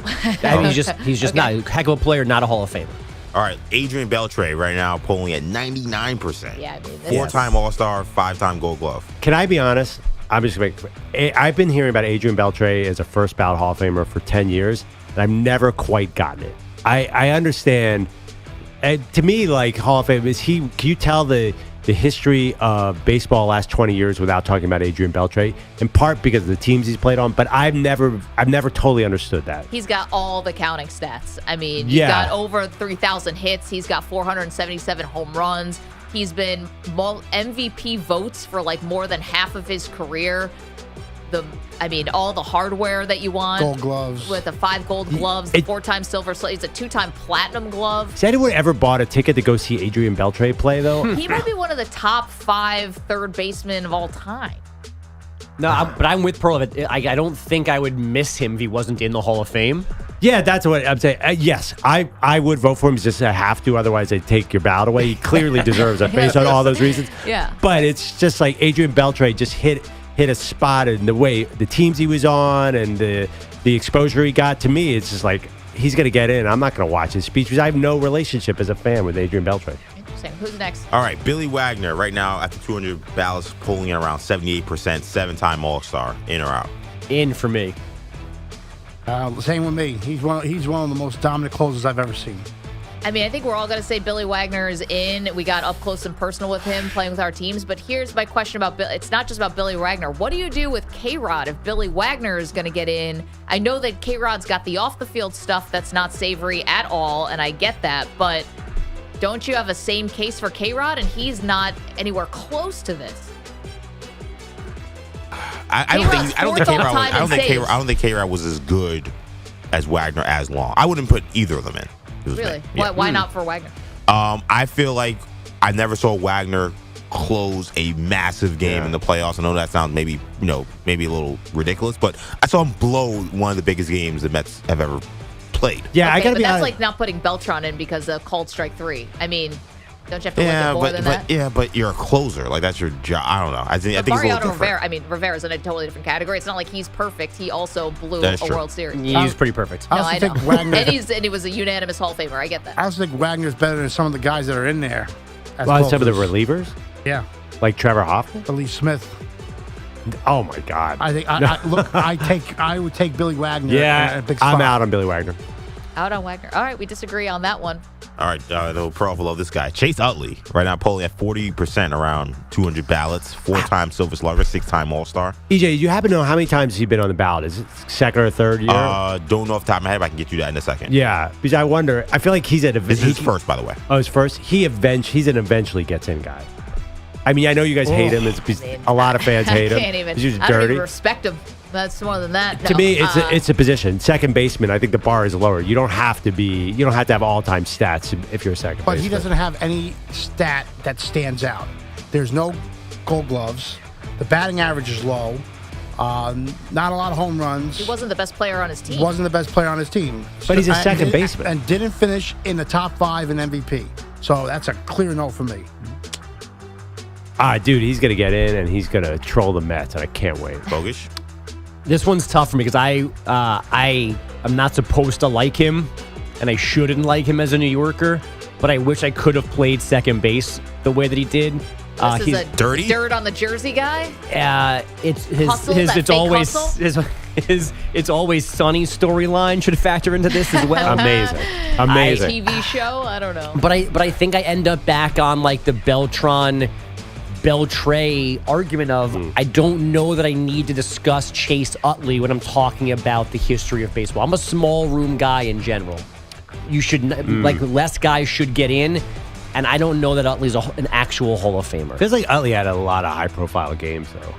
G: he's just not a heck of a player, not a Hall of Famer.
E: All right, Adrian Beltre right now polling at 99%.
C: Yeah, I mean,
E: 4-time All-Star, 5-time Gold Glove.
D: Can I be honest? I've been hearing about Adrian Beltre as a first ballot Hall of Famer for 10 years, and I've never quite gotten it. I understand. To me, like Hall of Fame, can you tell the history of baseball the last 20 years without talking about Adrian Beltre, in part because of the teams he's played on, but I've never totally understood that.
C: He's got all the counting stats. I mean, he's got over 3,000 hits. He's got 477 home runs. He's been MVP votes for like more than half of his career. All the hardware that you want.
H: Gold gloves.
C: With the 5 gold gloves, the 4-time silver slate. He's a 2-time platinum glove.
D: Has anyone ever bought a ticket to go see Adrian Beltre play, though?
C: He might be one of the top 5 third basemen of all time.
G: No, but I'm with Perloff. I don't think I would miss him if he wasn't in the Hall of Fame.
D: Yeah, that's what I'm saying. Yes, I would vote for him. Just I have to, otherwise they'd take your ballot away. He clearly deserves it based on all those reasons.
C: Yeah.
D: But it's just like Adrian Beltre just hit a spot in the way the teams he was on and the exposure he got. To me, it's just like he's going to get in. I'm not going to watch his speech because I have no relationship as a fan with Adrian Beltre.
C: Interesting. Who's next?
E: All right, Billy Wagner right now at the 200 ballots, polling at around 78%, 7-time All-Star. In or out?
G: In for me.
H: Same with me. He's one of the most dominant closers I've ever seen.
C: I mean, I think we're all going to say Billy Wagner is in. We got up close and personal with him playing with our teams. But here's my question about Bill. It's not just about Billy Wagner. What do you do with K-Rod if Billy Wagner is going to get in? I know that K-Rod's got the off-the-field stuff that's not savory at all, and I get that. But don't you have a same case for K-Rod? And he's not anywhere close to this.
E: I don't think K-Rod was as good as Wagner as long. I wouldn't put either of them in.
C: Really? Why not for Wagner?
E: I feel like I never saw Wagner close a massive game in the playoffs. I know that sounds maybe a little ridiculous, but I saw him blow one of the biggest games the Mets have ever played.
D: Yeah,
C: okay,
D: I gotta be honest.
C: That's like not putting Beltran in because of called strike 3. I mean, don't you have to look at more than that?
E: Yeah, but you're a closer. Like, that's your job. I don't know. I think it's a little different.
C: Rivera. I mean, Rivera's in a totally different category. It's not like he's perfect. He also blew a World Series.
G: He's pretty perfect.
C: No, I know. Wagner, and he was a unanimous Hall of Famer. I get that.
H: I also think Wagner's better than some of the guys that are in there.
D: Some of the relievers?
H: Yeah.
D: Like Trevor Hoffman?
H: Billy Smith.
D: Oh, my God.
H: I think, I would take Billy Wagner.
D: Yeah,
H: a big spot.
D: I'm out on Billy Wagner.
C: Out on Wagner. All right, we disagree on that one.
E: All right, the Perloff will love this guy. Chase Utley, right now polling at 40%, around 200 ballots, 4-time Silver Slugger, 6-time All-Star.
D: EJ, you happen to know how many times he's been on the ballot? Is it second or third year?
E: Don't know off the top of my head, but I can get you that in a second.
D: Yeah, because I wonder. I feel like he's at
E: This is his first, by the way.
D: Oh, his first? He's an eventually gets in guy. I mean, I know you guys hate him. A lot of fans hate him.
C: I
D: He's
C: don't even respect him. That's more than that.
D: To me, it's a position. Second baseman, I think the bar is lower. You don't have to have all-time stats if you're a second baseman.
H: But he doesn't have any stat that stands out. There's no gold gloves. The batting average is low. Not a lot of home runs.
C: He wasn't the best player on his team.
D: But he's a second baseman.
H: And didn't finish in the top 5 in MVP. So that's a clear no for me.
D: Dude, he's going to get in, and he's going to troll the Mets, and I can't wait.
E: Bogish?
G: This one's tough for me because I am not supposed to like him, and I shouldn't like him as a New Yorker, but I wish I could have played second base the way that he did.
C: This is a
E: dirty
C: dirt on the jersey guy.
G: It's always Sunny storyline should factor into this as well.
D: Amazing.
C: TV show. I don't know.
G: But I think I end up back on like the Beltre argument of I don't know that I need to discuss Chase Utley when I'm talking about the history of baseball. I'm a small room guy in general. You should less guys should get in. and I don't know that Utley's an actual Hall of Famer.
D: Feels like Utley had a lot of high-profile games, though.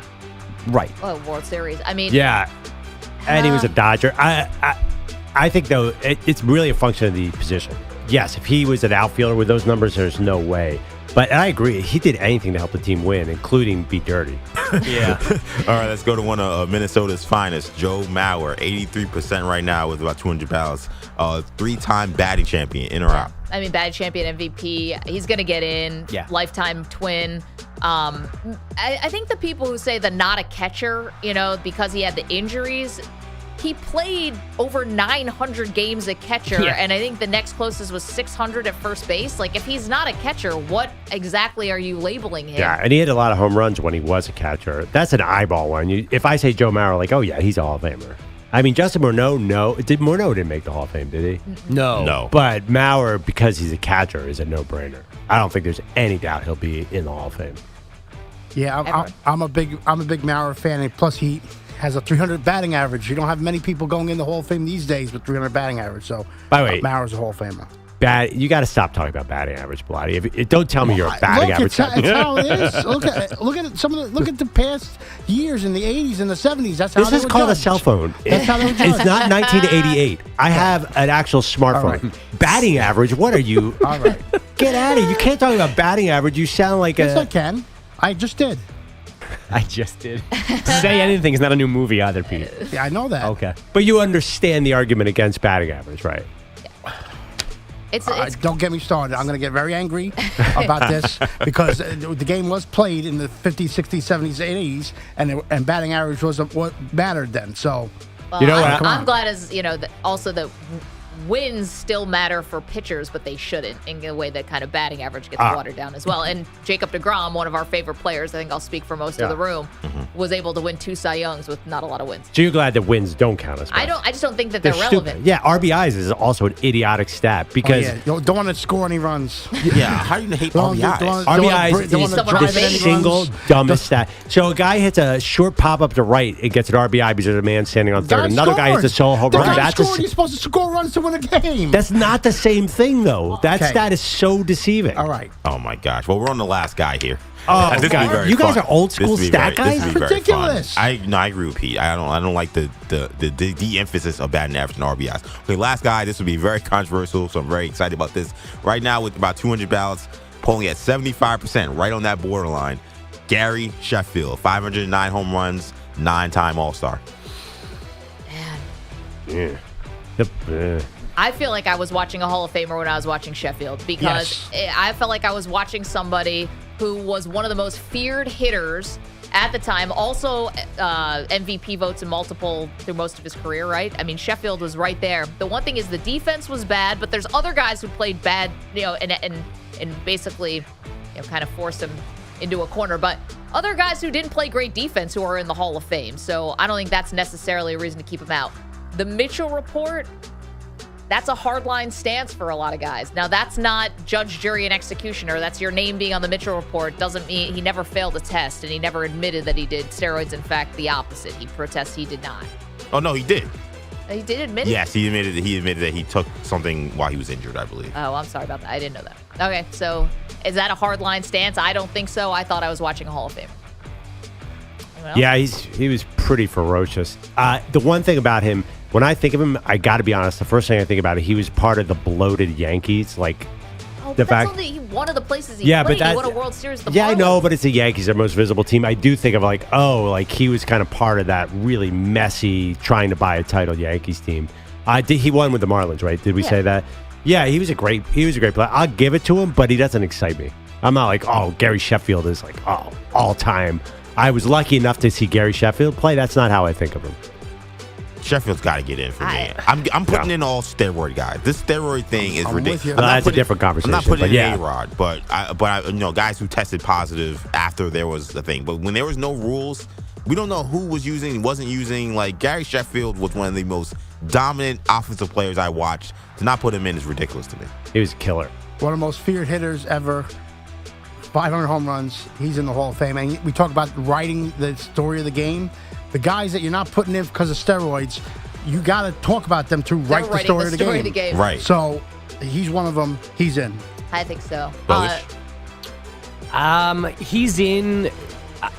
G: Right.
C: Oh, World Series. I mean,
D: yeah, and he was a Dodger. I think though it's really a function of the position. Yes, if he was an outfielder with those numbers, there's no way. But I agree, he did anything to help the team win, including be dirty.
G: Yeah.
E: All right, let's go to one of Minnesota's finest, Joe Mauer, 83% right now with about 200 ballots. Three-time batting champion, in or out?
C: I mean, batting champion, MVP. He's going to get in.
G: Yeah.
C: Lifetime twin. I think the people who say the not a catcher, because he had the injuries, he played over 900 games at catcher, and I think the next closest was 600 at first base. Like, if he's not a catcher, what exactly are you labeling him?
D: Yeah, and he had a lot of home runs when he was a catcher. That's an eyeball one. If I say Joe Mauer, like, oh, yeah, he's a Hall of Famer. I mean, Justin Morneau, no. Morneau didn't make the Hall of Fame, did he?
G: No.
D: But Mauer, because he's a catcher, is a no-brainer. I don't think there's any doubt he'll be in the Hall of Fame.
H: Yeah, I'm a big Mauer fan, and plus he has a 300 batting average. You don't have many people going in the Hall of Fame these days with 300 batting average. So,
D: by the way,
H: Mauer's a Hall of Famer.
D: You got to stop talking about batting average, Bloody. Don't tell me you're a batting average.
H: It's how it is. Look at it. Look at the past years in the 80s and the 70s. That's how
D: this is called a cell phone.
H: That's how they were
D: It's not 1988. I have an actual smartphone.
H: Right.
D: Batting average. What are you?
H: All right.
D: Get out of here. You can't talk about batting average. You sound like
H: Yes, I can. I just did.
G: I just did. Say Anything is not a new movie either, Pete.
H: Yeah, I know that.
G: Okay.
D: But you understand the argument against batting average, right?
H: Don't get me started. I'm going to get very angry about this because the game was played in the 50s, 60s, 70s, 80s, and batting average was what mattered then. So,
C: well, I'm glad also that wins still matter for pitchers, but they shouldn't in a way that kind of batting average gets watered down as well. And Jacob deGrom, one of our favorite players, I think I'll speak for most of the room, was able to win 2 Cy Youngs with not a lot of wins.
D: So you're glad that wins don't count as much?
C: I just don't think that they're relevant.
D: Stupid. Yeah, RBIs is also an idiotic stat because
H: don't want to score any runs.
E: Yeah, how do you hate RBIs?
D: RBIs is the single dumbest stat. So a guy hits a short pop up to right and gets an RBI because there's a man standing on third. Another guy hits a solo home run.
H: You're supposed to score runs to win a game.
D: That's not the same thing, though. That stat is so deceiving.
H: All right.
E: Oh, my gosh. Well, we're on the last guy here.
D: Oh, you guys are old school stat guys?
H: That's ridiculous.
E: I agree with Pete. I don't like the emphasis of batting average and RBIs. Okay, last guy. This would be very controversial, so I'm very excited about this. Right now, with about 200 ballots, polling at 75%, right on that borderline. Gary Sheffield, 509 home runs, 9-time All-Star.
C: Man.
D: Yeah.
C: I feel like I was watching a Hall of Famer when I was watching Sheffield because I felt like I was watching somebody who was one of the most feared hitters at the time. Also, MVP votes in multiple through most of his career, right? I mean, Sheffield was right there. The one thing is the defense was bad, but there's other guys who played bad, and basically, kind of forced him into a corner. But other guys who didn't play great defense who are in the Hall of Fame. So I don't think that's necessarily a reason to keep him out. The Mitchell report, that's a hardline stance for a lot of guys. Now, that's not judge, jury, and executioner. That's your name being on the Mitchell report. Doesn't mean he never failed a test, and he never admitted that he did steroids. In fact, the opposite. He protests he did not.
E: Oh, no, he did.
C: He did admit it?
E: Yes, he admitted that he took something while he was injured, I believe.
C: Oh, I'm sorry about that. I didn't know that. Okay, so is that a hardline stance? I don't think so. I thought I was watching a Hall of Fame.
D: Yeah, he was pretty ferocious. The one thing about him, when I think of him, I got to be honest, the first thing I think about it, he was part of the bloated Yankees. Like,
C: that's only one of the places he played. He won a World Series.
D: I know, but it's the Yankees, their most visible team. I do think of he was kind of part of that really messy, trying to buy a title Yankees team. He won with the Marlins, right? Did we say that? Yeah, he was a great player. I'll give it to him, but he doesn't excite me. I'm not like, oh, Gary Sheffield is all time. I was lucky enough to see Gary Sheffield play. That's not how I think of him.
E: Sheffield's got to get in for me. I'm putting in all steroid guys. This steroid thing is ridiculous.
D: That's a different conversation.
E: I'm not putting in A-Rod, but guys who tested positive after there was a thing. But when there was no rules, we don't know who was using, wasn't using. Like, Gary Sheffield was one of the most dominant offensive players I watched. To not put him in is ridiculous to me.
D: He was a killer.
H: One of the most feared hitters ever. 500 home runs. He's in the Hall of Fame. And we talk about writing the story of the game. The guys that you're not putting in because of steroids, you got to talk about them to write the story of the game.
E: Right.
H: So he's one of them. He's in.
C: I think so.
G: He's in.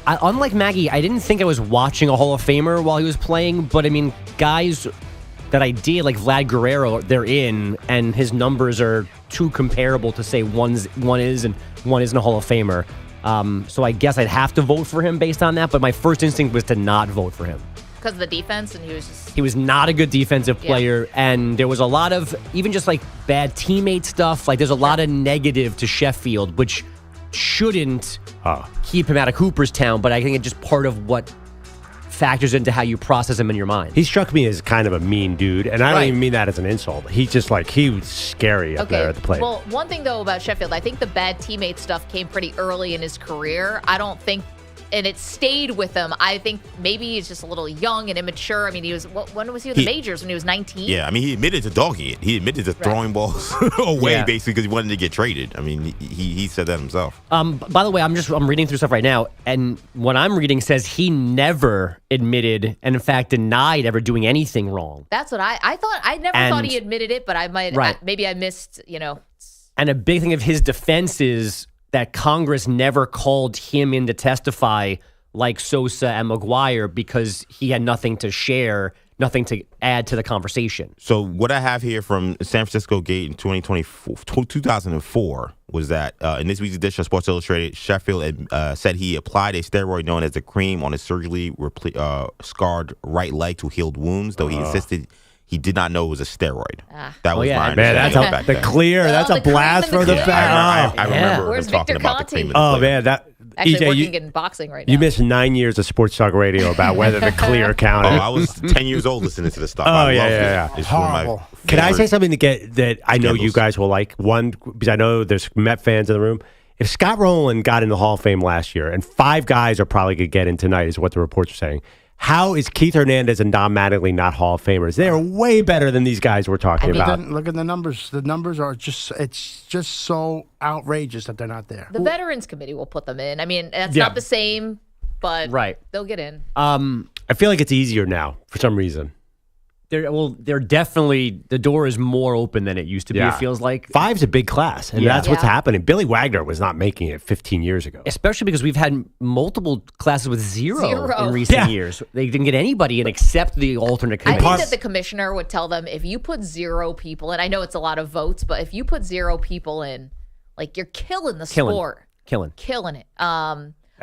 G: Unlike Maggie, I didn't think I was watching a Hall of Famer while he was playing, but I mean, guys that I did, like Vlad Guerrero, they're in, and his numbers are too comparable to say one is and one isn't a Hall of Famer. So I guess I'd have to vote for him based on that, but my first instinct was to not vote for him.
C: Because of the defense, and
G: he was not a good defensive player, and there was a lot of, even just like bad teammate stuff, like there's a lot of negative to Sheffield, which shouldn't keep him out of Cooperstown, but I think it's just part of what factors into how you process him in your mind.
D: He struck me as kind of a mean dude, and I don't even mean that as an insult. He's just like, he was scary up there at the plate.
C: Well, one thing, though, about Sheffield, I think the bad teammate stuff came pretty early in his career. I don't think, and it stayed with him. I think maybe he's just a little young and immature. I mean, he was, when was he with the majors? When he was 19?
E: Yeah, I mean, he admitted to dogging it. He admitted to throwing balls away, basically, because he wanted to get traded. I mean, he said that himself.
G: By the way, I'm reading through stuff right now, and what I'm reading says he never admitted, and in fact denied ever doing anything wrong.
C: That's what I thought. I never thought he admitted it, but I might, maybe I missed,
G: And a big thing of his defense is that Congress never called him in to testify like Sosa and McGuire because he had nothing to share, nothing to add to the conversation.
E: So what I have here from San Francisco Gate in 2004 was that in this week's edition of Sports Illustrated, Sheffield said he applied a steroid known as the cream on his surgically scarred right leg to heal wounds, though he insisted he did not know it was a steroid. That was my
D: man. That's the clear. That's a blast for the fan.
E: I remember him talking about the cream.
D: Man,
C: actually working in boxing right now.
D: You missed 9 years of sports talk radio about whether the clear counted.
E: I was 10 years old listening to this stuff. It's
D: horrible. Can I say something that I know you guys will like? One, because I know there's Met fans in the room. If Scott Rowland got in the Hall of Fame last year, and 5 guys are probably going to get in tonight, is what the reports are saying. How is Keith Hernandez and Don Mattingly not Hall of Famers? They are way better than these guys we're talking about.
H: Look at the numbers. The numbers are it's just so outrageous that they're not there.
C: The Veterans Committee will put them in. I mean, that's not the same, but they'll get in.
D: I feel like it's easier now for some reason.
G: They're definitely, the door is more open than it used to be, it feels like.
D: 5's a big class, and that's what's happening. Billy Wagner was not making it 15 years ago.
G: Especially because we've had multiple classes with zero in recent years. They didn't get anybody in except the alternate committee.
C: I think that the commissioner would tell them, if you put 0 people in, I know it's a lot of votes, but if you put 0 people in, like, you're killing the sport. Killing it.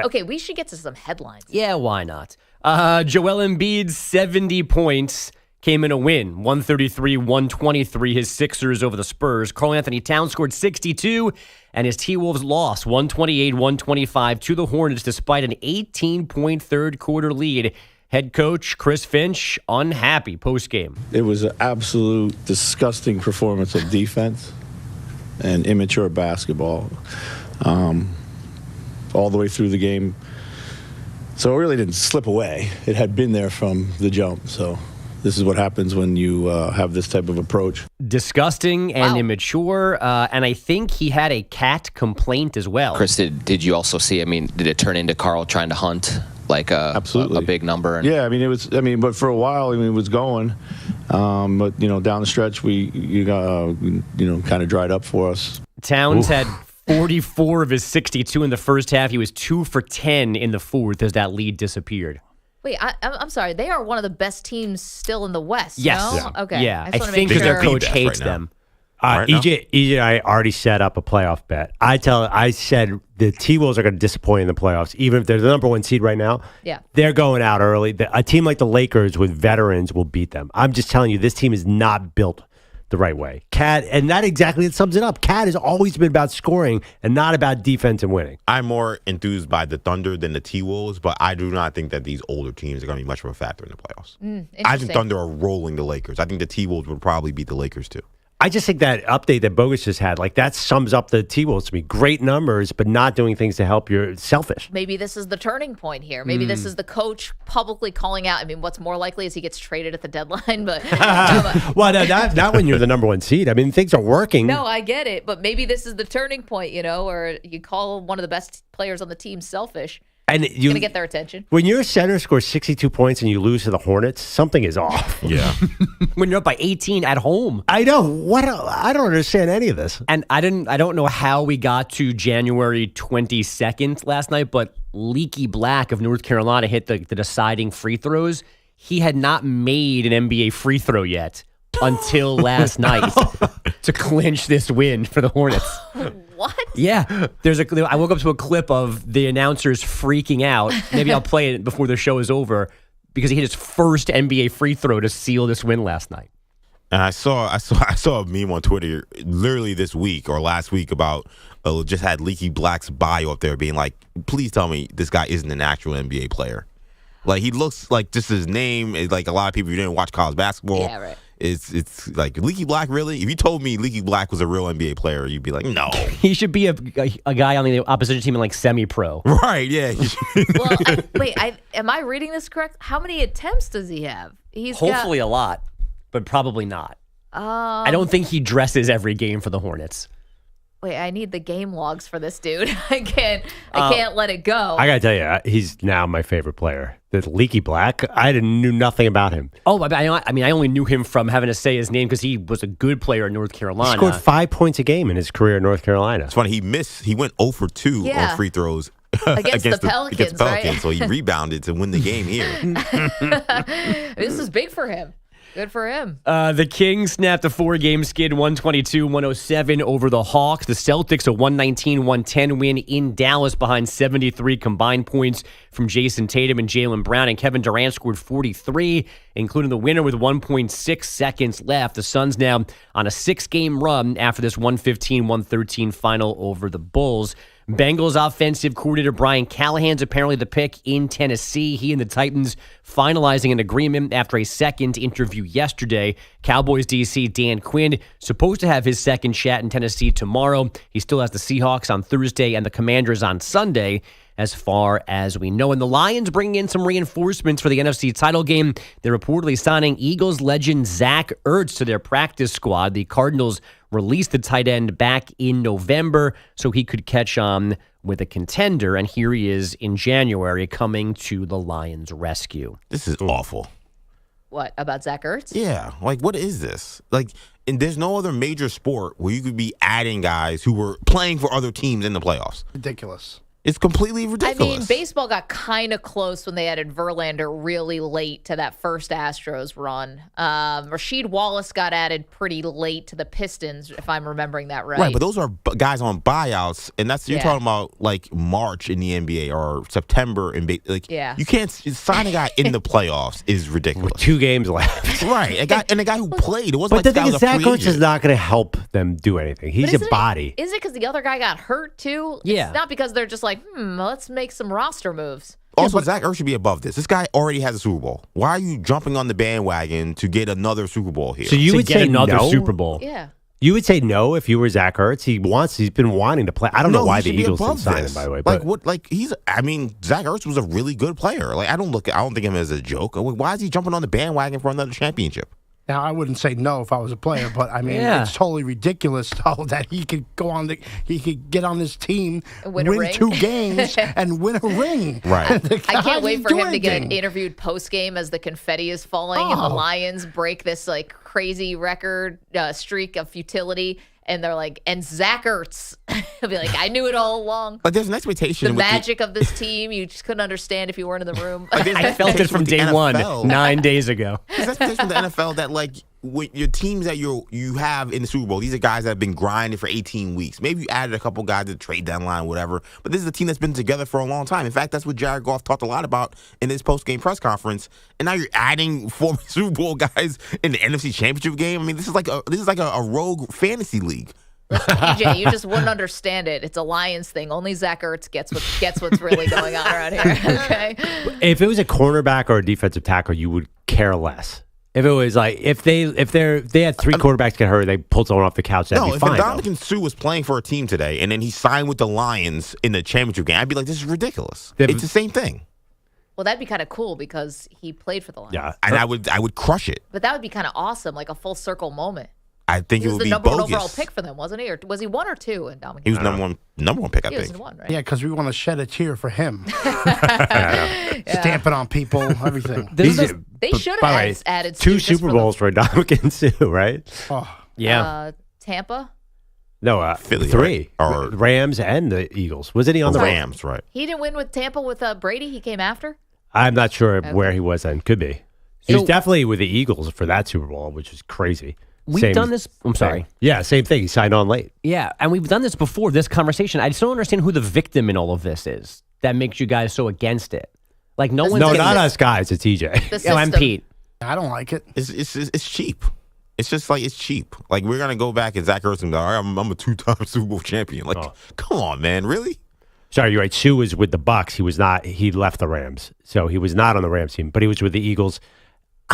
C: Okay, we should get to some headlines.
G: Yeah, why not? Joel Embiid, 70 points. Came in a win, 133-123, his Sixers over the Spurs. Karl Anthony Towns scored 62, and his T-Wolves lost 128-125 to the Hornets despite an 18-point third-quarter lead. Head coach Chris Finch unhappy postgame.
P: It was an absolute disgusting performance of defense and immature basketball all the way through the game. So it really didn't slip away. It had been there from the jump, so... This is what happens when you have this type of approach.
G: Disgusting and immature, and I think he had a cat complaint as well.
Q: Chris, did you also see, I mean, did it turn into Karl trying to hunt like a big number?
P: Yeah, I mean, it was, but for a while, it was going. But, down the stretch, you got, kind of dried up for us.
G: Towns had 44 of his 62 in the first half. He was 2 for 10 in the fourth as that lead disappeared.
C: Wait, I'm sorry. They are one of the best teams still in the West,
G: yes.
C: no?
G: Yeah.
C: Okay.
G: Yeah, I think because their coach hates them.
D: EJ and I already set up a playoff bet. I said the T-Wolves are going to disappoint in the playoffs, even if they're the number 1 seed right now.
C: Yeah.
D: They're going out early. A team like the Lakers with veterans will beat them. I'm just telling you, this team is not built the right way. And that exactly sums it up. Cat has always been about scoring and not about defense and winning.
E: I'm more enthused by the Thunder than the T-Wolves, but I do not think that these older teams are going to be much of a factor in the playoffs. I think Thunder are rolling the Lakers. I think the T-Wolves would probably beat the Lakers too.
D: I just think that update that Bogus just had, that sums up the T-Wolves to me. Great numbers, but not doing things to help your selfish.
C: Maybe this is the turning point here. Maybe this is the coach publicly calling out. I mean, what's more likely is he gets traded at the deadline. But
D: well, not when you're the number 1 seed. I mean, things are working.
C: No, I get it. But maybe this is the turning point, or you call one of the best players on the team selfish.
D: And
C: Going to get their attention.
D: When your center scores 62 points and you lose to the Hornets, something is off.
E: Yeah.
G: When you're up by 18 at home.
D: I know. I don't understand any of this.
G: And I don't know how we got to January 22nd last night, but Leaky Black of North Carolina hit the deciding free throws. He had not made an NBA free throw yet until last night to clinch this win for the Hornets.
C: What?
G: Yeah. I woke up to a clip of the announcers freaking out. Maybe I'll play it before the show is over because he hit his first NBA free throw to seal this win last night.
E: And I saw a meme on Twitter literally this week or last week about just had Leaky Black's bio up there being like, please tell me this guy isn't an actual NBA player. Like, he looks like just his name is like a lot of people who didn't watch college basketball.
C: Yeah, right.
E: It's like, Leaky Black, really? If you told me Leaky Black was a real NBA player, you'd be like, no.
G: He should be a guy on the opposition team in like semi-pro.
E: Right, yeah.
C: Well, am I reading this correct? How many attempts does he have?
G: Hopefully a lot, but probably not. I don't think he dresses every game for the Hornets.
C: Wait, I need the game logs for this dude. I can't let it go.
D: I got to tell you, he's now my favorite player. The Leaky Black, I knew nothing about him.
G: Oh, I mean, I only knew him from having to say his name because he was a good player in North Carolina.
D: He scored 5 points a game in his career in North Carolina.
E: It's funny, he went 0 for 2 on free throws.
C: Against the Pelicans, right?
E: So he rebounded to win the game here.
C: This is big for him. Good for him.
G: The Kings snapped a 4-game skid, 122-107 over the Hawks. The Celtics, a 119-110 win in Dallas behind 73 combined points from Jason Tatum and Jaylen Brown. And Kevin Durant scored 43, including the winner with 1.6 seconds left. The Suns now on a 6-game run after this 115-113 final over the Bulls. Bengals offensive coordinator Brian Callahan's apparently the pick in Tennessee. He and the Titans finalizing an agreement after a second interview yesterday. Cowboys DC Dan Quinn supposed to have his second chat in Tennessee tomorrow. He still has the Seahawks on Thursday and the Commanders on Sunday, as far as we know. And the Lions bringing in some reinforcements for the NFC title game. They're reportedly signing Eagles legend Zach Ertz to their practice squad. The Cardinals released the tight end back in November so he could catch on with a contender. And here he is in January coming to the Lions' rescue.
E: This is awful.
C: What, about Zach Ertz?
E: Yeah. Like, what is this? Like, and there's no other major sport where you could be adding guys who were playing for other teams in the playoffs.
H: Ridiculous.
E: It's completely ridiculous.
C: I mean, baseball got kind of close when they added Verlander really late to that first Astros run. Rasheed Wallace got added pretty late to the Pistons, if I'm remembering that right.
E: Right, but those are guys on buyouts, and you're talking about like March in the NBA or September you can't sign a guy in the playoffs is ridiculous.
D: With 2 games left.
E: Right, a guy who played. It wasn't
D: but the thing is, Zach Ertz is not going to help them do anything. He's a body.
C: Is it because the other guy got hurt too?
G: Yeah.
C: It's not because they're just like, let's make some roster moves.
E: Also, Zach Ertz should be above this. This guy already has a Super Bowl. Why are you jumping on the bandwagon to get another Super Bowl here?
D: So you would say
G: another
D: no?
G: Super Bowl?
C: Yeah.
D: You would say no if you were Zach Ertz. He's been wanting to play. I don't know why the Eagles didn't sign him, by the way.
E: Like what? Like Zach Ertz was a really good player. Like I don't think of him as a joke. Why is he jumping on the bandwagon for another championship?
H: Now, I wouldn't say no if I was a player, but I mean, it's totally ridiculous though that he could he could get on this team, win 2 games, and win a ring.
E: Right.
C: I can't wait for him to get interviewed post game as the confetti is falling and the Lions break this like crazy record streak of futility. And they're like, and Zach Ertz. He'll be like, I knew it all along.
E: But there's an expectation.
C: The magic of this team, you just couldn't understand if you weren't in the room.
G: I felt it from day one, 9 days ago.
E: There's an expectation from the NFL that, like, with your teams that you have in the Super Bowl, these are guys that have been grinding for 18 weeks. Maybe you added a couple guys to the trade deadline, whatever. But this is a team that's been together for a long time. In fact, that's what Jared Goff talked a lot about in his post-game press conference. And now you're adding former Super Bowl guys in the NFC Championship game. I mean, this is like a rogue fantasy league.
C: EJ, you just wouldn't understand it. It's a Lions thing. Only Zach Ertz gets what's really going on around here. Okay.
D: If it was a cornerback or a defensive tackle, you would care less. If it was like if they had 3 quarterbacks get hurt, they pulled someone off the couch, that'd be fine.
E: If Ndamukong Suh was playing for a team today and then he signed with the Lions in the championship game, I'd be like, this is ridiculous. It's the same thing.
C: Well, that'd be kind of cool because he played for the Lions.
E: Yeah, and I would crush it.
C: But that would be kind of awesome, like a full circle moment.
E: I think
C: He
E: it
C: was
E: would
C: the
E: be
C: number one
E: bogus.
C: overall pick for them, wasn't he? Or was he 1 or 2 in Dominican?
E: He was number one pick, I
C: He
E: think.
C: was 1, right?
H: Yeah, because we want to shed a tear for him. Stamp it on people, everything.
C: They should have added
D: 2
C: Stu just
D: Super
C: for
D: Bowls for Dominican Sue, right?
H: Oh,
C: the, Tampa.
D: No,
E: Philly,
D: 3.
E: right? Or
D: Rams and the Eagles. Wasn't he on the
E: Rams, right?
C: He didn't win with Tampa with Brady. He came after.
D: I'm not sure where he was then. Could be. He was definitely with the Eagles for that Super Bowl, which is crazy.
G: We've done this. I'm sorry.
D: Yeah, same thing. He signed on late.
G: Yeah, and we've done this before, this conversation. I just don't understand who the victim in all of this is that makes you guys so against it. Like, no one's...
D: No, not us guys. It's EJ.
G: Yeah, I'm Pete.
H: I don't like it.
E: It's cheap. It's just like, it's cheap. Like, we're going to go back and Zach Ertz and be like, all right, I'm a 2-time Super Bowl champion. Like, come on, man. Really?
D: Sorry, you're right. Sue was with the Bucks. He was not. He left the Rams. So he was not on the Rams team, but he was with the Eagles.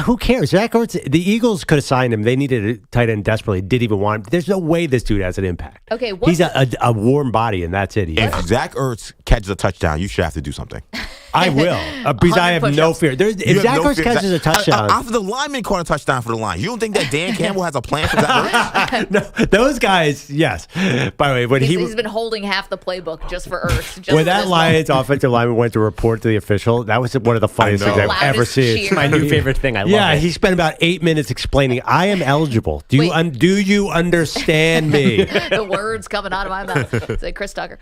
D: Who cares? Zach Ertz, the Eagles could have signed him. They needed a tight end desperately. Didn't even want him. There's no way this dude has an impact.
C: Okay,
D: he's a warm body, and that's it.
E: If Zach Ertz catches a touchdown, you should have to do something.
D: I will, because I have no fear. If Zach Ertz catches a touchdown...
E: After the lineman caught a touchdown for the line, you don't think that Dan Campbell has a plan for Zach Ertz?
D: No, those guys, yes. By the way, when
C: he's been holding half the playbook just for Ertz.
D: When that Lions offensive lineman went to report to the official, that was one of the funniest things I've ever seen.
G: It's my new favorite thing. I love it.
D: He spent about 8 minutes explaining, I am eligible. Do you understand me?
C: The words coming out of my mouth. It's like Chris Tucker.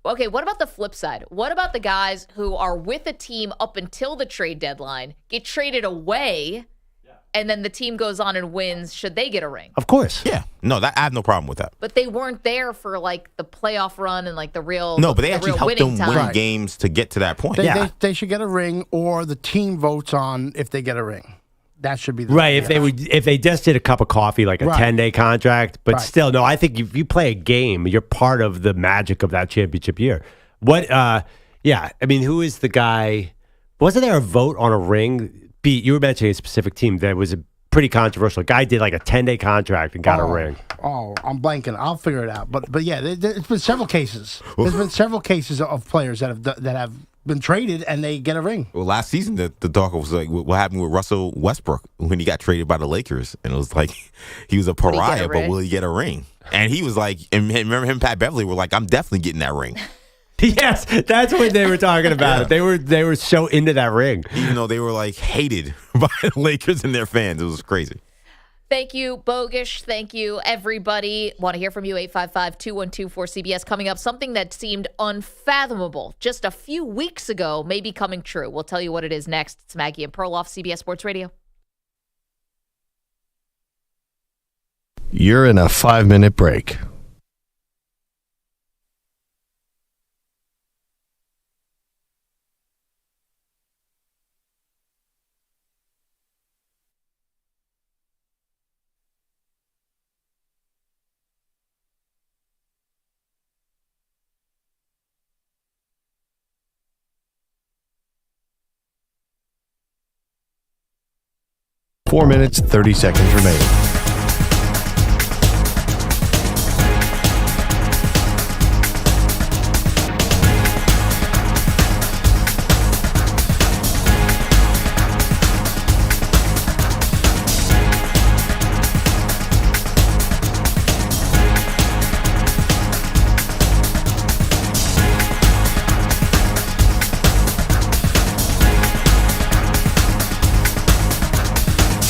C: Okay, what about the flip side? What about the guys who are with a team up until the trade deadline, get traded away, and then the team goes on and wins? Should they get a ring?
D: Of course.
E: Yeah. No, I have no problem with that.
C: But they weren't there for like the playoff run and like the real
E: No, but they actually helped them
C: time.
E: win games to get to that point.
H: They should get a ring, or the team votes on if they get a ring. That should be the
D: Right, if they just did a cup of coffee, like a 10-day contract, but still, no, I think if you play a game, you're part of the magic of that championship year. I mean, who is the guy? Wasn't there a vote on a ring? Pete, you were mentioning a specific team that was a pretty controversial. A guy did like a 10-day contract and got a ring.
H: Oh, I'm blanking. I'll figure it out. But yeah, it's been several cases. There's been several cases of players that have been traded and they get a ring.
E: Well, last season, the talk was like what happened with Russell Westbrook when he got traded by the Lakers. And it was like he was a pariah, but will he get a ring? And he was like, and remember him and Pat Beverly were like, I'm definitely getting that ring.
D: Yes, that's what they were talking about. It. They were so into that ring.
E: Even though they were like hated by the Lakers and their fans. It was crazy.
C: Thank you, Bogish. Thank you, everybody. Want to hear from you, 855-212-4CBS. Coming up, something that seemed unfathomable just a few weeks ago may be coming true. We'll tell you what it is next. It's Maggie and Perloff, CBS Sports Radio.
A: You're in a 5-minute break. Four minutes, 30 seconds remaining.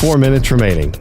A: Four minutes remaining.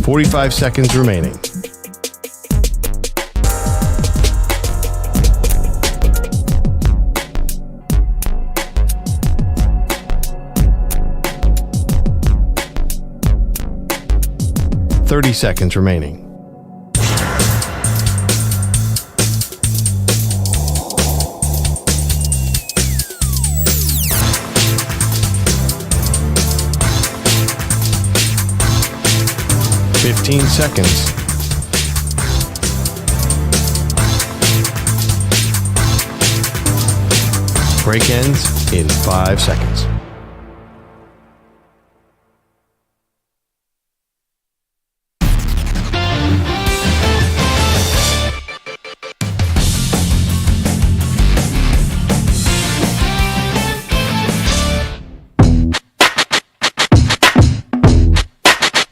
A: 45 seconds remaining. Seconds remaining. Seconds. Break ends in 5 seconds.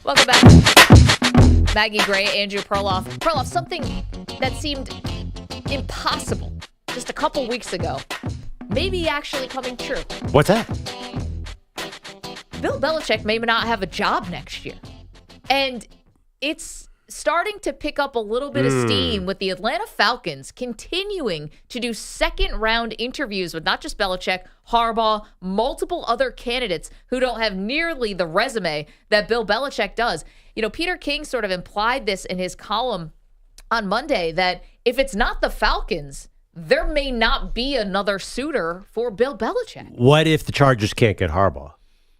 C: Welcome back. Maggie Gray, Andrew Perloff. Perloff, something that seemed impossible just a couple weeks ago, maybe actually coming true.
D: What's that?
C: Bill Belichick may not have a job next year. And it's starting to pick up a little bit of steam with the Atlanta Falcons continuing to do second-round interviews with not just Belichick, Harbaugh, multiple other candidates who don't have nearly the resume that Bill Belichick does. You know, Peter King sort of implied this in his column on Monday that if it's not the Falcons, there may not be another suitor for Bill Belichick.
D: What if the Chargers can't get Harbaugh?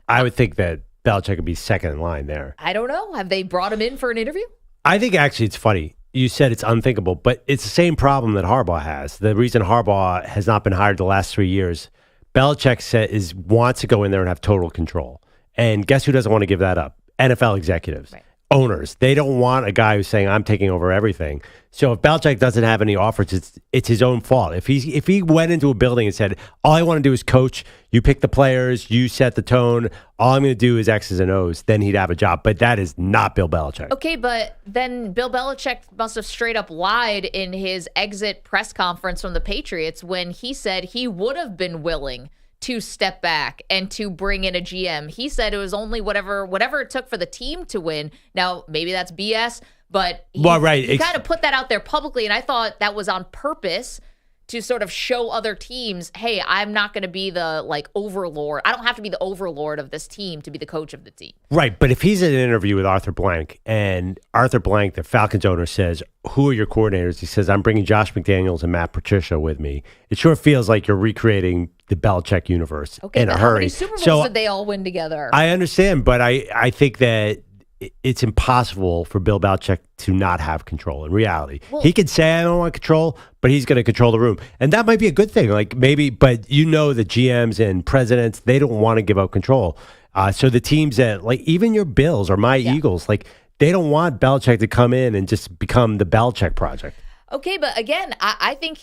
D: I would think that Belichick would be second in line there.
C: I don't know. Have they brought him in for an interview?
D: I think actually it's funny. You said it's unthinkable, but it's the same problem that Harbaugh has. The reason Harbaugh has not been hired the last 3 years, Belichick wants to go in there and have total control. And guess who doesn't want to give that up? NFL executives, right. Owners. They don't want a guy who's saying, I'm taking over everything. So if Belichick doesn't have any offers, it's his own fault. If he went into a building and said, all I want to do is coach, you pick the players, you set the tone, all I'm going to do is X's and O's, then he'd have a job. But that is not Bill Belichick.
C: Okay, but then Bill Belichick must have straight up lied in his exit press conference from the Patriots when he said he would have been willing to step back and to bring in a GM. He said it was only whatever it took for the team to win. Now, maybe that's BS, but he kind of put that out there publicly, and I thought that was on purpose to sort of show other teams, hey, I'm not going to be the overlord. I don't have to be the overlord of this team to be the coach of the team.
D: Right, but if he's in an interview with Arthur Blank, and Arthur Blank, the Falcons owner, says, who are your coordinators? He says, I'm bringing Josh McDaniels and Matt Patricia with me. It sure feels like you're recreating the Belichick universe in a hurry.
C: How many Super Bowls did they all win together?
D: I understand, but I think that it's impossible for Bill Belichick to not have control in reality. Well, he could say, I don't want control, but he's going to control the room. And that might be a good thing. But you know the GMs and presidents, they don't want to give up control. So the teams that, even your Bills or my Eagles, they don't want Belichick to come in and just become the Belichick project.
C: Okay, but again, I think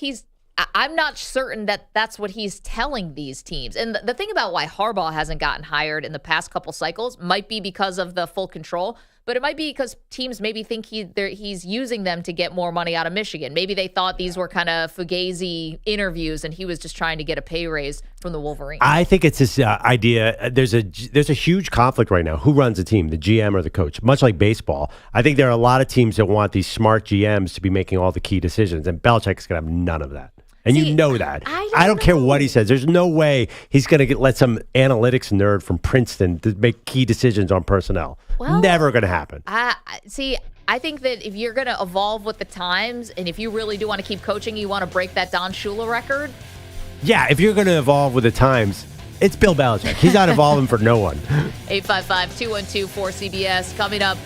C: I'm not certain that that's what he's telling these teams. And the thing about why Harbaugh hasn't gotten hired in the past couple cycles might be because of the full control, but it might be because teams maybe think he's using them to get more money out of Michigan. Maybe they thought these were kind of fugazi interviews and he was just trying to get a pay raise from the Wolverines. I think
D: it's this idea. There's a huge conflict right now. Who runs the team, the GM or the coach? Much like baseball, I think there are a lot of teams that want these smart GMs to be making all the key decisions, and Belichick's going to have none of that. And you know that. I don't care what he says. There's no way he's going to let some analytics nerd from Princeton to make key decisions on personnel. Well, never going to happen.
C: I think that if you're going to evolve with the times, and if you really do want to keep coaching, you want to break that Don Shula record.
D: Yeah, if you're going to evolve with the times, it's Bill Belichick. He's not evolving for no one.
C: 855-212-4CBS. Coming up,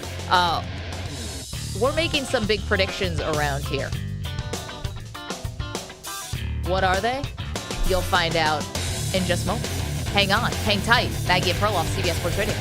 C: we're making some big predictions around here. What are they? You'll find out in just a moment. Hang on. Hang tight. Maggie and Perloff, CBS Sports Radio.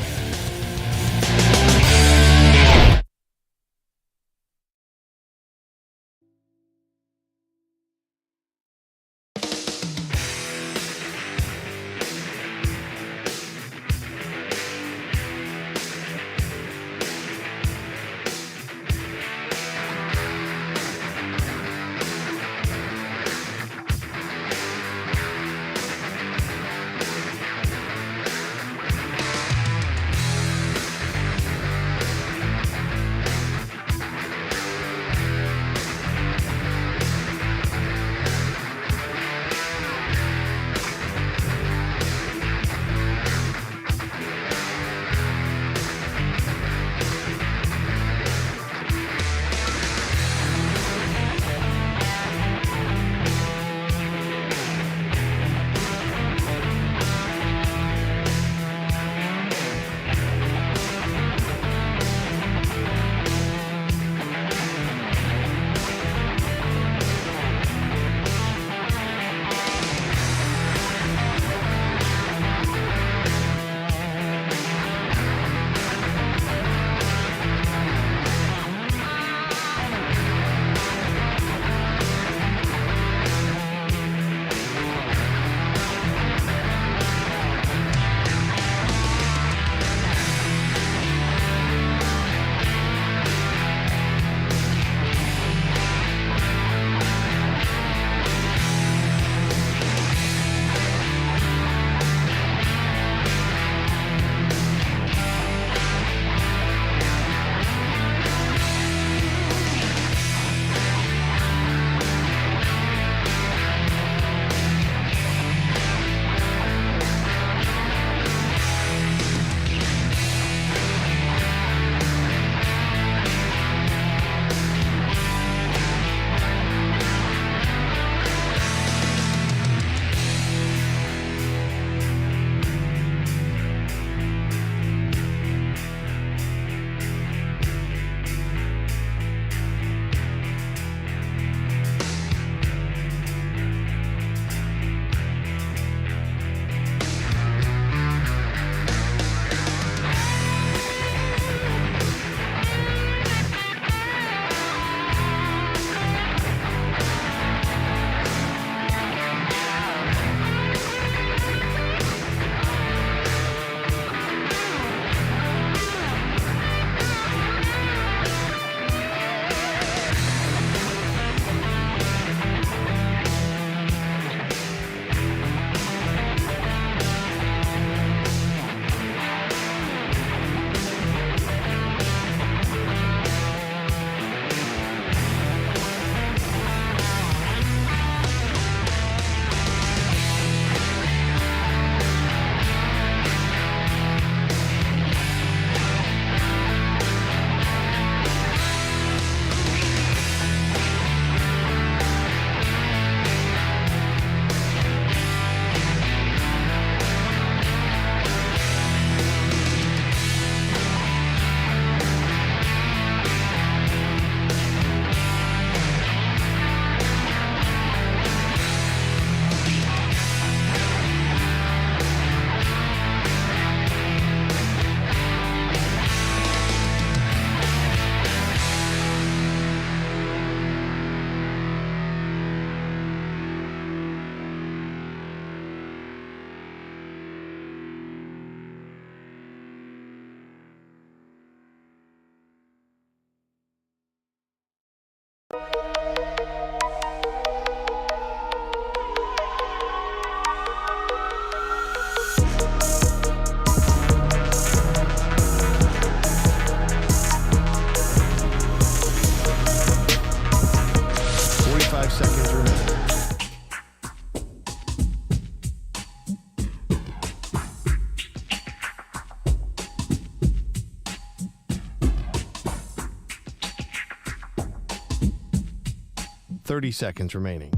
A: Seconds remaining. Seconds remaining.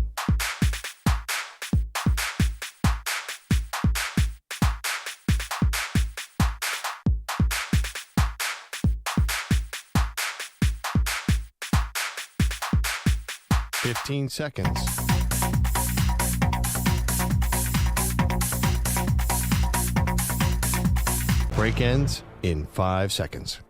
A: Seconds. Break ends in 5 seconds.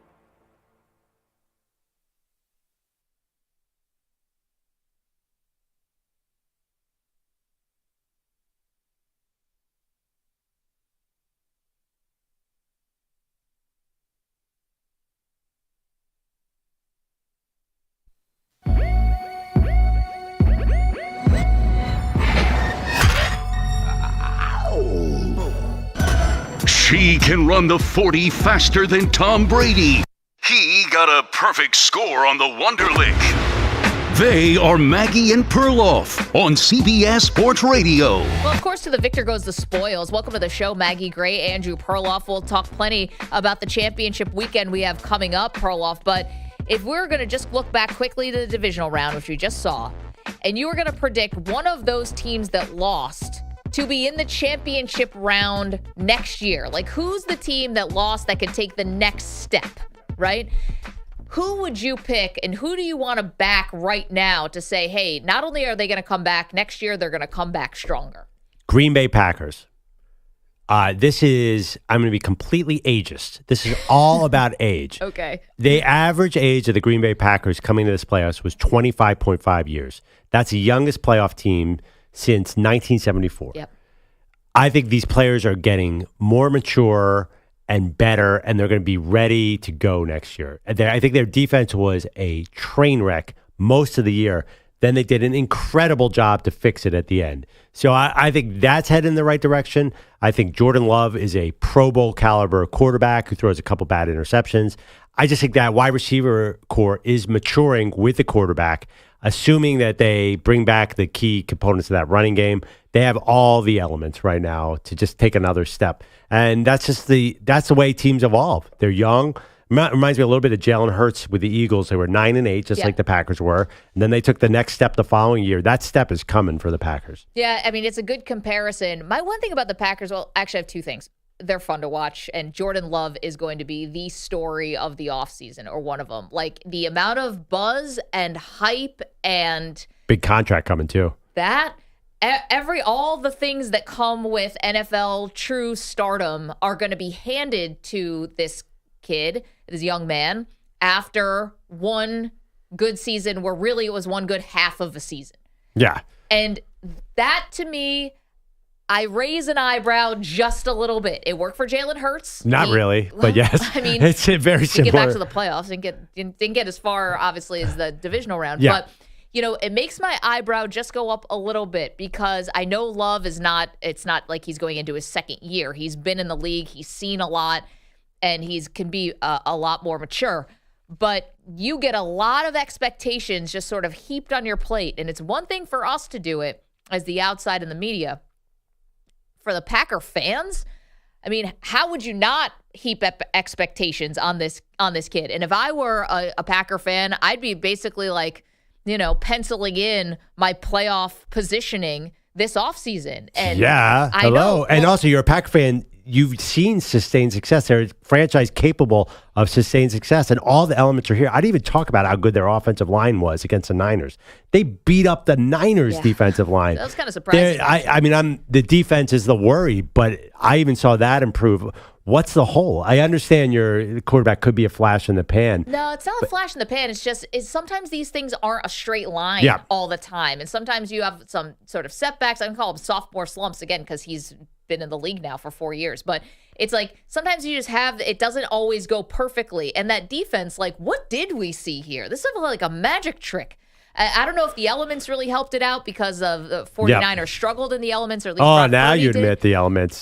B: She can run the 40 faster than Tom Brady. He got a perfect score on the Wonderlic. They are Maggie and Perloff on CBS Sports Radio.
C: Well, of course, to the victor goes the spoils. Welcome to the show, Maggie Gray, Andrew Perloff. We'll talk plenty about the championship weekend we have coming up, Perloff. But if we're going to just look back quickly to the divisional round, which we just saw, and you were going to predict one of those teams that lost to be in the championship round next year. Like, who's the team that lost that could take the next step, right? Who would you pick, and who do you want to back right now to say, hey, not only are they going to come back next year, they're going to come back stronger?
D: Green Bay Packers. I'm going to be completely ageist. This is all about age.
C: Okay.
D: The average age of the Green Bay Packers coming to this playoffs was 25.5 years. That's the youngest playoff team since 1974.
C: Yep.
D: I think these players are getting more mature and better, and they're going to be ready to go next year. I think their defense was a train wreck most of the year. Then they did an incredible job to fix it at the end. So I think that's headed in the right direction. I think Jordan Love is a Pro Bowl caliber quarterback who throws a couple bad interceptions. I just think that wide receiver core is maturing with the quarterback. Assuming that they bring back the key components of that running game, they have all the elements right now to just take another step. And that's the way teams evolve. They're young. Reminds me a little bit of Jalen Hurts with the Eagles. They were 9-8, just like the Packers were. And then they took the next step the following year. That step is coming for the Packers.
C: Yeah, I mean, it's a good comparison. My one thing about the Packers, well, actually I have two things. They're fun to watch, and Jordan Love is going to be the story of the offseason, or one of them. Like, the amount of buzz and hype and
D: big contract coming too.
C: That all the things that come with NFL true stardom are going to be handed to this kid, this young man, after one good season where really it was one good half of a season.
D: Yeah.
C: And that, to me, I raise an eyebrow just a little bit. It worked for Jalen Hurts.
D: Not really, but yes.
C: I mean,
D: it's very similar.
C: Get back to the playoffs and didn't get as far, obviously, as the divisional round.
D: Yeah.
C: But, it makes my eyebrow just go up a little bit because I know Love it's not like he's going into his second year. He's been in the league. He's seen a lot, and can be a lot more mature. But you get a lot of expectations just sort of heaped on your plate. And it's one thing for us to do it as the outside in the media. For the Packer fans, I mean, how would you not heap up expectations on this kid? And if I were a Packer fan, I'd be basically like, penciling in my playoff positioning this offseason. And
D: yeah,
C: I
D: hello.
C: know.
D: And also, you're a Packer fan. You've seen sustained success. They're a franchise capable of sustained success, and all the elements are here. I'd even talk about how good their offensive line was against the Niners. They beat up the Niners' defensive line.
C: That was kind of surprising.
D: The defense is the worry, but I even saw that improve. What's the hole? I understand your quarterback could be a flash in the pan.
C: No, it's not a flash in the pan. It's just sometimes these things aren't a straight line all the time, and sometimes you have some sort of setbacks. I can call them sophomore slumps again because he's been in the league now for 4 years, but it's like sometimes you just it doesn't always go perfectly. And that defense, like, what did we see here? This is like a magic trick. I don't know if the elements really helped it out because of the 49ers struggled in the elements, or at least
D: Oh,
C: Brock
D: now
C: Purdy
D: you
C: did.
D: admit the elements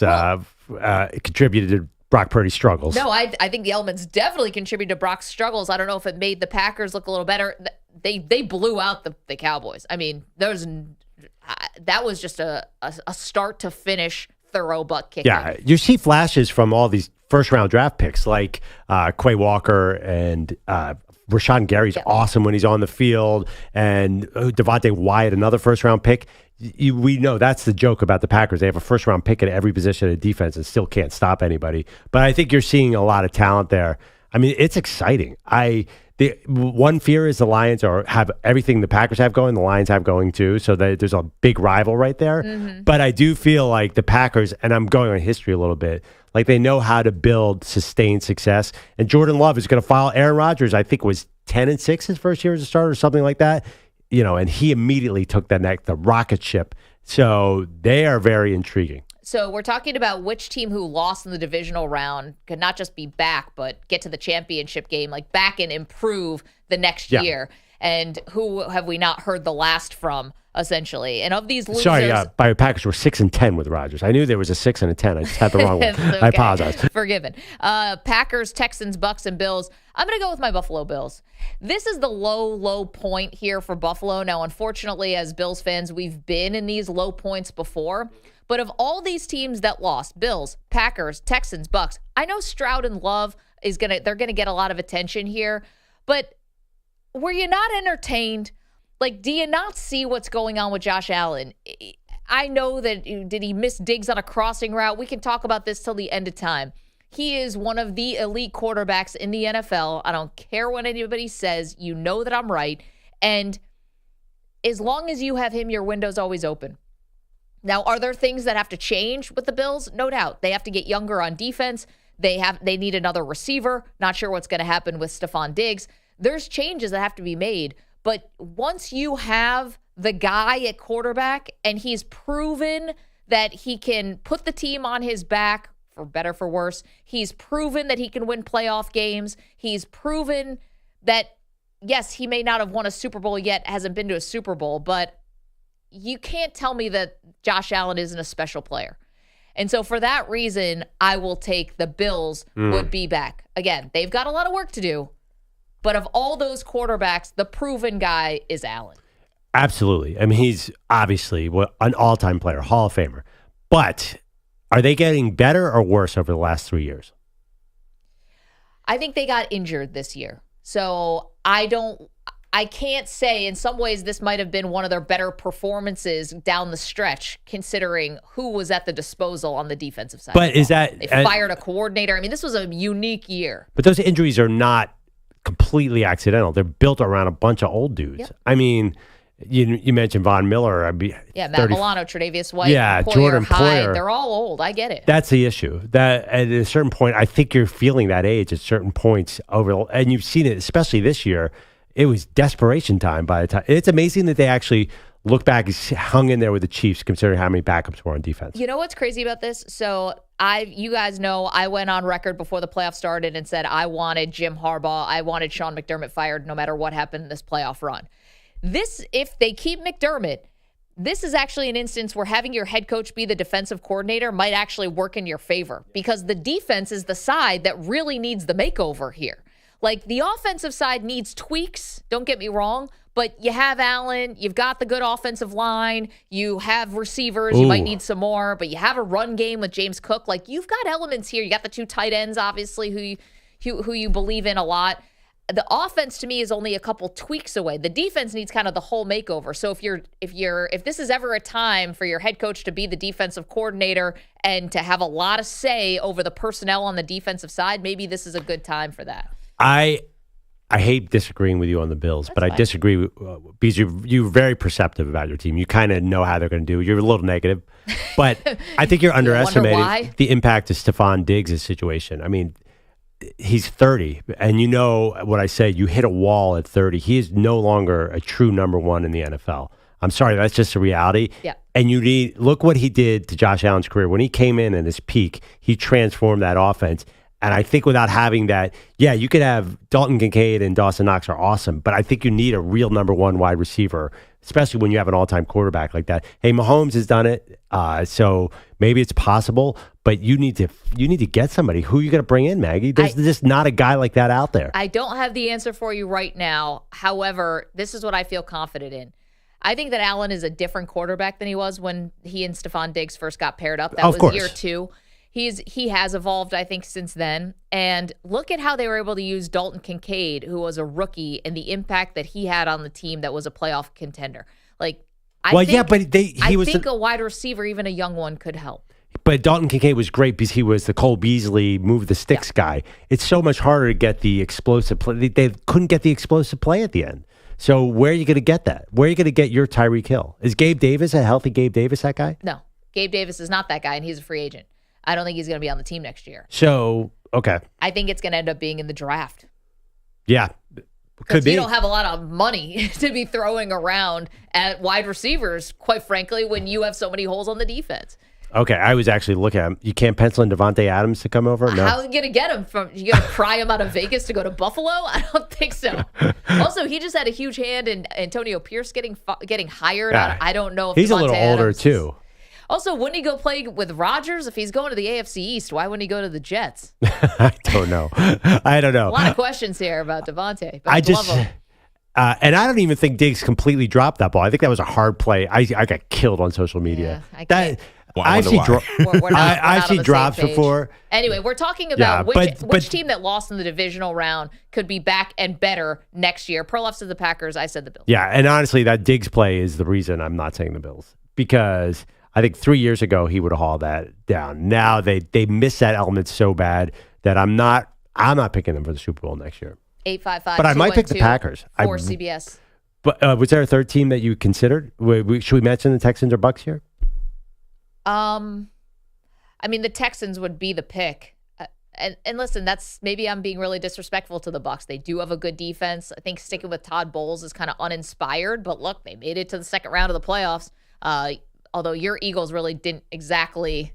D: contributed to Brock Purdy's struggles.
C: No, I think the elements definitely contributed to Brock's struggles. I don't know if it made the Packers look a little better. They blew out the Cowboys. I mean, that was just a start to finish thorough butt kicking.
D: Yeah, you see flashes from all these first-round draft picks like Quay Walker and Rashawn Gary's awesome when he's on the field, and Devontae Wyatt, another first-round pick. We know that's the joke about the Packers. They have a first-round pick at every position of defense and still can't stop anybody. But I think you're seeing a lot of talent there. I mean, it's exciting. The one fear is the Lions have everything the Packers have going, the Lions have going too. So there's a big rival right there. Mm-hmm. But I do feel like the Packers, and I'm going on history a little bit, like they know how to build sustained success. And Jordan Love is going to follow Aaron Rodgers. I think it was 10-6 his first year as a starter or something like that. And he immediately took the rocket ship. So they are very intriguing.
C: So we're talking about which team who lost in the divisional round could not just be back, but get to the championship game, like back and improve the next year. And who have we not heard the last from, essentially? And of these losers...
D: Sorry, my Packers were 6-10 with Rodgers. I knew there was a 6 and a 10. I just had the wrong one.
C: Okay.
D: I apologize.
C: Forgiven. Packers, Texans, Bucks, and Bills. I'm going to go with my Buffalo Bills. This is the low point here for Buffalo. Now, unfortunately, as Bills fans, we've been in these low points before. But of all these teams that lost, Bills, Packers, Texans, Bucks, I know Stroud and Love they're gonna get a lot of attention here. But were you not entertained? Like, do you not see what's going on with Josh Allen? I know that did he miss Diggs on a crossing route? We can talk about this till the end of time. He is one of the elite quarterbacks in the NFL. I don't care what anybody says. You know that I'm right. And as long as you have him, your window's always open. Now, are there things that have to change with the Bills? No doubt. They have to get younger on defense. They need another receiver. Not sure what's going to happen with Stephon Diggs. There's changes that have to be made. But once you have the guy at quarterback and he's proven that he can put the team on his back, for better, for worse, he's proven that he can win playoff games. He's proven that, yes, he may not have won a Super Bowl yet, hasn't been to a Super Bowl, but you can't tell me that Josh Allen isn't a special player. And so for that reason, I will take the Bills would be back. Again, they've got a lot of work to do, but of all those quarterbacks, the proven guy is Allen.
D: Absolutely. I mean, he's obviously an all-time player, Hall of Famer. But are they getting better or worse over the last 3 years?
C: I think they got injured this year. So I can't say. In some ways, this might have been one of their better performances down the stretch, considering who was at the disposal on the defensive side.
D: But is that...
C: They fired a coordinator. I mean, this was a unique year.
D: But those injuries are not completely accidental. They're built around a bunch of old dudes. Yep. I mean, you mentioned Von Miller.
C: Matt Milano, Tre'Davious White,
D: Jordan
C: Hyde.
D: Poyer.
C: They're all old. I get it.
D: That's the issue. That at a certain point, I think you're feeling that age at certain points and you've seen it, especially this year. It was desperation time by the time. It's amazing that they actually look back and hung in there with the Chiefs, considering how many backups were on defense.
C: You know what's crazy about this? So you guys know I went on record before the playoffs started and said I wanted Jim Harbaugh, I wanted Sean McDermott fired no matter what happened in this playoff run. If they keep McDermott, this is actually an instance where having your head coach be the defensive coordinator might actually work in your favor, because the defense is the side that really needs the makeover here. Like, the offensive side needs tweaks, don't get me wrong, but you have Allen, you've got the good offensive line, you have receivers, you might need some more, but you have a run game with James Cook. Like, you've got elements here. You got the two tight ends, obviously, who you believe in a lot. The offense, to me, is only a couple tweaks away. The defense needs kind of the whole makeover. So if this is ever a time for your head coach to be the defensive coordinator and to have a lot of say over the personnel on the defensive side, maybe this is a good time for that.
D: I hate disagreeing with you on the Bills, but I disagree because you're very perceptive about your team. You kind of know how they're going to do. You're a little negative, but I think you're underestimating the impact of Stephon Diggs' situation. I mean, he's 30, and you know what I said. You hit a wall at 30. He is no longer a true number one in the NFL. I'm sorry, that's just a reality.
C: Yeah.
D: And look what he did to Josh Allen's career. When he came in at his peak, he transformed that offense. And I think without having that, you could have Dalton Kincaid and Dawson Knox are awesome, but I think you need a real number one wide receiver, especially when you have an all-time quarterback like that. Hey, Mahomes has done it, so maybe it's possible, but you need to get somebody. Who are you going to bring in, Maggie? There's just not a guy like that out there.
C: I don't have the answer for you right now. However, this is what I feel confident in. I think that Allen is a different quarterback than he was when he and Stephon Diggs first got paired up. That was year 2. He has evolved, I think, since then. And look at how they were able to use Dalton Kincaid, who was a rookie, and the impact that he had on the team that was a playoff contender. I think a wide receiver, even a young one, could help.
D: But Dalton Kincaid was great because he was the Cole Beasley move the sticks guy. It's so much harder to get the explosive play. They couldn't get the explosive play at the end. So where are you going to get that? Where are you going to get your Tyreek Hill? Is Gabe Davis, a healthy Gabe Davis, that guy?
C: No. Gabe Davis is not that guy, and he's a free agent. I don't think he's going to be on the team next year.
D: So, okay.
C: I think it's going to end up being in the draft.
D: Yeah. Could be.
C: You don't have a lot of money to be throwing around at wide receivers, quite frankly, when you have so many holes on the defense.
D: Okay, I was actually looking at him. You can't pencil in Devontae Adams to come over? No.
C: How are you going to get him from? You going to pry him out of Vegas to go to Buffalo? I don't think so. Also, he just had a huge hand in Antonio Pierce getting hired.
D: Yeah.
C: I don't know if
D: he's
C: Devontae
D: a little older too.
C: Also, wouldn't he go play with Rodgers if he's going to the AFC East? Why wouldn't he go to the Jets?
D: I don't know.
C: A lot of questions here about Devontae. But love him.
D: And I don't even think Diggs completely dropped that ball. I think that was a hard play. I got killed on social media.
C: Yeah,
D: I've seen drops before.
C: Anyway, we're talking about which team that lost in the divisional round could be back and better next year. Perloff said the Packers. I said the Bills.
D: Yeah, and honestly, that Diggs play is the reason I'm not saying the Bills, because I think 3 years ago he would have hauled that down. Now they miss that element so bad that I'm not picking them for the Super Bowl next year.
C: 855.
D: But I might pick the Packers
C: for CBS.
D: But was there a third team that you considered? Should we mention the Texans or Bucks here?
C: I mean, the Texans would be the pick. And listen, maybe I'm being really disrespectful to the Bucs. They do have a good defense. I think sticking with Todd Bowles is kind of uninspired, but look, they made it to the second round of the playoffs. Although your Eagles really didn't exactly,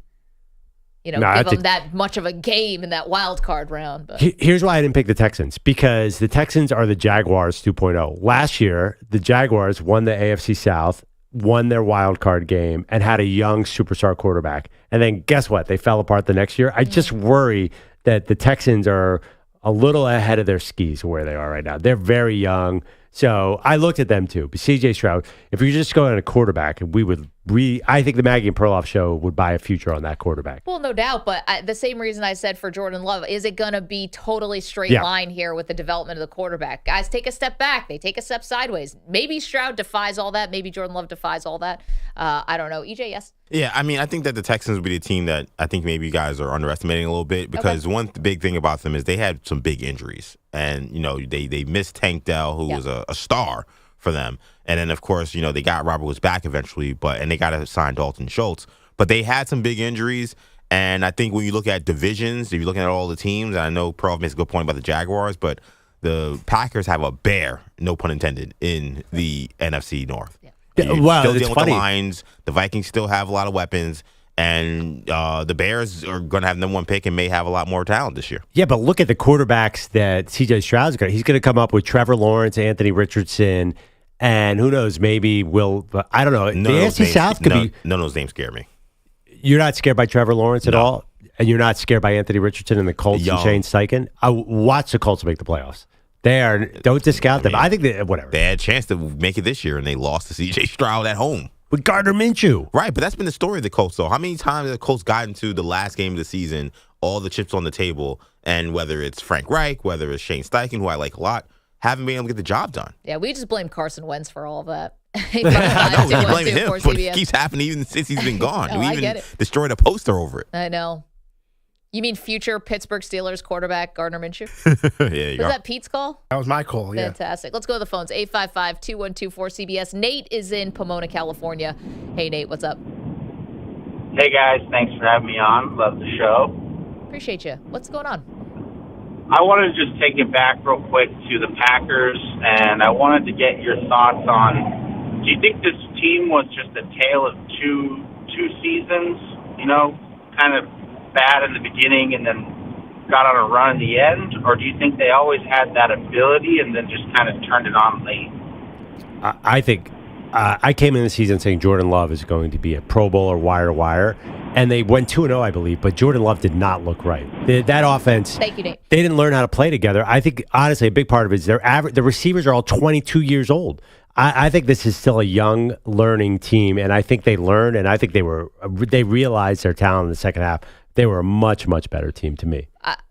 C: give them that much of a game in that wild card round. But
D: here's why I didn't pick the Texans, because the Texans are the Jaguars 2.0. Last year, the Jaguars won the AFC South, won their wild card game, and had a young superstar quarterback. And then guess what? They fell apart the next year. I just worry that the Texans are a little ahead of their skis where they are right now. They're very young. So I looked at them too. But CJ Stroud, if you just go on a quarterback, I think the Maggie and Perloff show would buy a future on that quarterback.
C: Well, no doubt. But the same reason I said for Jordan Love, is it going to be totally straight line here with the development of the quarterback? Guys take a step back. They take a step sideways. Maybe Stroud defies all that. Maybe Jordan Love defies all that. I don't know. EJ, yes?
E: Yeah, I mean, I think that the Texans would be the team that I think maybe you guys are underestimating a little bit, because one big thing about them is they had some big injuries. And, they missed Tank Dell, who was a star for them. And then, of course, they got Robert Woods back eventually, and they got to sign Dalton Schultz. But they had some big injuries. And I think when you look at divisions, if you're looking at all the teams, and I know Perloff makes a good point about the Jaguars, but the Packers have a bear, no pun intended, in the NFC North. Yeah.
D: Wow,
E: still
D: it's
E: dealing
D: funny.
E: with the Lions. The Vikings still have a lot of weapons. And the Bears are going to have number one pick and may have a lot more talent this year.
D: Yeah, but look at the quarterbacks that CJ Stroud's got. He's going to come up with Trevor Lawrence, Anthony Richardson, and who knows, maybe I don't know. The AFC South could be.
E: None of those names scare me.
D: You're not scared by Trevor Lawrence at all? And you're not scared by Anthony Richardson and the Colts and Shane Steichen? I watch the Colts make the playoffs. Don't discount them. I think whatever.
E: They had a chance to make it this year, and they lost to CJ Stroud at home.
D: With Gardner Minshew.
E: Right, but that's been the story of the Colts, though. How many times have the Colts gotten to the last game of the season, all the chips on the table, and whether it's Frank Reich, whether it's Shane Steichen, who I like a lot, haven't been able to get the job done.
C: Yeah, we just blame Carson Wentz for all of that.
E: I know, we blame him, but it keeps happening even since he's been gone. We even destroyed a poster over it.
C: I know. You mean future Pittsburgh Steelers quarterback Gardner Minshew?
E: Was
C: that Pete's call?
H: That was my call, yeah.
C: Fantastic. Let's go to the phones. 855-2124-CBS. Nate is in Pomona, California. Hey, Nate, what's up?
R: Hey, guys. Thanks for having me on. Love the show.
C: Appreciate you. What's going on?
R: I wanted to just take it back real quick to the Packers, and I wanted to get your thoughts on, do you think this team was just a tale of two seasons, kind of bad in the beginning and then got on a run in the end, or do you think they always had that ability and then just kind of turned it on late?
D: I think I came in the season saying Jordan Love is going to be a Pro Bowler wire-to-wire, and they went 2-0, I believe, but Jordan Love did not look right. That offense,
C: Thank you, Nate.
D: They didn't learn how to play together. I think, honestly, a big part of it is the receivers are all 22 years old. I think this is still a young, learning team, and I think they learned, and I think they realized their talent in the second half. They were a much, much better team to me.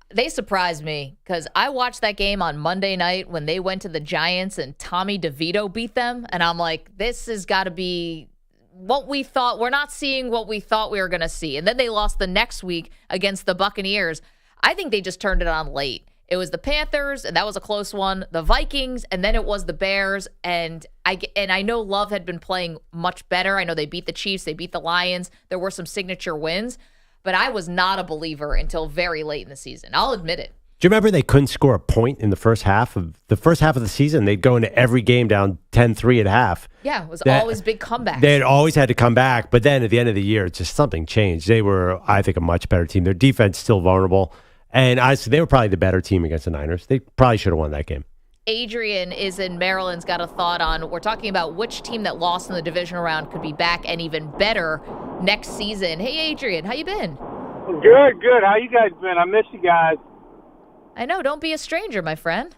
C: They surprised me because I watched that game on Monday night when they went to the Giants and Tommy DeVito beat them, and I'm like, this has got to be what we thought. We're not seeing what we thought we were going to see. And then they lost the next week against the Buccaneers. I think they just turned it on late. It was the Panthers, and that was a close one. The Vikings, and then it was the Bears. And I know Love had been playing much better. I know they beat the Chiefs. They beat the Lions. There were some signature wins. But I was not a believer until very late in the season. I'll admit it.
D: Do you remember they couldn't score a point in the first half of the season? They'd go into every game down 10-3 at half.
C: Yeah, it was always big comebacks.
D: They had always had to come back, but then at the end of the year, just something changed. They were, I think, a much better team. Their defense still vulnerable, and honestly, they were probably the better team against the Niners. They probably should have won that game.
C: Adrian is in Maryland's got a thought on, we're talking about which team that lost in the divisional round could be back and even better next season. Hey, Adrian, how you been?
S: Good. How you guys been? I miss you guys.
C: I know. Don't be a stranger, my friend.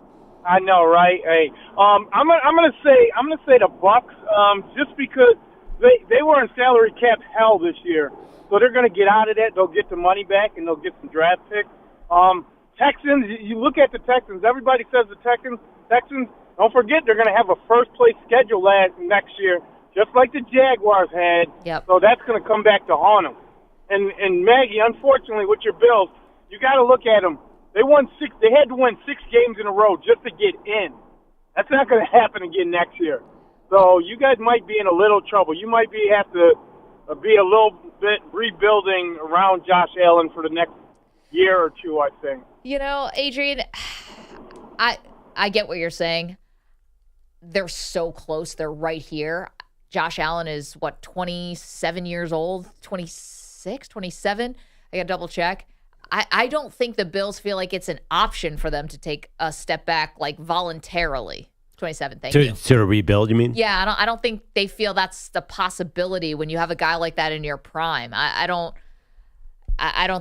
S: I know, right? Hey, I'm gonna say the Bucks, just because they were in salary cap hell this year, so they're gonna get out of that. They'll get the money back and they'll get some draft picks. Texans, you look at the Texans. Everybody says the Texans. Don't forget they're gonna have a first place schedule next year, just like the Jaguars had.
C: Yep.
S: So that's gonna come back to haunt them. And Maggie, unfortunately, with your Bills, you got to look at them. They had to win 6 games in a row just to get in. That's not going to happen again next year. So you guys might be in a little trouble. You might have to be a little bit rebuilding around Josh Allen for the next year or two, I think.
C: You know, Adrian, I get what you're saying. They're so close. They're right here. Josh Allen is, 27 years old? 26, 27? I got to double check. I don't think the Bills feel like it's an option for them to take a step back, like, voluntarily. 27, thank you.
D: To rebuild, you mean?
C: Yeah, I don't think they feel that's the possibility when you have a guy like that in your prime. I don't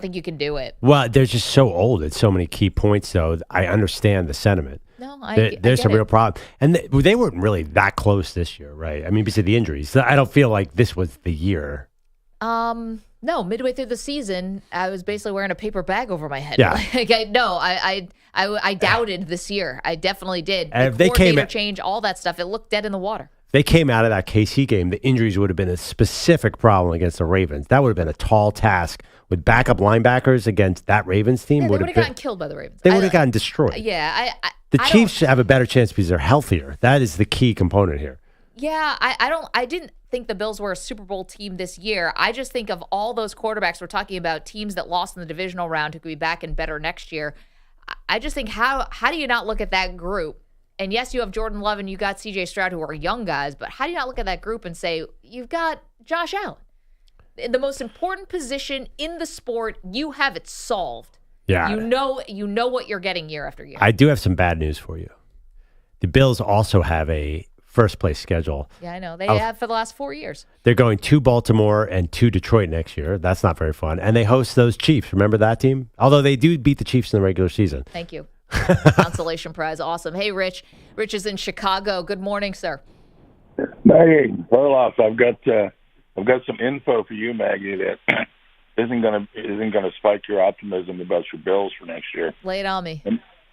C: think you can do it.
D: Well, they're just so old at so many key points, though. I understand the sentiment.
C: No,
D: there's a real problem. And they weren't really that close this year, right? I mean, because of the injuries. I don't feel like this was the year.
C: No, midway through the season, I was basically wearing a paper bag over my head.
D: Yeah.
C: I doubted this year. I definitely did.
D: And
C: the coordinator change, all that stuff, it looked dead in the water.
D: If they came out of that KC game, the injuries would have been a specific problem against the Ravens. That would have been a tall task with backup linebackers against that Ravens team.
C: Yeah, they would have gotten killed by the Ravens.
D: They would have gotten destroyed.
C: Yeah.
D: The Chiefs have a better chance because they're healthier. That is the key component here.
C: Yeah, I didn't think the Bills were a Super Bowl team this year. I just think of all those quarterbacks we're talking about, teams that lost in the divisional round who could be back and better next year. I just think, how do you not look at that group? And yes, you have Jordan Love and you got C.J. Stroud, who are young guys, but how do you not look at that group and say, you've got Josh Allen? The most important position in the sport, you have it solved.
D: Yeah.
C: You know what you're getting year after year.
D: I do have some bad news for you. The Bills also have a first place schedule.
C: Yeah, I know. They have for the last 4 years.
D: They're going to Baltimore and to Detroit next year. That's not very fun. And they host those Chiefs. Remember that team? Although they do beat the Chiefs in the regular season.
C: Thank you. Consolation prize. Awesome. Hey, Rich. Rich is in Chicago. Good morning, sir.
T: Maggie Perloff, I've got some info for you, Maggie, that isn't gonna spike your optimism about your Bills for next year.
C: Lay it on me.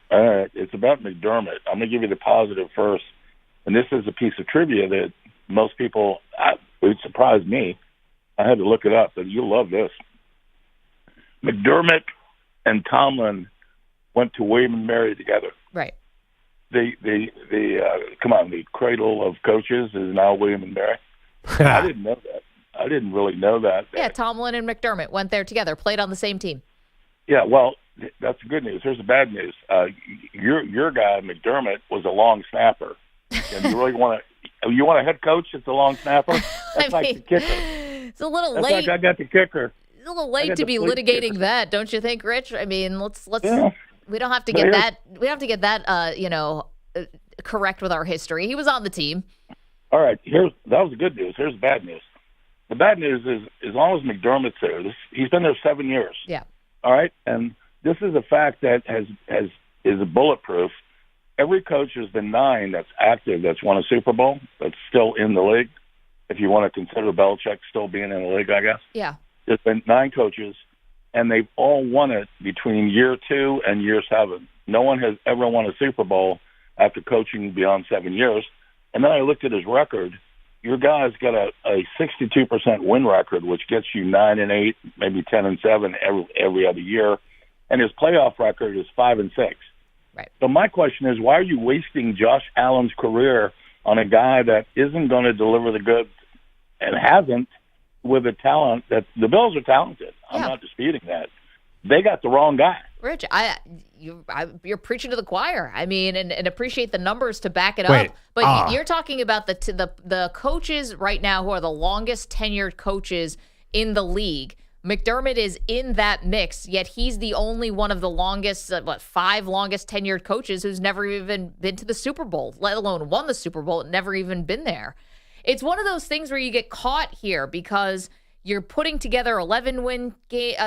T: All right, it's about McDermott. I'm gonna give you the positive first, and this is a piece of trivia that most people would surprise me. I had to look it up, but you'll love this. McDermott and Tomlin went to William & Mary together.
C: Right.
T: The cradle of coaches is now William & Mary. I didn't know that. I didn't really know that.
C: Yeah, Tomlin and McDermott went there together, played on the same team.
T: Yeah, well, that's the good news. Here's the bad news. Your guy, McDermott, was a long snapper. And you really want a head coach that's a long snapper? That's like the kicker.
C: It's a little
T: that's
C: late.
T: Like I got the kicker.
C: a little late to be litigating that, don't you think, Rich? I mean, let's.
T: Yeah.
C: We don't have to get that. We don't have to get that. Correct with our history. He was on the team.
T: All right. That was the good news. Here's the bad news. The bad news is, as long as McDermott's there, he's been there 7 years.
C: Yeah.
T: All right. And this is a fact that is bulletproof. Every coach has been 9 that's active, that's won a Super Bowl, that's still in the league. If you want to consider Belichick still being in the league, I guess.
C: Yeah.
T: There's been 9 coaches, and they've all won it between year 2 and year 7. No one has ever won a Super Bowl after coaching beyond 7 years. And then I looked at his record. Your guy's got a 62% win record, which gets you 9-8, maybe 10-7 every other year. And his playoff record is 5-6.
C: Right.
T: So my question is, why are you wasting Josh Allen's career on a guy that isn't going to deliver the goods and hasn't, with a talent that the Bills are talented? I'm not disputing that. They got the wrong guy.
C: Rich, you're preaching to the choir. I mean, and appreciate the numbers to back it up. But you're talking about the coaches right now who are the longest tenured coaches in the league. McDermott is in that mix, yet he's the only one of the longest, 5 longest tenured coaches who's never even been to the Super Bowl, let alone won the Super Bowl, never even been there. It's one of those things where you get caught here because you're putting together 11-win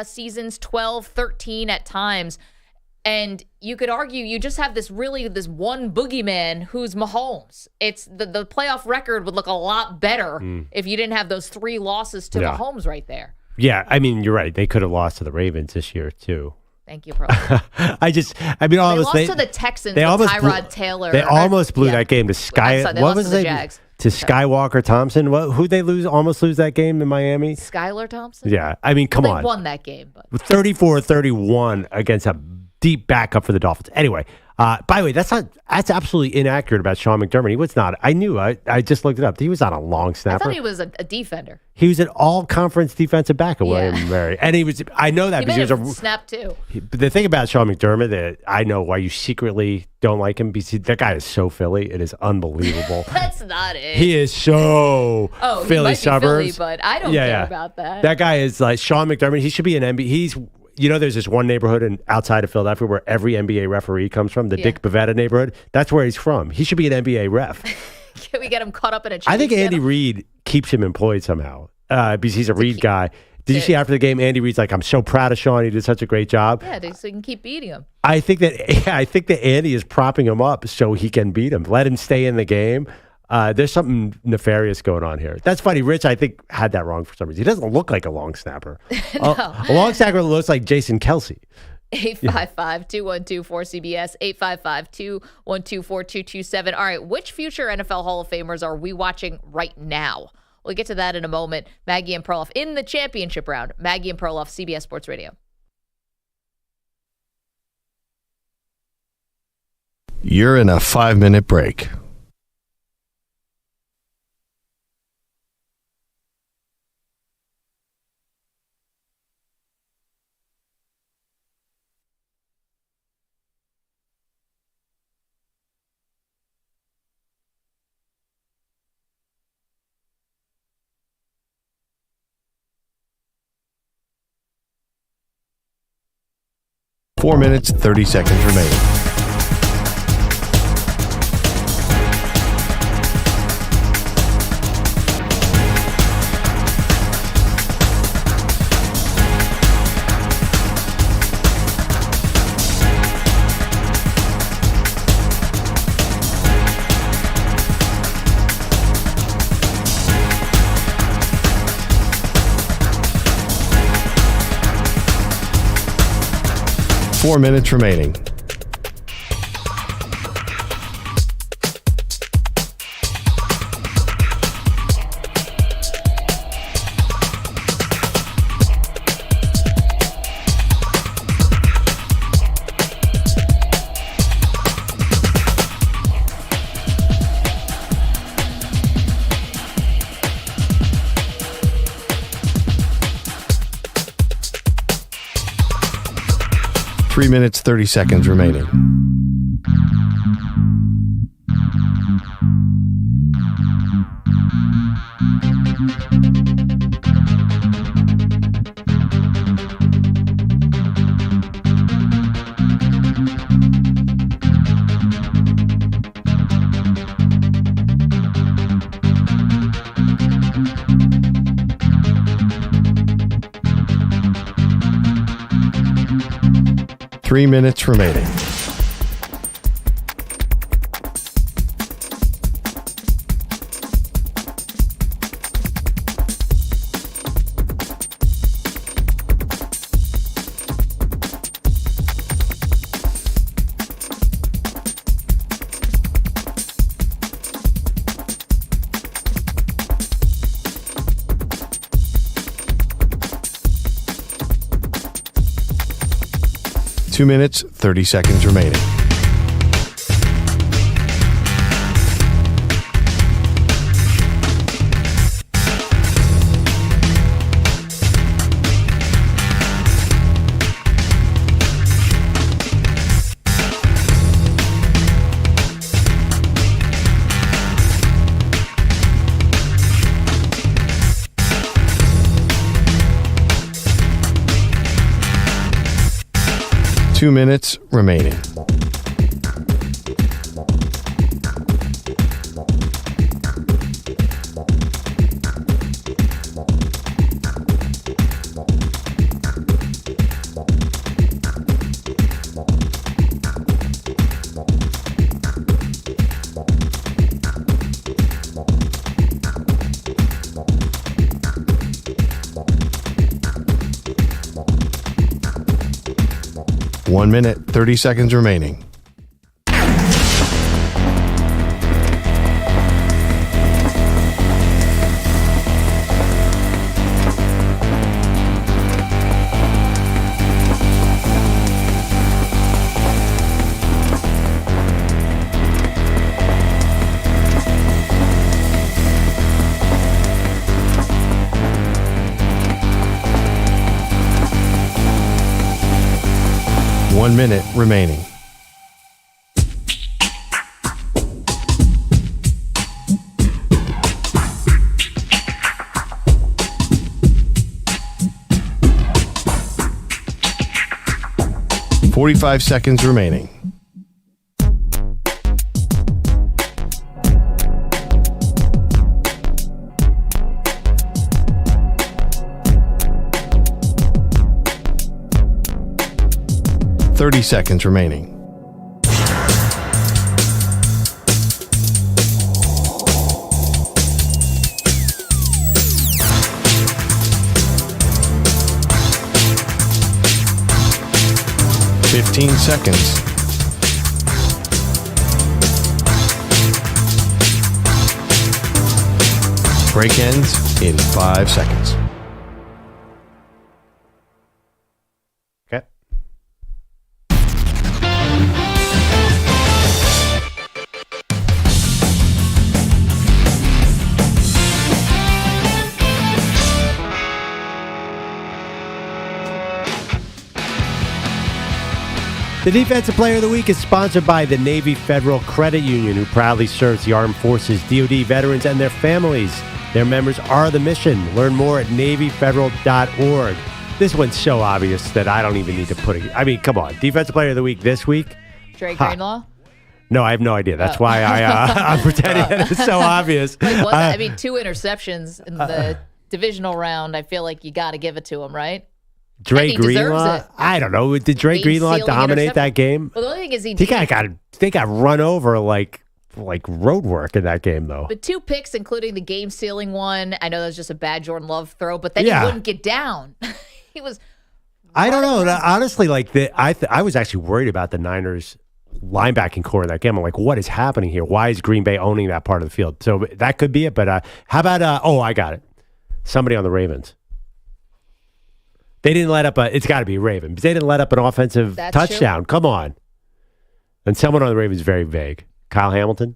C: seasons, 12, 13 at times, and you could argue you just have this one boogeyman who's Mahomes. It's the playoff record would look a lot better if you didn't have those 3 losses to Mahomes right there.
D: Yeah, I mean, you're right. They could have lost to the Ravens this year, too.
C: Thank you, bro.
D: They lost
C: to the Texans with Tyrod Taylor.
D: They almost blew that game to Jags. To Skywalker Thompson. Who'd they almost lose that game in Miami?
C: Skylar Thompson?
D: Yeah, I mean, come on.
C: They won that game. But
D: 34-31 against a deep backup for the Dolphins. Anyway, by the way, that's absolutely inaccurate about Sean McDermott. He was not. I knew. I just looked it up. He was not a long snapper.
C: I thought he was a defender.
D: He was an all-conference defensive back at William & Mary. And he was, I know that
C: because
D: he was
C: a snap too.
D: But the thing about Sean McDermott that I know why you secretly don't like him, because that guy is so Philly. It is unbelievable.
C: That's not it.
D: He is so Philly
C: he might
D: suburbs.
C: Be Philly, but I don't care about that.
D: That guy is like Sean McDermott. He should be an NBA. There's this one neighborhood outside of Philadelphia where every NBA referee comes from, the Dick Bavetta neighborhood. That's where he's from. He should be an NBA ref.
C: Can we get him caught up in a
D: I think Andy Reid keeps him employed somehow because he's a Reid guy. Did you see after the game, Andy Reid's like, I'm so proud of Sean. He did such a great job.
C: Yeah, so he can keep beating him.
D: I think that Andy is propping him up so he can beat him. Let him stay in the game. There's something nefarious going on here. That's funny. Rich, I think, had that wrong for some reason. He doesn't look like a long snapper.
C: No.
D: A long snapper looks like Jason Kelsey.
C: 855-212-4CBS, 855-212-4227. All right, which future NFL Hall of Famers are we watching right now? We'll get to that in a moment. Maggie and Perloff in the championship round. Maggie and Perloff, CBS Sports Radio.
A: You're in a 5-minute break. Four minutes, 30 seconds remaining. Four minutes remaining. Three minutes, 30 seconds remaining. 3 minutes remaining. Two minutes, 30 seconds remaining. Two minutes remaining. One minute, 30 seconds remaining. One minute remaining. $45 seconds remaining. $30 seconds remaining. $15 seconds. Break ends in 5 seconds.
D: Okay. The Defensive Player of the Week is sponsored by the Navy Federal Credit Union, who proudly serves the Armed Forces, DoD veterans, and their families. Their members are the mission. Learn more at NavyFederal.org. This one's so obvious that I don't even need to put it. I mean, come on. Defensive Player of the Week this week?
C: Dre Greenlaw?
D: No, I have no idea. That's why I'm pretending that it's so obvious.
C: Like, I mean, 2 interceptions in the divisional round. I feel like you got to give it to him, right?
D: Dre Greenlaw? I don't know. Did Dre Greenlaw dominate that game?
C: Well, the only thing is
D: They got run over like road work in that game, though.
C: But 2 picks, including the game-sealing one. I know that was just a bad Jordan Love throw, but then he wouldn't get down. He was.
D: I don't know. Honestly, I was actually worried about the Niners linebacking core in that game. I'm like, what is happening here? Why is Green Bay owning that part of the field? So that could be it. But how about? I got it. Somebody on the Ravens. They didn't let up it's got to be a Raven, but they didn't let up an offensive touchdown. True. Come on. And someone on the Ravens is very vague. Kyle Hamilton.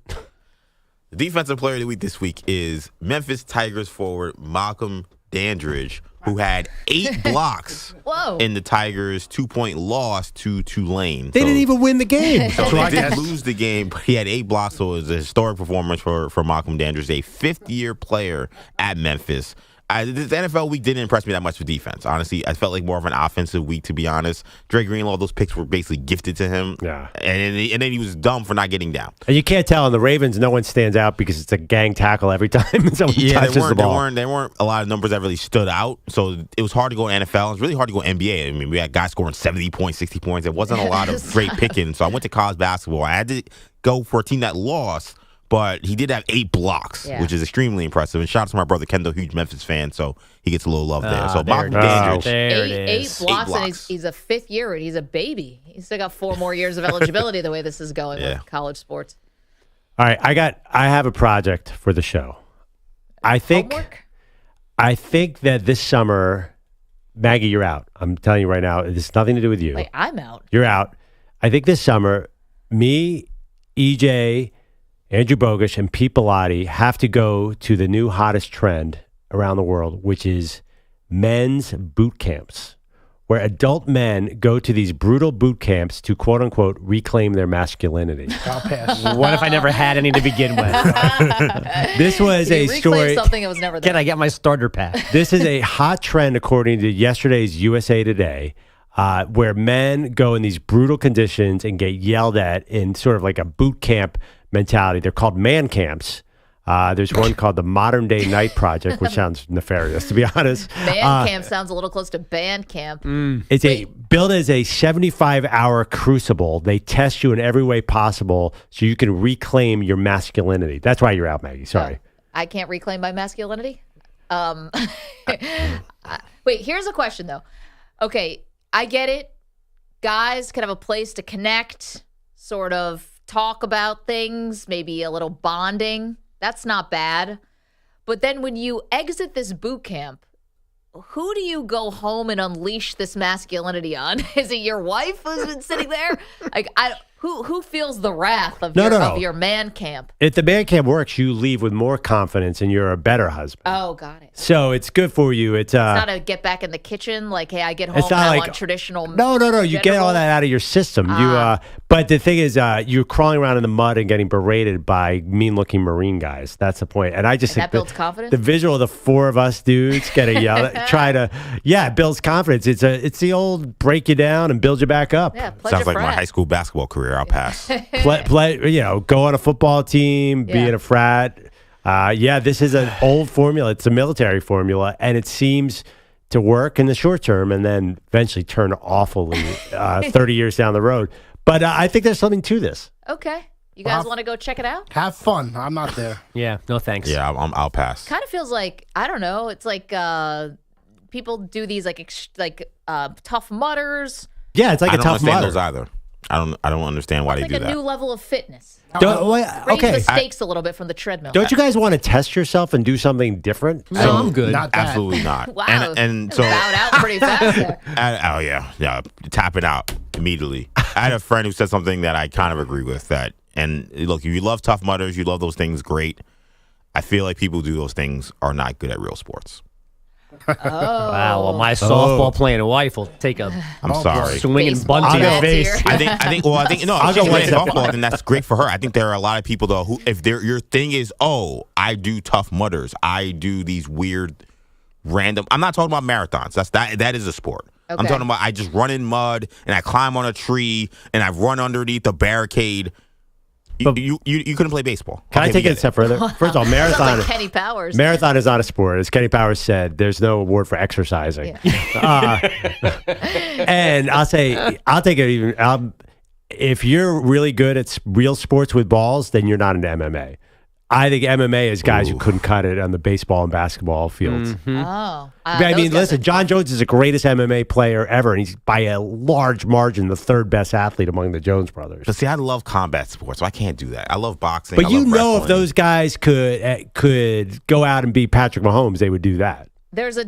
E: The Defensive Player of the Week this week is Memphis Tigers forward Malcolm Dandridge, who had 8 blocks in the Tigers' 2-point loss to Tulane.
D: They didn't even win the game.
E: So they did lose the game, but he had 8 blocks, so it was a historic performance for Malcolm Dandridge, a 5th-year player at Memphis. This NFL week didn't impress me that much for defense. Honestly, I felt like more of an offensive week, to be honest. Dre Greenlaw, those picks were basically gifted to him.
D: Yeah.
E: And then he was dumb for not getting down.
D: And you can't tell in the Ravens, no one stands out because it's a gang tackle every time someone touches the ball.
E: There weren't a lot of numbers that really stood out. So it was hard to go NFL. It was really hard to go NBA. I mean, we had guys scoring 70 points, 60 points. There wasn't a lot of great picking. So I went to college basketball. I had to go for a team that lost. But he did have 8 blocks, which is extremely impressive. And shout out to my brother Kendall, huge Memphis fan, so he gets a little love there. So Bob Dandridge.
C: There it is. 8 blocks, and he's a fifth year, and he's a baby. He's still got 4 more years of eligibility the way this is going with college sports.
D: All right, I have a project for the show. I think that this summer, Maggie, you're out. I'm telling you right now, it has nothing to do with you.
C: Wait, I'm out.
D: You're out. I think this summer, me, EJ, Andrew Bogusch and Pete Bellotti have to go to the new hottest trend around the world, which is men's boot camps, where adult men go to these brutal boot camps to, quote unquote, reclaim their masculinity.
H: I'll pass.
G: What if I never had any to begin with?
D: This was a story.
C: Something that was never there.
G: Can I get my starter pack?
D: This is a hot trend, according to yesterday's USA Today, where men go in these brutal conditions and get yelled at in sort of like a boot camp mentality. They're called man camps. There's one called the Modern Day Night Project, which sounds nefarious, to be honest.
C: Man camp sounds a little close to band camp.
D: It's built as a 75-hour crucible. They test you in every way possible so you can reclaim your masculinity. That's why you're out, Maggie. Sorry.
C: I can't reclaim my masculinity? Wait, here's a question, though. Okay, I get it. Guys can have a place to connect, sort of talk about things, maybe a little bonding. That's not bad. But then when you exit this boot camp, who do you go home and unleash this masculinity on? Is it your wife who's been sitting there? Like, who feels the wrath of your man camp?
D: If the man camp works, you leave with more confidence and you're a better husband.
C: Oh, got it.
D: So it's good for you. It's
C: not a get back in the kitchen. Like, hey, I get home and I want traditional.
D: No. You get all that out of your system. But the thing is, you're crawling around in the mud and getting berated by mean-looking Marine guys. That's the point. And I just think
C: that builds confidence.
D: The visual of the 4 of us dudes getting yelled at, it builds confidence. It's the old break you down and build you back up.
C: Yeah,
E: sounds like my high school basketball career. I'll pass.
D: Go on a football team, be in a frat. This is an old formula. It's a military formula, and it seems to work in the short term and then eventually turn awfully 30 years down the road. But I think there's something to this.
C: Okay. You guys want to go check it out?
H: Have fun. I'm not there.
G: Yeah, no thanks.
E: Yeah, I'll pass.
C: Kind of feels like, I don't know, it's like people do these Tough Mudders.
D: Yeah, it's like a Tough Mudder.
E: I don't understand those either. I don't understand why they do that.
C: It's like a new level of fitness.
D: Raise
C: the stakes a little bit from the treadmill.
D: Don't you guys want to test yourself and do something different?
G: No, I'm good.
H: Not that.
E: Absolutely not.
C: Wow.
E: And so
C: bowed out pretty fast there.
E: Tap it out immediately. I had a friend who said something that I kind of agree with. And look, if you love Tough Mudders, you love those things, great. I feel like people who do those things are not good at real sports.
G: Wow. Well, my softball playing wife will take a swinging bunting face.
E: I think if she's playing softball, then that's great for her. I think there are a lot of people though who, if your thing is, I do Tough Mudders, I do these weird, random. I'm not talking about marathons. That is a sport. Okay. I'm talking about I just run in mud and I climb on a tree and I run underneath a barricade. You couldn't play baseball.
D: Can I take it a step further? First of all, marathon.
C: Like Kenny Powers.
D: Marathon is not a sport. As Kenny Powers said, there's no award for exercising. Yeah. And I'll take it even. If you're really good at real sports with balls, then you're not into MMA. I think MMA is guys who couldn't cut it on the baseball and basketball fields.
C: Mm-hmm.
D: I mean, listen, John Jones is the greatest MMA player ever, and he's by a large margin the 3rd best athlete among the Jones brothers.
E: But see, I love combat sports, so I can't do that. I love boxing.
D: But if those guys could go out and beat Patrick Mahomes, they would do that.
C: There's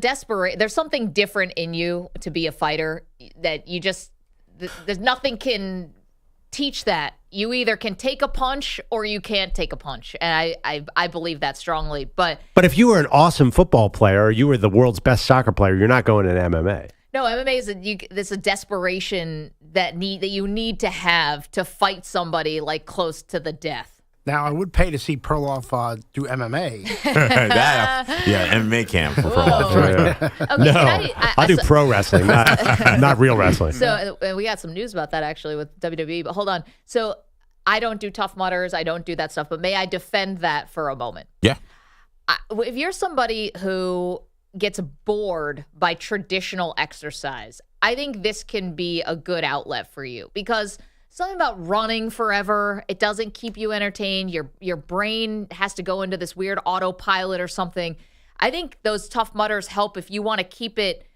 C: something different in you to be a fighter that you just there's nothing can teach that. You either can take a punch or you can't take a punch. And I believe that strongly. But
D: if you were an awesome football player or you were the world's best soccer player, you're not going into MMA.
C: No, MMA is a desperation that you need to have to fight somebody like close to the death.
H: Now, I would pay to see Perloff do MMA.
E: MMA camp for Perloff.
C: Okay,
D: I'll do pro wrestling, not real wrestling.
C: So we got some news about that actually with WWE, but hold on. So I don't do Tough Mudders. I don't do that stuff, but may I defend that for a moment?
E: Yeah.
C: If you're somebody who gets bored by traditional exercise, I think this can be a good outlet for you because something about running forever, it doesn't keep you entertained. Your brain has to go into this weird autopilot or something. I think those Tough Mudders help if you want to keep it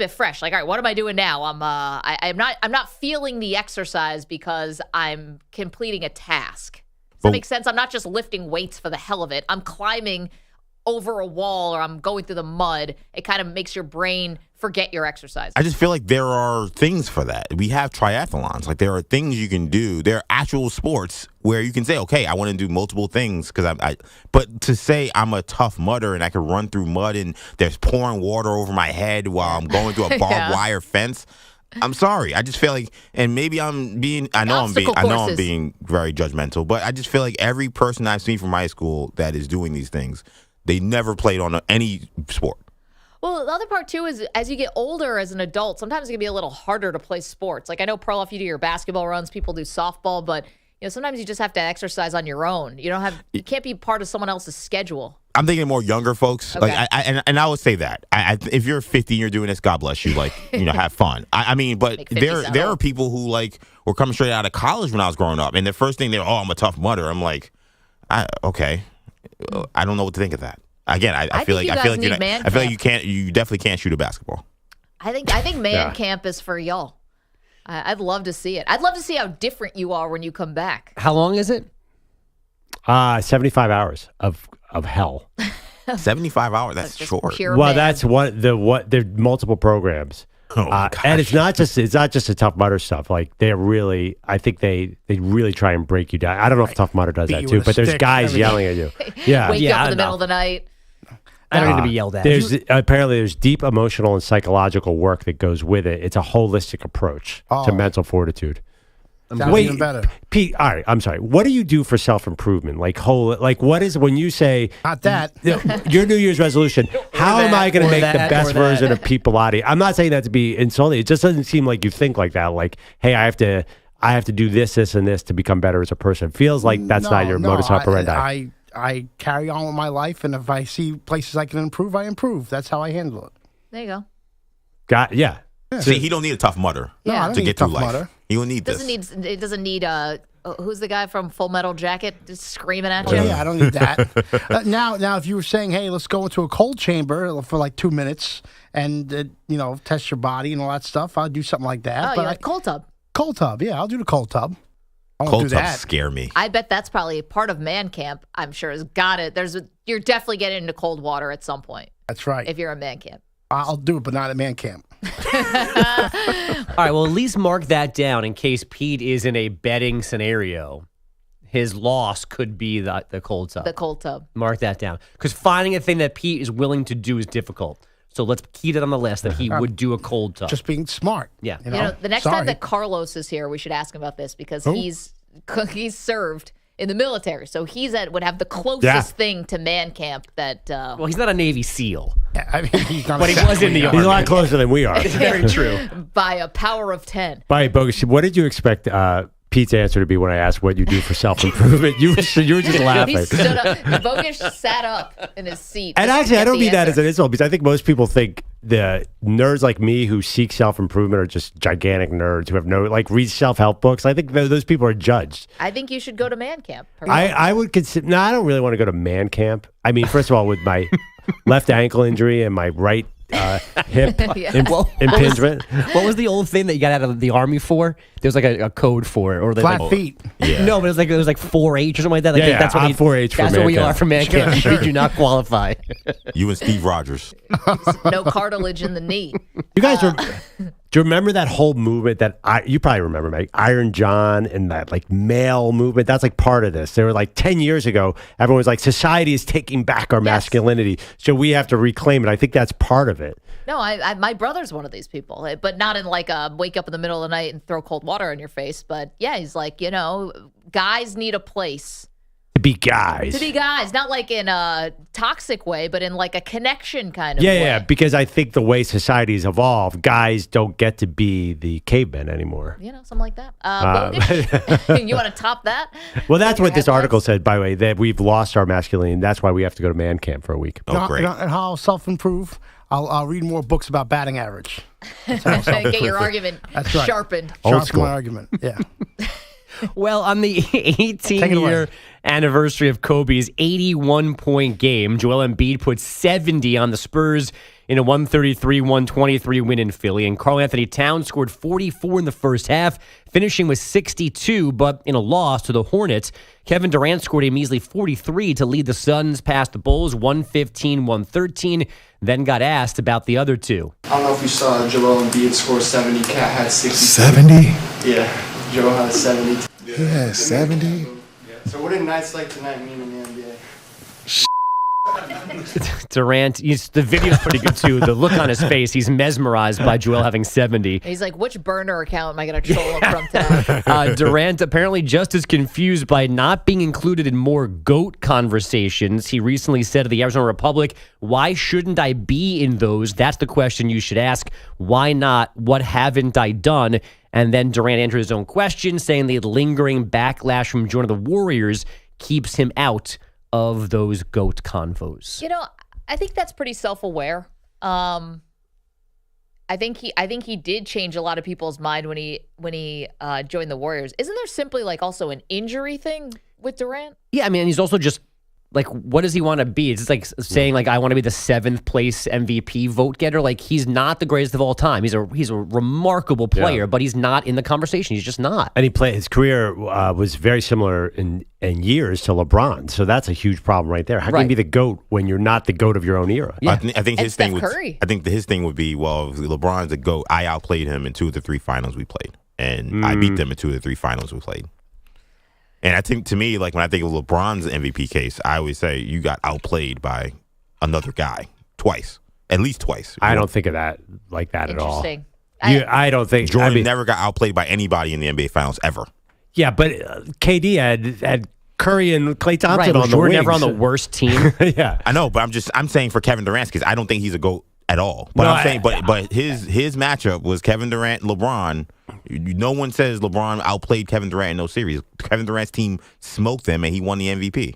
C: fresh. Like, all right, what am I doing now? I'm not feeling the exercise because I'm completing a task. Does that make sense? I'm not just lifting weights for the hell of it. I'm climbing over a wall or I'm going through the mud. It kind of makes your brain forget your exercise.
E: I just feel like there are things for that. We have triathlons. Like there are things you can do. There are actual sports where you can say, okay, I want to do multiple things because but to say I'm a Tough Mudder and I can run through mud and there's pouring water over my head while I'm going through a barbed wire fence. I'm sorry. I just feel like, and maybe I'm being very judgmental, but I just feel like every person I've seen from high school that is doing these things, they never played on any sport.
C: Well, the other part, too, is as you get older as an adult, sometimes it can be a little harder to play sports. Like, I know, Perloff, you do your basketball runs, people do softball, but, sometimes you just have to exercise on your own. You can't be part of someone else's schedule.
E: I'm thinking more younger folks.
C: Okay.
E: Like, I would say that. If you're 50 and you're doing this, God bless you. Like, have fun. But there are people who, were coming straight out of college when I was growing up, and the first thing I'm a Tough Mudder. I'm like, okay. I don't know what to think of that. Again, I feel like you definitely can't shoot a basketball.
C: I think man camp is for y'all. I'd love to see it. I'd love to see how different you are when you come back.
G: How long is it?
D: 75 hours of hell.
E: 75 hours. That's short.
D: Well, that's there are multiple programs. And it's not just the Tough Mudder stuff. Like I think they really try and break you down. I don't know if Tough Mudder does that too, but there's guys yelling at you. Yeah,
C: wake up in the middle of the night.
G: I don't need to be yelled at.
D: Apparently there's deep emotional and psychological work that goes with it. It's a holistic approach to mental fortitude.
H: Wait, even better.
D: Pete, all right, I'm sorry. What do you do for self-improvement? Like what is when you say
H: not that
D: your New Year's resolution? How am I going to make the best version of Pete Bellotti? I'm not saying that to be insulting. It just doesn't seem like you think like that. Like, hey, I have to do this, and this to become better as a person. It feels like that's not your modus operandi.
H: I carry on with my life, and if I see places I can improve, I improve. That's how I handle it.
C: There you go.
D: Yeah.
E: See, he don't need a Tough Mudder to get through life.
H: Mudder.
E: He will need this.
C: It doesn't need who's the guy from Full Metal Jacket just screaming at you?
H: Yeah, I don't need that. Now, if you were saying, hey, let's go into a cold chamber for like 2 minutes and test your body and all that stuff, I'll do something like that.
C: Oh, you like cold tub?
H: Cold tub, yeah, I'll do the cold tub.
E: Cold tubs scare me.
C: I bet that's probably part of man camp. I'm sure has got it. You're definitely getting into cold water at some point.
H: That's right.
C: If you're a man camp.
H: I'll do it, but not at man camp.
G: All right, well, at least mark that down in case Pete is in a betting scenario. His loss could be the cold tub.
C: The cold tub.
G: Mark that down. Because finding a thing that Pete is willing to do is difficult. So let's keep it on the list that he would do a cold tub.
H: Just being smart.
G: Yeah.
C: The next time that Carlos is here, we should ask him about this because he's served in the military. So would have the closest thing to man camp that...
G: well, he's not a Navy SEAL.
H: Yeah, I mean, he's not
G: but he was in the Army.
D: He's a lot closer than we are.
G: It's very true.
C: By a power of 10.
D: By Bogus, what did you expect Pete's answer to be when I asked what you do for self-improvement? You were just laughing.
C: He stood up. Bogus sat up in his seat.
D: And actually, I don't mean that as an insult because I think most people think the nerds like me who seek self-improvement are just gigantic nerds who have read self-help books. I think those people are judged.
C: I think you should go to man camp.
D: I would consider. No, I don't really want to go to man camp. I mean, first of all, with my left ankle injury and my right hip impingement.
G: What was the old thing that you got out of the Army for? There was like a code for it, or
H: flat feet.
G: Yeah. No, but it was like 4-H or something like that.
D: That's what 4-H.
G: That's what we are for man camp. We do not qualify.
E: You and Steve Rogers.
C: No cartilage in the knee.
D: You guys do you remember that whole movement that you probably remember, Meg, Iron John and that male movement? That's part of this. They were 10 years ago, everyone was like, society is taking back our masculinity, so we have to reclaim it. I think that's part of it.
C: No, my brother's one of these people, but not in wake up in the middle of the night and throw cold water in your face. But yeah, he's guys need a place
D: To be guys.
C: To be guys, not like in a toxic way, but in like a connection kind of way.
D: Yeah, because I think the way society's evolved, guys don't get to be the cavemen anymore.
C: You know, something like that. Bogus. You want to top that?
D: Well, that's what this article said, by the way, that we've lost our masculinity. That's why we have to go to man camp for a week.
E: Oh, great.
H: And how I'll self-improve, I'll read more books about batting average.
C: Get your argument sharpened.
H: Sharpen my argument, yeah.
G: Well, on the 18-year anniversary of Kobe's 81-point game, Joel Embiid put 70 on the Spurs in a 133-123 win in Philly, and Karl Anthony Towns scored 44 in the first half, finishing with 62, but in a loss to the Hornets. Kevin Durant scored a measly 43 to lead the Suns past the Bulls 115-113, then got asked about the other two.
U: I don't know if you saw Joel Embiid score 70, Cat had 60.
L: 70?
U: Yeah. Joe has 70.
L: He has 70?
U: Yeah. So what did nights like tonight mean in the NBA?
G: Durant, the video's pretty good too. The look on his face, he's mesmerized by Joel having 70.
C: He's like, which burner account am I going to troll him from today?
G: Durant apparently just as confused by not being included in more GOAT conversations. He recently said to the Arizona Republic, why shouldn't I be in those? That's the question you should ask. Why not? What haven't I done? And then Durant answered his own question, saying the lingering backlash from joining the Warriors keeps him out of those GOAT convos.
C: You know, I think that's pretty self-aware. I think he did change a lot of people's mind when he joined the Warriors. Isn't there simply like also an injury thing with Durant?
G: Yeah, I mean, he's also just like, what does he want to be? It's just like saying like, I want to be the 7th place MVP vote getter. Like, he's not the greatest of all time. He's a remarkable player, but he's not in the conversation. He's just not.
D: And his career was very similar in years to LeBron. So that's a huge problem right there. How can you be the GOAT when you're not the GOAT of your own era?
E: Yeah. I think his thing
C: his
E: thing would be, well, if LeBron's the GOAT, I outplayed him in 2 of the 3 finals we played. And I beat them in 2 of the 3 finals we played. And I think, to me, like when I think of LeBron's MVP case, I always say you got outplayed by another guy twice, at least twice.
D: I don't think of that like that at all.
C: Interesting.
D: I don't think
E: Jordan never got outplayed by anybody in the NBA Finals ever.
D: Yeah, but KD had Curry and Klay Thompson on the wings.
G: Never on the worst team.
D: Yeah,
E: I know, but I'm saying for Kevin Durant's case, I don't think he's a GOAT at all. But I'm saying, but his matchup was Kevin Durant, LeBron. No one says LeBron outplayed Kevin Durant in those series. Kevin Durant's team smoked them, and he won the MVP.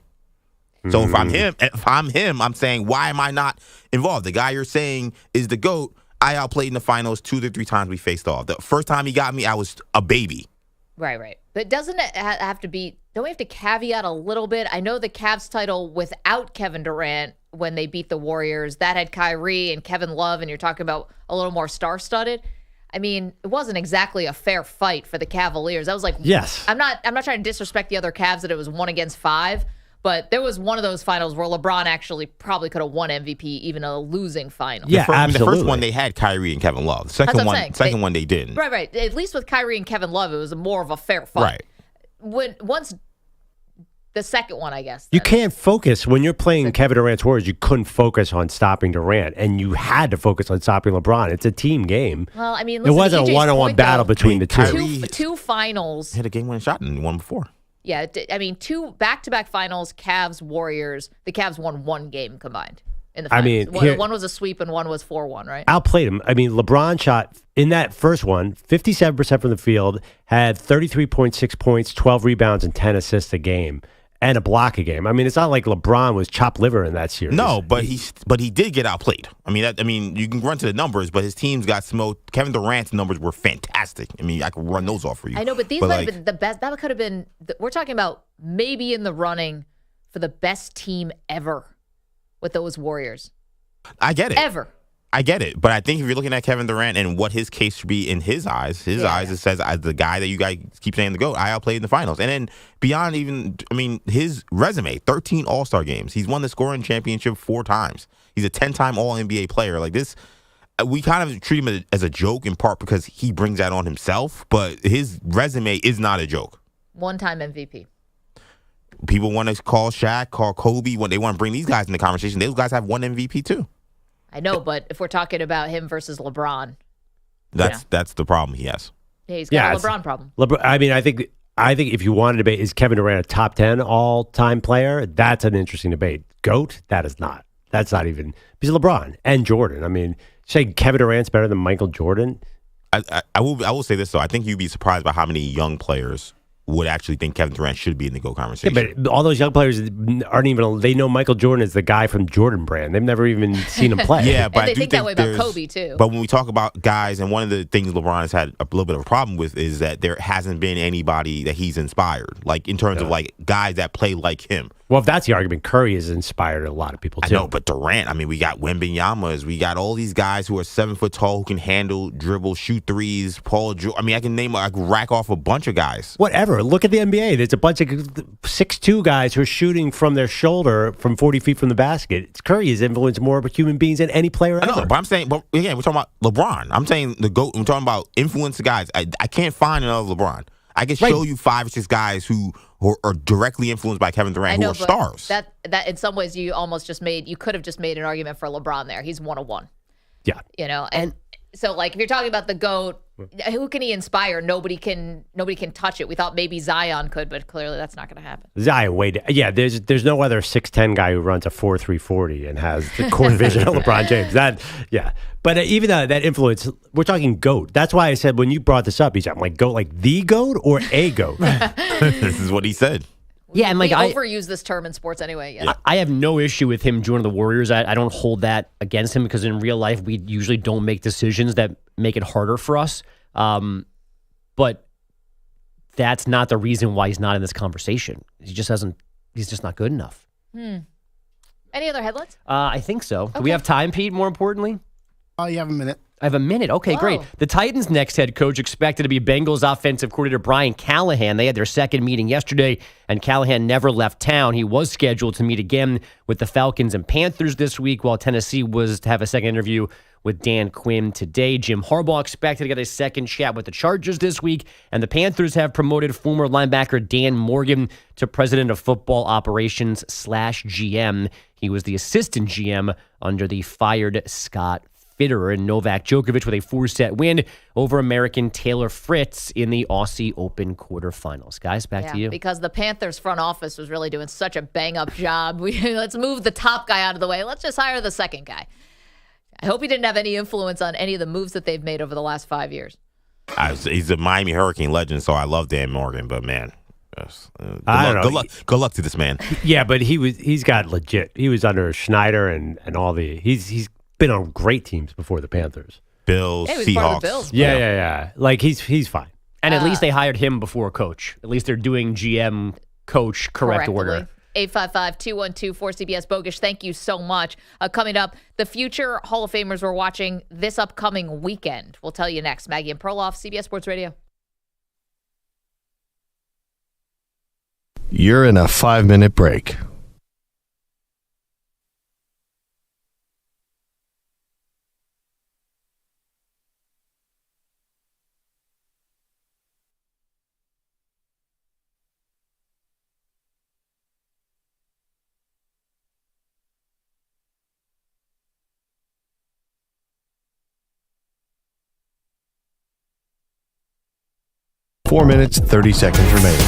E: So if I'm him, I'm saying, why am I not involved? The guy you're saying is the GOAT. I outplayed in the finals 2 to 3 times we faced off. The first time he got me, I was a baby.
C: Right. But doesn't it have to be? Don't we have to caveat a little bit? I know the Cavs title without Kevin Durant when they beat the Warriors, that had Kyrie and Kevin Love, and you're talking about a little more star-studded. I mean, it wasn't exactly a fair fight for the Cavaliers. I was like,
D: yes.
C: I'm not trying to disrespect the other Cavs that it was 1 against 5, but there was one of those finals where LeBron actually probably could have won MVP, even a losing final.
D: Yeah, absolutely.
E: The first one they had Kyrie and Kevin Love. The second one they didn't.
C: Right. At least with Kyrie and Kevin Love, it was more of a fair fight.
E: Right.
C: Once the second one, I guess.
D: You can't focus. When you're playing Kevin Durant's Warriors, you couldn't focus on stopping Durant, and you had to focus on stopping LeBron. It's a team game.
C: Well, I mean,
D: it wasn't a one-on-one battle between the two.
C: Two finals.
E: Hit a game-winning shot and won before.
C: Yeah, I mean, 2 back-to-back finals, Cavs, Warriors. The Cavs won 1 game combined in the finals.
D: I mean,
C: one was a sweep and one was 4-1, right?
D: Outplayed him. I mean, LeBron shot in that first one, 57% from the field, had 33.6 points, 12 rebounds, and 10 assists a game. And a block a game. I mean, it's not like LeBron was chopped liver in that series.
E: No, but he did get outplayed. I mean, you can run to the numbers, but his teams got smoked. Kevin Durant's numbers were fantastic. I mean, I could run those off for you.
C: I know, but these might have been the best. That could have been. We're talking about maybe in the running for the best team ever with those Warriors.
E: I get it.
C: Ever.
E: I get it, but I think if you're looking at Kevin Durant and what his case should be in his eyes, it says as the guy that you guys keep saying the GOAT, I outplayed in the finals. And then beyond even, I mean, his resume, 13 All-Star games. He's won the scoring championship 4 times. He's a 10-time All-NBA player. Like this, we kind of treat him as a joke in part because he brings that on himself, but his resume is not a joke.
C: 1-time MVP.
E: People want to call Shaq, call Kobe, when they want to bring these guys in the conversation. Those guys have 1 MVP too.
C: I know, but if we're talking about him versus LeBron,
E: that's the problem he has.
C: Yeah, he's got a LeBron problem.
D: I mean, I think I think if you want to debate, is Kevin Durant a top 10 all-time player? That's an interesting debate. GOAT? That is not. That's not even. Because LeBron and Jordan. I mean, say Kevin Durant's better than Michael Jordan?
E: I will say this, though. I think you'd be surprised by how many young players would actually think Kevin Durant should be in the GOAT conversation.
D: Yeah, but all those young players aren't even, they know Michael Jordan is the guy from Jordan Brand. They've never even seen him play.
E: Yeah, but
C: and they
E: I do
C: think that way about Kobe, too.
E: But when we talk about guys, and one of the things LeBron has had a little bit of a problem with is that there hasn't been anybody that he's inspired, like in terms of like guys that play like him.
D: Well, if that's the argument, Curry has inspired a lot of people, too.
E: I know, but Durant, I mean, we got Wembanyamas. We got all these guys who are 7 foot tall who can handle, dribble, shoot threes. Paul George. I mean, I can rack off a bunch of guys.
D: Whatever. Look at the NBA. There's a bunch of 6'2" guys who are shooting from their shoulder from 40 feet from the basket. Curry has influenced more human beings than any player ever.
E: I know, but I'm saying, but again, we're talking about LeBron. I'm saying the GOAT. We're talking about influence guys. I can't find another LeBron. I can show you 5 or 6 guys who are directly influenced by Kevin Durant, who are stars.
C: That in some ways you could have just made an argument for LeBron there. He's 101.
D: Yeah.
C: And so like if you're talking about the GOAT, who can he inspire? Nobody can touch it. We thought maybe Zion could, but clearly that's not going to happen.
D: Zion, there's no other 6'10" guy who runs a 4.340 and has the core vision of LeBron James. But even that influence, we're talking GOAT. That's why I said when you brought this up, I'm like, GOAT, like the GOAT or a GOAT?
E: This is what he said.
G: Yeah, and
C: we overuse this term in sports anyway. Yeah.
G: I have no issue with him joining the Warriors. I don't hold that against him because in real life we usually don't make decisions that make it harder for us. But that's not the reason why he's not in this conversation. He's just not good enough.
C: Any other headlines?
G: I think so. Do we have time, Pete, more importantly?
H: Oh, you have a minute.
G: I have a minute. Okay, great. The Titans' next head coach expected to be Bengals offensive coordinator Brian Callahan. They had their second meeting yesterday, and Callahan never left town. He was scheduled to meet again with the Falcons and Panthers this week, while Tennessee was to have a second interview with Dan Quinn today. Jim Harbaugh expected to get a second chat with the Chargers this week, and the Panthers have promoted former linebacker Dan Morgan to president of football operations / GM. He was the assistant GM under the fired Scott Fitterer, and Novak Djokovic with a 4-set win over American Taylor Fritz in the Aussie Open quarterfinals. Guys, back to you.
C: Because the Panthers front office was really doing such a bang-up job. Let's move the top guy out of the way. Let's just hire the second guy. I hope he didn't have any influence on any of the moves that they've made over the last 5 years.
E: He's a Miami Hurricane legend, so I love Dan Morgan, but man, good luck to this man.
D: Yeah, but he's got legit. He was under Schneider and all the he's been on great teams before the Panthers.
E: Bills, Seahawks. Bills,
D: yeah. Like he's fine.
G: And at least they hired him before coach. At least they're doing GM coach correct order.
C: 855-212-4CBS Bogish. Thank you so much. Coming up, the future Hall of Famers we're watching this upcoming weekend. We'll tell you next. Maggie and Perloff, CBS Sports Radio.
A: You're in a 5-minute break. Four minutes, 30 seconds remaining.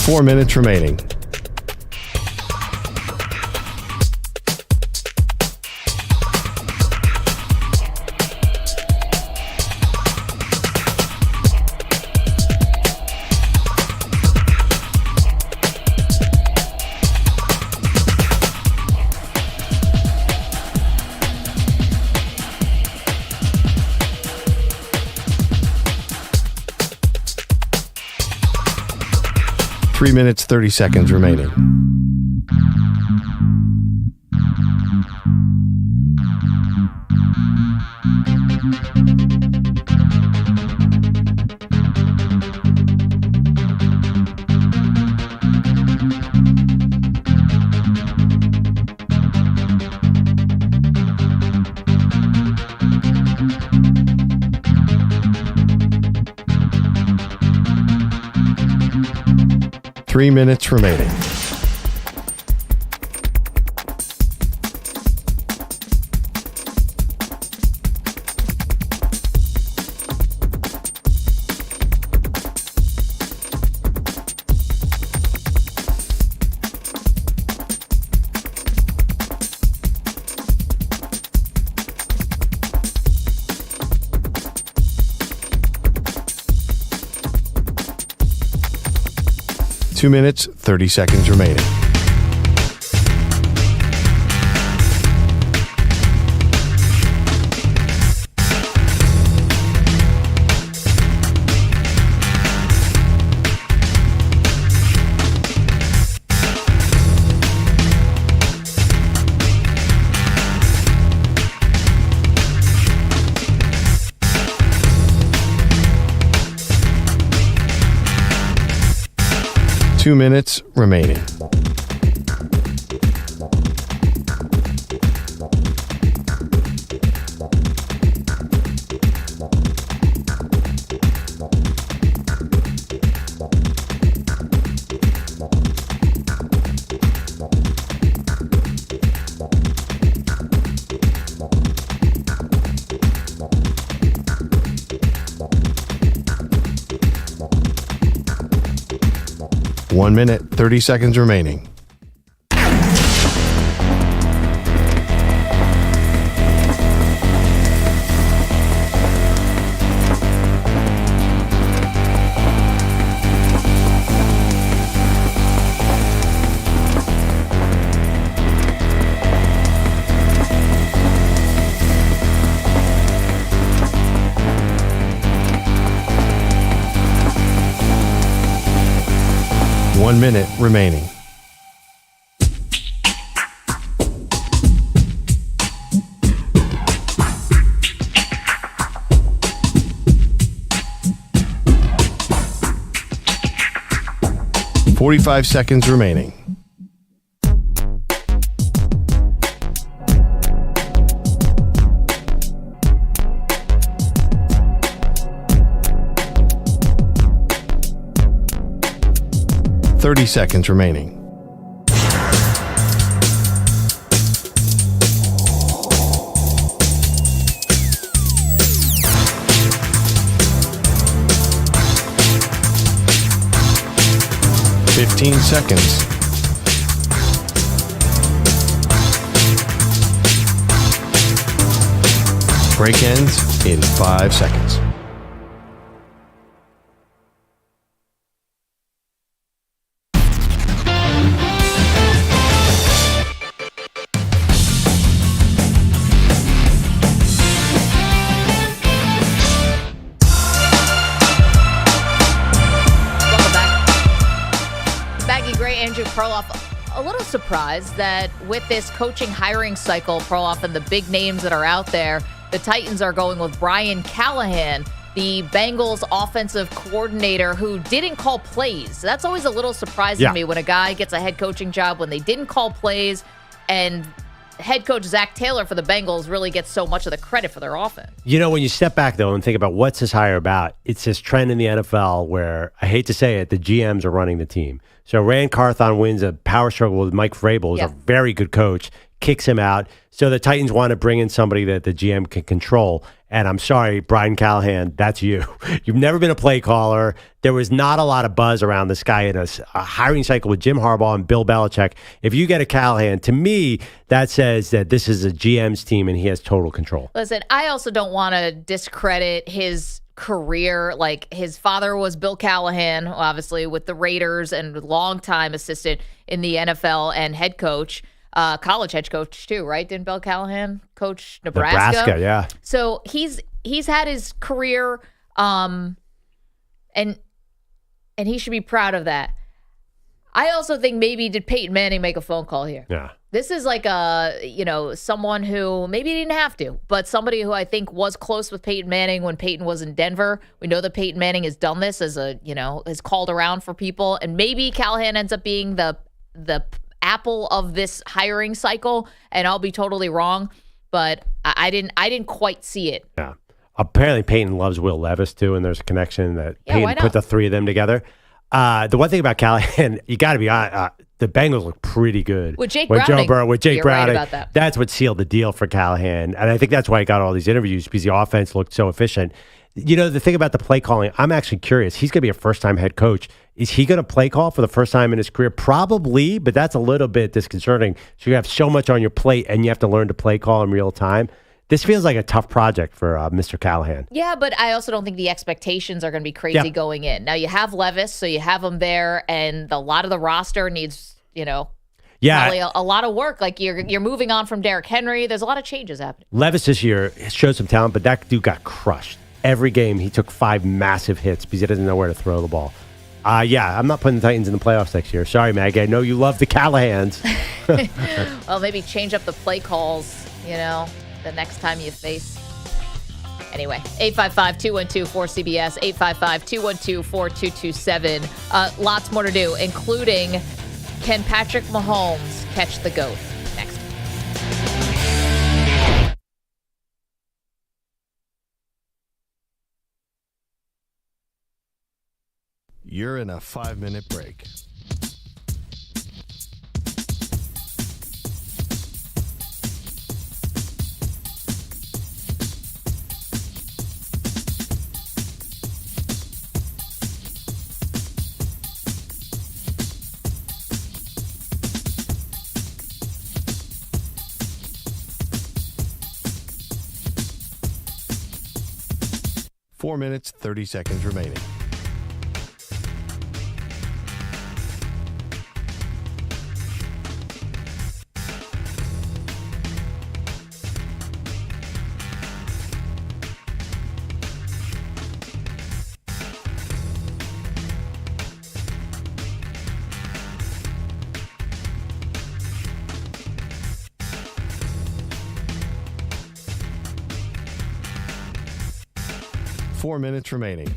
A: Four minutes remaining. Three minutes, 30 seconds remaining. 3 minutes remaining. Two minutes, 30 seconds remaining. Two minutes remaining. One minute, 30 seconds remaining. One minute remaining. Forty-five seconds remaining. Thirty seconds remaining. Fifteen seconds. Break ends in 5 seconds.
C: Perloff, a little surprised that with this coaching hiring cycle, Perloff, and the big names that are out there, the Titans are going with Brian Callahan, the Bengals offensive coordinator who didn't call plays. That's always a little surprising to me when a guy gets a head coaching job when they didn't call plays, and head coach Zach Taylor for the Bengals really gets so much of the credit for their offense.
D: You know, when you step back, though, and think about what's this hire about, it's this trend in the NFL where, I hate to say it, the GMs are running the team. So Rand Carthon wins a power struggle with Mike Vrabel, who's a very good coach, kicks him out. So the Titans want to bring in somebody that the GM can control. And I'm sorry, Brian Callahan, that's you. You've never been a play caller. There was not a lot of buzz around this guy in a hiring cycle with Jim Harbaugh and Bill Belichick. If you get a Callahan, to me, that says that this is a GM's team and he has total control.
C: Listen, I also don't want to discredit his career. Like, his father was Bill Callahan, obviously, with the Raiders, and longtime assistant in the NFL and head coach. College head coach too, right? Didn't Bill Callahan coach Nebraska?
D: Yeah.
C: So he's had his career, and he should be proud of that. I also think maybe did Peyton Manning make a phone call here?
D: Yeah.
C: This is like someone who maybe didn't have to, but somebody who I think was close with Peyton Manning when Peyton was in Denver. We know that Peyton Manning has done this as has called around for people, and maybe Callahan ends up being the apple of this hiring cycle, and I'll be totally wrong, but I didn't quite see it.
D: Yeah. Apparently Peyton loves Will Levis too, and there's a connection that Peyton put the three of them together. The one thing about Callahan, you got to be the Bengals look pretty good.
C: With Jake
D: With
C: Browning.
D: Joe Burrow, with Jake
C: You're
D: Browning.
C: right about that.
D: That's what sealed the deal for Callahan. And I think that's why he got all these interviews, because the offense looked so efficient. You know, the thing about the play calling, I'm actually curious. He's going to be a first-time head coach. Is he going to play call for the first time in his career? Probably, but that's a little bit disconcerting. So you have so much on your plate, and you have to learn to play call in real time. This feels like a tough project for Mr. Callahan.
C: Yeah, but I also don't think the expectations are going to be crazy going in. Now, you have Levis, so you have him there, and a lot of the roster needs, probably a lot of work. Like, you're moving on from Derrick Henry. There's a lot of changes happening.
D: Levis this year showed some talent, but that dude got crushed. Every game, he took 5 massive hits because he doesn't know where to throw the ball. I'm not putting the Titans in the playoffs next year. Sorry, Maggie. I know you love the Callahans.
C: Well, maybe change up the play calls, the next time you face. Anyway, 855-212-4CBS, 855-212-4227. Lots more to do, including can Patrick Mahomes catch the GOAT? Next.
A: You're in a 5-minute break. Four minutes, 30 seconds remaining. Four minutes remaining.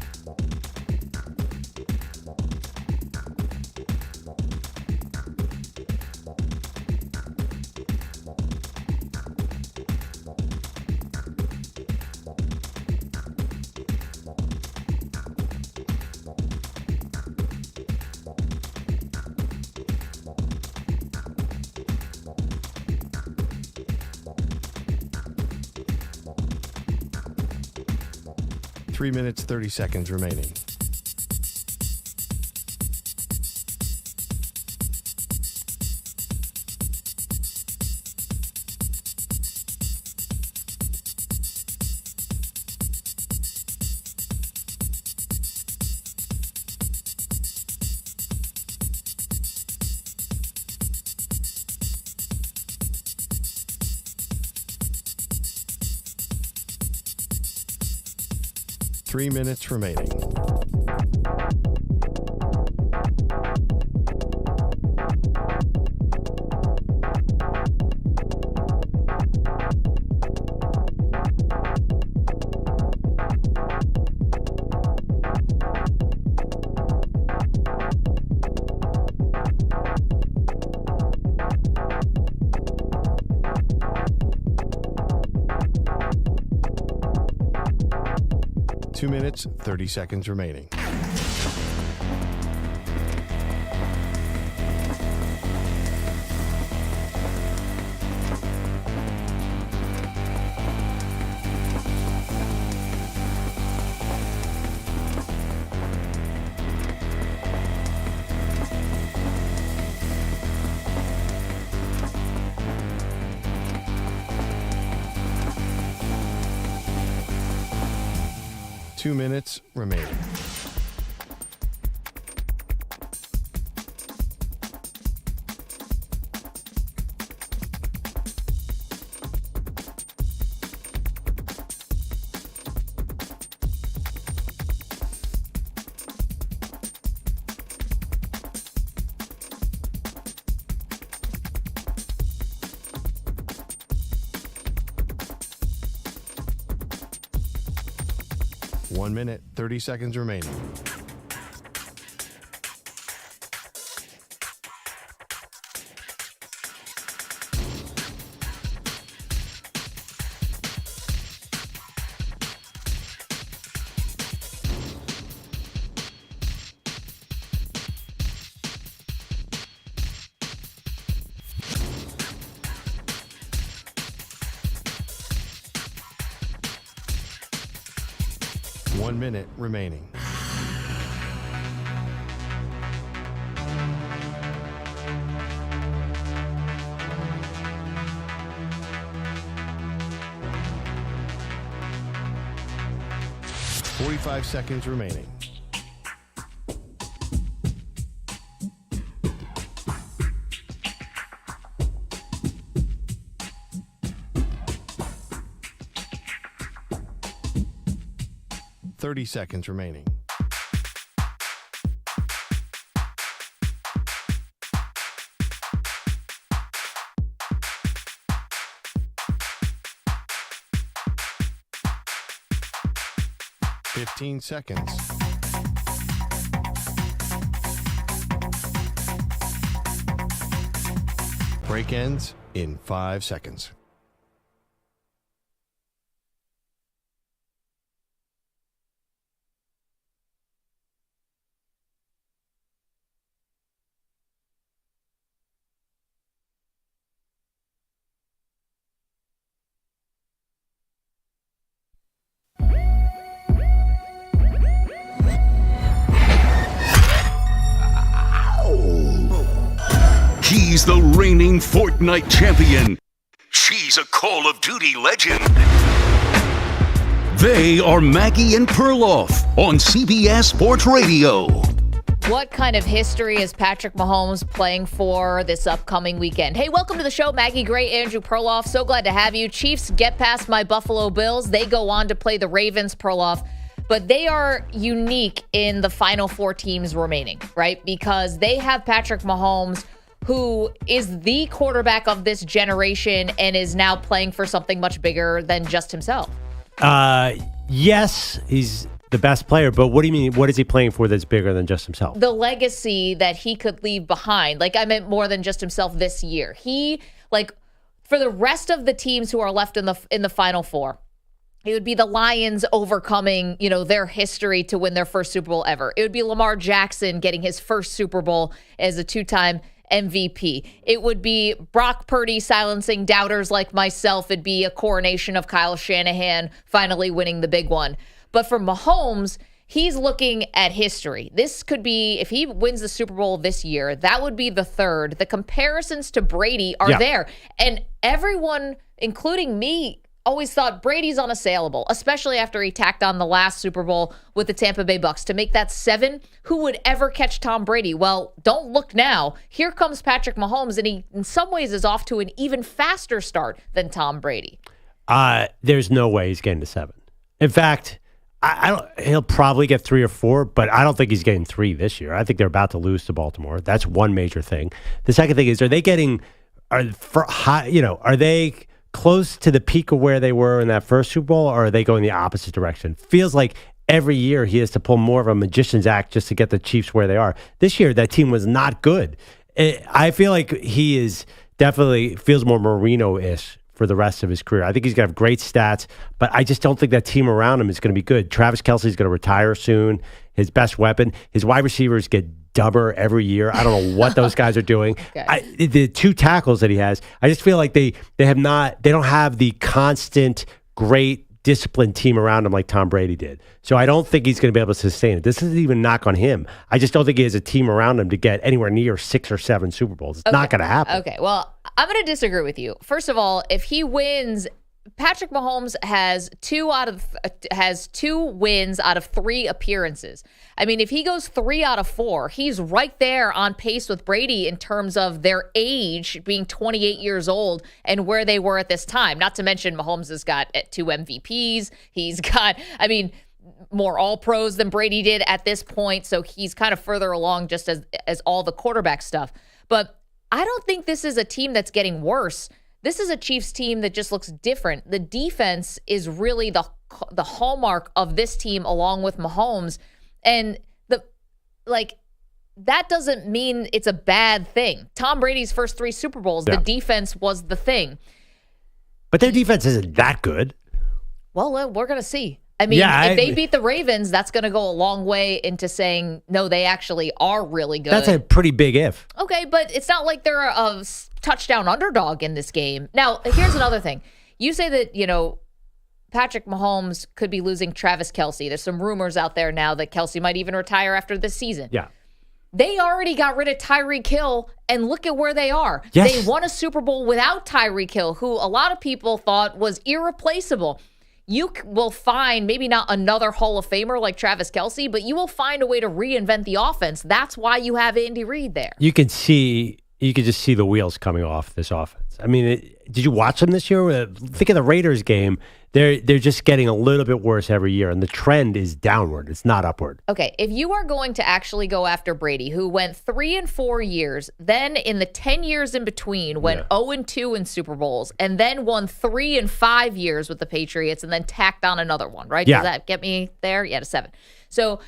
A: Three minutes, 30 seconds remaining. Three minutes remaining. Two minutes, 30 seconds remaining. Two minutes remaining. One minute, 30 seconds remaining. 1 minute remaining. $45 seconds remaining. $30 seconds remaining. $15 seconds. Break ends in 5 seconds.
B: He's the reigning Fortnite champion. She's a Call of Duty legend. They are Maggie and Perloff on CBS Sports Radio.
C: What kind of history is Patrick Mahomes playing for this upcoming weekend? Hey, welcome to the show, Maggie Gray, Andrew Perloff. So glad to have you. Chiefs get past my Buffalo Bills. They go on to play the Ravens, Perloff. But they are unique in the final 4 teams remaining, right? Because they have Patrick Mahomes, who is the quarterback of this generation and is now playing for something much bigger than just himself.
D: Yes, he's the best player, but what do you mean? What is he playing for that's bigger than just himself?
C: The legacy that he could leave behind. Like, I meant more than just himself this year. He, like, for the rest of the teams who are left in the Final Four, it would be the Lions overcoming, their history to win their first Super Bowl ever. It would be Lamar Jackson getting his first Super Bowl as a 2-time MVP. It would be Brock Purdy silencing doubters like myself. It'd be a coronation of Kyle Shanahan finally winning the big one. But for Mahomes, he's looking at history. This could be, if he wins the Super Bowl this year, that would be the 3rd. The comparisons to Brady are there. And everyone, including me, always thought Brady's unassailable, especially after he tacked on the last Super Bowl with the Tampa Bay Bucks. To make that 7, who would ever catch Tom Brady? Well, don't look now. Here comes Patrick Mahomes, and he, in some ways, is off to an even faster start than Tom Brady.
D: There's no way he's getting to 7. In fact, he'll probably get 3 or 4, but I don't think he's getting 3 this year. I think they're about to lose to Baltimore. That's one major thing. The second thing is, are they close to the peak of where they were in that first Super Bowl, or are they going the opposite direction? Feels like every year he has to pull more of a magician's act just to get the Chiefs where they are. This year, that team was not good. I feel like he is definitely feels more Marino-ish for the rest of his career. I think he's going to have great stats, but I just don't think that team around him is going to be good. Travis Kelce's going to retire soon. His best weapon. His wide receivers get dumber every year. I don't know what those guys are doing. Okay. The 2 tackles that he has, I just feel like they don't have the constant, great, disciplined team around him like Tom Brady did. So I don't think he's going to be able to sustain it. This isn't even a knock on him. I just don't think he has a team around him to get anywhere near 6 or 7 Super Bowls. It's not going to happen.
C: Okay, well, I'm going to disagree with you. First of all, if he wins, Patrick Mahomes has 2 wins out of 3 appearances. I mean, if he goes 3 out of 4, he's right there on pace with Brady in terms of their age being 28 years old and where they were at this time. Not to mention Mahomes has got 2 MVPs. He's got, more All-Pros than Brady did at this point. So he's kind of further along just as all the quarterback stuff. But I don't think this is a team that's getting worse. This is a Chiefs team that just looks different. The defense is really the hallmark of this team along with Mahomes. And that doesn't mean it's a bad thing. Tom Brady's first 3 Super Bowls, the defense was the thing.
D: But their defense isn't that good.
C: Well, we're going to see. If they beat the Ravens, that's going to go a long way into saying, no, they actually are really good.
D: That's a pretty big if.
C: Okay, but it's not like they're a touchdown underdog in this game. Now, here's another thing. You say that, Patrick Mahomes could be losing Travis Kelce. There's some rumors out there now that Kelce might even retire after this season.
D: Yeah.
C: They already got rid of Tyreek Hill, and look at where they are.
D: Yes.
C: They won a Super Bowl without Tyreek Hill, who a lot of people thought was irreplaceable. You will find maybe not another Hall of Famer like Travis Kelce, but you will find a way to reinvent the offense. That's why you have Andy Reid there.
D: You could just see the wheels coming off this offense. I mean, did you watch them this year? Think of the Raiders game. They're just getting a little bit worse every year, and the trend is downward. It's not upward.
C: Okay, if you are going to actually go after Brady, who went 3 and 4 years, then in the 10 years in between went 0 and 2 in Super Bowls, and then won 3 and 5 years with the Patriots, and then tacked on another one, right?
D: Yeah.
C: Does that get me there? Yeah, to 7. So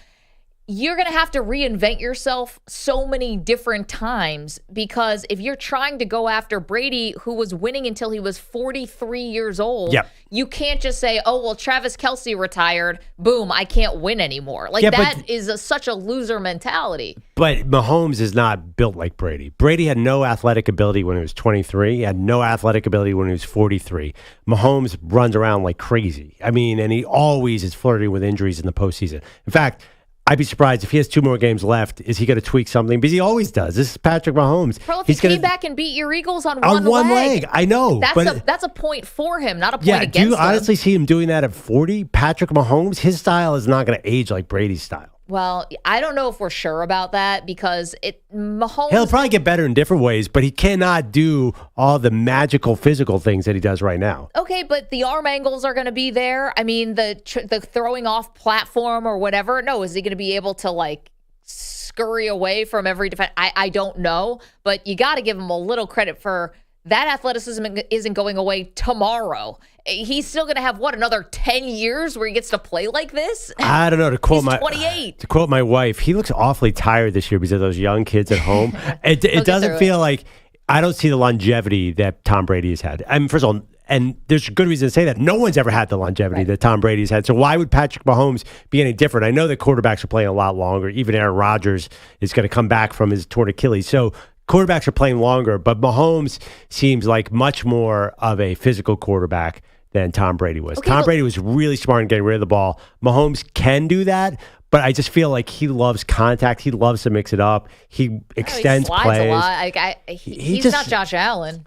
C: you're going to have to reinvent yourself so many different times, because if you're trying to go after Brady, who was winning until he was 43 years old, you can't just say, oh, well, Travis Kelce retired. Boom, I can't win anymore. Like, that is such a loser mentality.
D: But Mahomes is not built like Brady. Brady had no athletic ability when he was 23. He had no athletic ability when he was 43. Mahomes runs around like crazy. I mean, and he always is flirting with injuries in the postseason. In fact, I'd be surprised if he has 2 more games left. Is he going to tweak something? Because he always does. This is Patrick Mahomes.
C: Perloff, he came back and beat your Eagles on
D: one leg. I know.
C: That's a point for him, not a point against him.
D: Do you honestly see him doing that at 40? Patrick Mahomes, his style is not going to age like Brady's style.
C: Well, I don't know if we're sure about that, because Mahomes...
D: He'll probably get better in different ways, but he cannot do all the magical physical things that he does right now.
C: Okay, but the arm angles are going to be there. I mean, the throwing off platform or whatever. No, is he going to be able to, like, scurry away from every defense? I don't know, but you got to give him a little credit for that. Athleticism isn't going away tomorrow. He's still going to have, another 10 years where he gets to play like this?
D: I don't know.
C: He's 28.
D: To quote my wife, he looks awfully tired this year because of those young kids at home. It doesn't feel like, I don't see the longevity that Tom Brady has had. I mean, first of all, and there's a good reason to say that. No one's ever had the longevity that Tom Brady's had. So why would Patrick Mahomes be any different? I know that quarterbacks are playing a lot longer. Even Aaron Rodgers is going to come back from his torn Achilles. So quarterbacks are playing longer, but Mahomes seems like much more of a physical quarterback than Tom Brady was. Tom Brady was really smart in getting rid of the ball. Mahomes can do that, but I just feel like he loves contact. He loves to mix it up. He extends
C: he slides
D: plays.
C: A lot. He's not Josh Allen.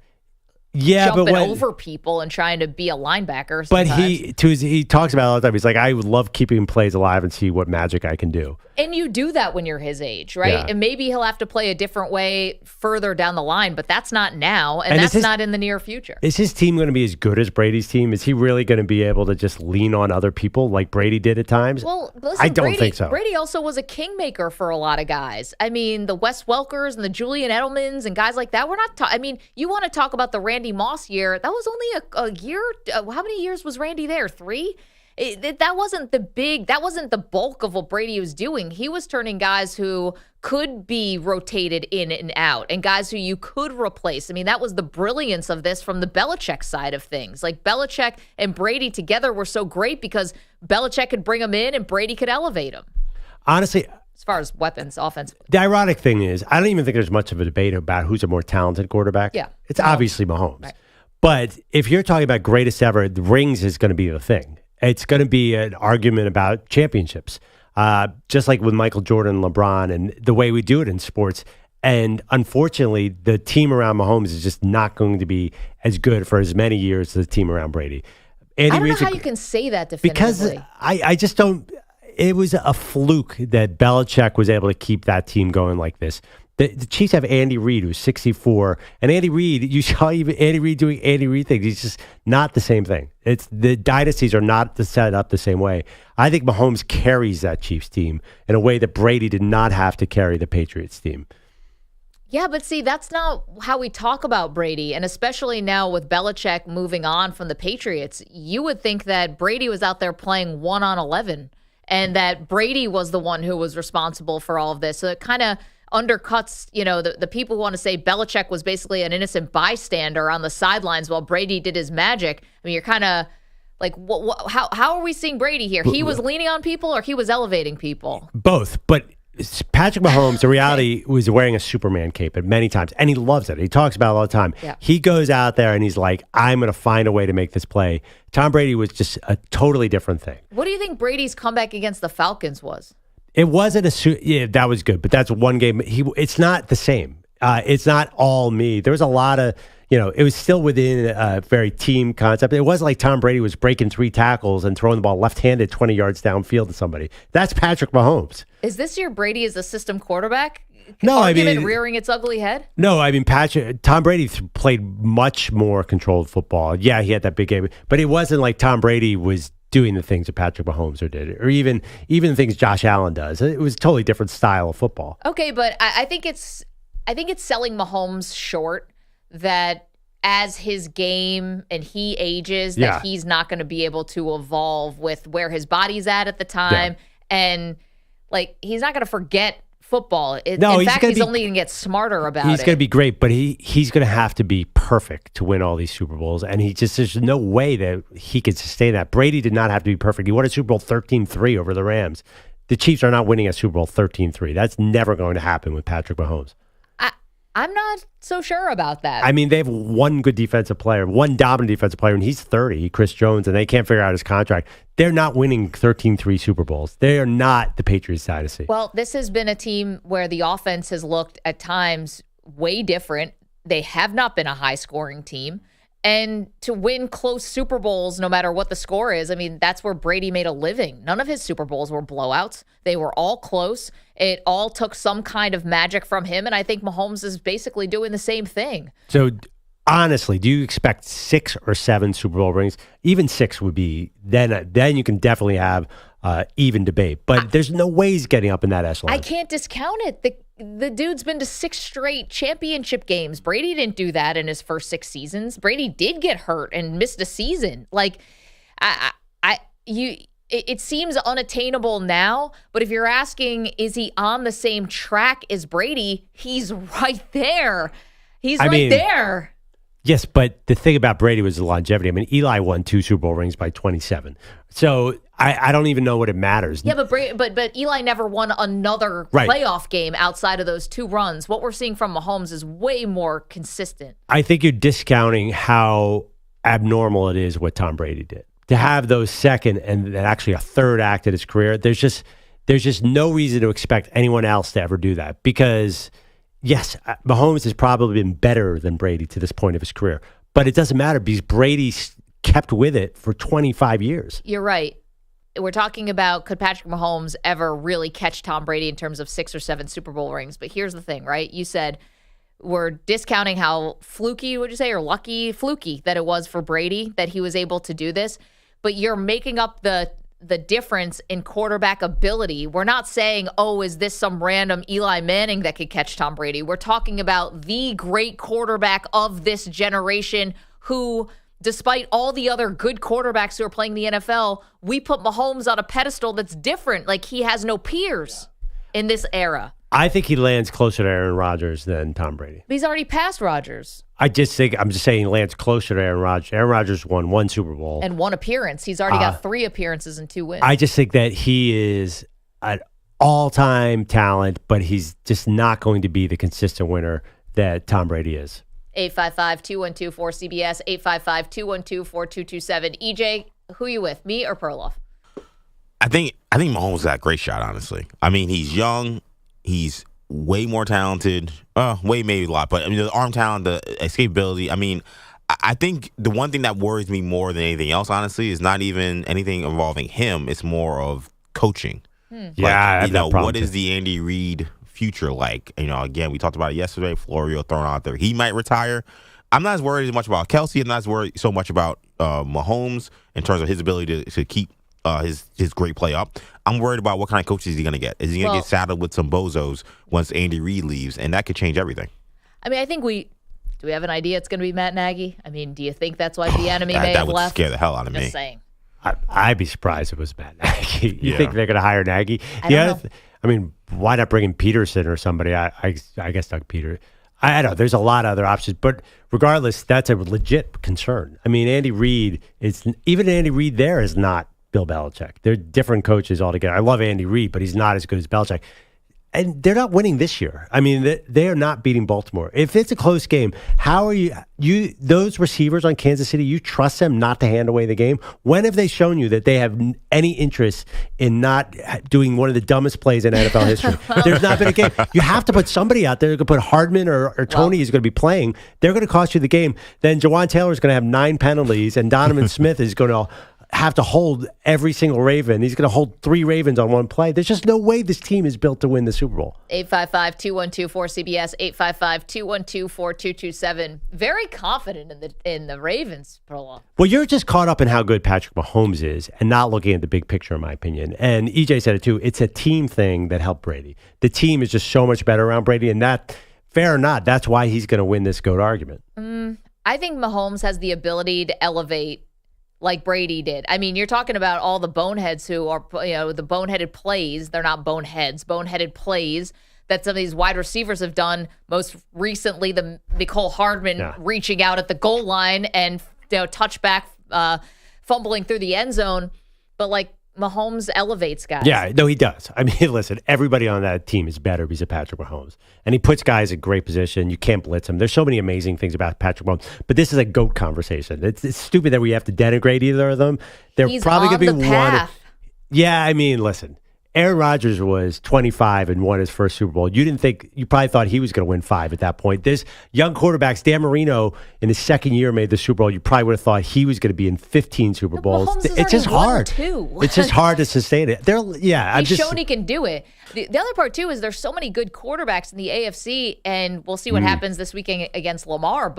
D: Yeah,
C: jumping
D: but
C: over people and trying to be a linebacker.
D: But he talks about it all the time. He's like, I would love keeping plays alive and see what magic I can do.
C: And you do that when you're his age, right?
D: Yeah.
C: And maybe he'll have to play a different way further down the line, but that's not now, and that's not in the near future.
D: Is his team going to be as good as Brady's team? Is he really going to be able to just lean on other people like Brady did at times?
C: Well, listen,
D: I don't think so.
C: Brady also was a kingmaker for a lot of guys. I mean, the Wes Welkers and the Julian Edelmans and guys like that. We're not. I mean, you want to talk about the Randy Moss year? That was only a year. How many years was Randy there? 3. That wasn't the bulk of what Brady was doing. He was turning guys who could be rotated in and out and guys who you could replace. I mean, that was the brilliance of this from the Belichick side of things. Like, Belichick and Brady together were so great because Belichick could bring them in and Brady could elevate them.
D: Honestly,
C: as far as weapons, offensively.
D: The ironic thing is, I don't even think there's much of a debate about who's a more talented quarterback.
C: Yeah.
D: It's obviously Mahomes.
C: Right.
D: But if you're talking about greatest ever, the rings is going to be the thing. It's going to be an argument about championships, just like with Michael Jordan and LeBron and the way we do it in sports. And unfortunately, the team around Mahomes is just not going to be as good for as many years as the team around Brady.
C: I don't know how you can say that definitively.
D: Because I just don't. It was a fluke that Belichick was able to keep that team going like this. The Chiefs have Andy Reid, who's 64. And Andy Reid, you saw even Andy Reid doing Andy Reid things. He's just not the same thing. The dynasties are not set up the same way. I think Mahomes carries that Chiefs team in a way that Brady did not have to carry the Patriots team.
C: Yeah, but see, that's not how we talk about Brady. And especially now with Belichick moving on from the Patriots, you would think that Brady was out there playing 1-on-11 and that Brady was the one who was responsible for all of this. So it kind of undercuts, the people who want to say Belichick was basically an innocent bystander on the sidelines while Brady did his magic. I mean, you're kind of like, how are we seeing Brady here? He was leaning on people or he was elevating people?
D: Both, but Patrick Mahomes, the reality was wearing a Superman cape at many times, and he loves it. He talks about it all the time.
C: Yeah.
D: He goes out there and he's like, I'm going to find a way to make this play. Tom Brady was just a totally different thing.
C: What do you think Brady's comeback against the Falcons was?
D: It wasn't yeah, that was good, but that's one game. It's not the same. It's not all me. There was a lot of, it was still within a very team concept. It wasn't like Tom Brady was breaking 3 tackles and throwing the ball left-handed 20 yards downfield to somebody. That's Patrick Mahomes.
C: Is this year Brady as a system quarterback?
D: No,
C: Argument rearing its ugly head?
D: No, Tom Brady played much more controlled football. Yeah, he had that big game, but it wasn't like Tom Brady was doing the things that Patrick Mahomes did, or even the things Josh Allen does. It was a totally different style of football.
C: Okay, but I think it's selling Mahomes short that as his game and he ages, that he's not going to be able to evolve with where his body's at the time. Yeah. And like, he's not going to forget football. In fact, he's only going to get smarter about it.
D: He's going to be great, but he's going to have to be perfect to win all these Super Bowls. And there's no way that he could sustain that. Brady did not have to be perfect. He won a Super Bowl 13-3 over the Rams. The Chiefs are not winning a Super Bowl 13-3. That's never going to happen with Patrick Mahomes.
C: I'm not so sure about that.
D: I mean, they have one good defensive player, one dominant defensive player, and he's 30, Chris Jones, and they can't figure out his contract. They're not winning 13-3 Super Bowls. They are not the Patriots dynasty.
C: Well, this has been a team where the offense has looked at times way different. They have not been a high-scoring team. And to win close Super Bowls, no matter what the score is, I mean, that's where Brady made a living. None of his Super Bowls were blowouts. They were all close. It all took some kind of magic from him, and I think Mahomes is basically doing the same thing.
D: So, honestly, do you expect 6 or 7 Super Bowl rings? Even 6 would be, then you can definitely have even debate. But there's no way he's getting up in that echelon.
C: I can't discount it. The dude's been to 6 straight championship games. Brady didn't do that in his first 6 seasons. Brady did get hurt and missed a season. Like, it seems unattainable now, but if you're asking, is he on the same track as Brady? He's right there. He's right there.
D: Yes, but the thing about Brady was the longevity. I mean, Eli won 2 Super Bowl rings by 27. So I don't even know what it matters.
C: Yeah, but Eli never won another playoff game outside of those 2 runs. What we're seeing from Mahomes is way more consistent.
D: I think you're discounting how abnormal it is what Tom Brady did. To have those second and actually a third act in his career, there's just no reason to expect anyone else to ever do that. Because, yes, Mahomes has probably been better than Brady to this point of his career. But it doesn't matter because Brady kept with it for 25 years.
C: You're right. We're talking about, could Patrick Mahomes ever really catch Tom Brady in terms of 6 or 7 Super Bowl rings? But here's the thing, right? You said we're discounting how fluky, would you say, or fluky that it was for Brady that he was able to do this. But you're making up the difference in quarterback ability. We're not saying, is this some random Eli Manning that could catch Tom Brady? We're talking about the great quarterback of this generation who, despite all the other good quarterbacks who are playing the NFL, we put Mahomes on a pedestal that's different. Like, he has no peers in this era.
D: I think he lands closer to Aaron Rodgers than Tom Brady.
C: He's already passed Rodgers.
D: I'm just saying he lands closer to Aaron Rodgers. Aaron Rodgers won 1 Super Bowl.
C: And 1 appearance. He's already got 3 appearances and 2 wins.
D: I just think that he is an all-time talent, but he's just not going to be the consistent winner that Tom Brady is.
C: 855-212-4CBS, 855-212-4227. EJ, who are you with, me or Perloff?
E: I think Mahomes got a great shot, honestly. I mean, he's young. He's way more talented. Maybe a lot, but I mean, the arm talent, the escapability. I mean, I think the one thing that worries me more than anything else, honestly, is not even anything involving him. It's more of coaching.
D: Yeah,
E: what is the Andy Reid future like? Again, we talked about it yesterday. Florio thrown out there. He might retire. I'm not as worried as much about Kelsey. I'm not as worried so much about Mahomes in terms of his ability to keep his great play up. I'm worried about what kind of coach is he going to get. Is he going to get saddled with some bozos once Andy Reid leaves? And that could change everything.
C: I mean, I think do we have an idea it's going to be Matt Nagy? I mean, do you think that's why the enemy may have left?
E: That would scare the hell out of me.
C: Just saying.
D: I'd be surprised if it was Matt Nagy. You think they're going to hire Nagy?
C: I don't know.
D: I mean, why not bring in Peterson or somebody? I guess Doug Peter. I don't know. There's a lot of other options. But regardless, that's a legit concern. I mean, Andy Reid is not Bill Belichick. They're different coaches altogether. I love Andy Reid, but he's not as good as Belichick. And they're not winning this year. I mean, they are not beating Baltimore. If it's a close game, how are you those receivers on Kansas City, you trust them not to hand away the game? When have they shown you that they have any interest in not doing one of the dumbest plays in NFL history? There's not been a game. You have to put somebody out there who can put Hardman or Tony is going to be playing. They're going to cost you the game. Then Jawan Taylor is going to have 9 penalties, and Donovan Smith is going to have to hold every single Raven. He's going to hold 3 Ravens on one play. There's just no way this team is built to win the Super Bowl.
C: 855-212-4CBS, 855-212-4227. Very confident in the Ravens, Perloff.
D: Well, you're just caught up in how good Patrick Mahomes is and not looking at the big picture, in my opinion. And EJ said it too. It's a team thing that helped Brady. The team is just so much better around Brady, and that, fair or not, that's why he's going to win this GOAT argument.
C: I think Mahomes has the ability to elevate like Brady did. I mean, you're talking about all the boneheads who are, the boneheaded plays. They're not boneheads, boneheaded plays that some of these wide receivers have done. Most recently, the Nicole Hardman reaching out at the goal line and touchback, fumbling through the end zone. But like Mahomes elevates guys.
D: Yeah, no, he does. I mean, listen, everybody on that team is better because of Patrick Mahomes. And he puts guys in great position. You can't blitz him. There's so many amazing things about Patrick Mahomes. But this is a GOAT conversation. It's stupid that we have to denigrate either of them. They're probably going to be one. Yeah, I mean, listen. Aaron Rodgers was 25 and won his first Super Bowl. You probably thought he was going to win 5 at that point. There's young quarterbacks. Dan Marino, in his second year, made the Super Bowl. You probably would have thought he was going to be in 15 Super Bowls. It's just hard. It's just hard to sustain it.
C: He's shown he can do it. The other part, too, is there's so many good quarterbacks in the AFC, and we'll see what happens this weekend against Lamar.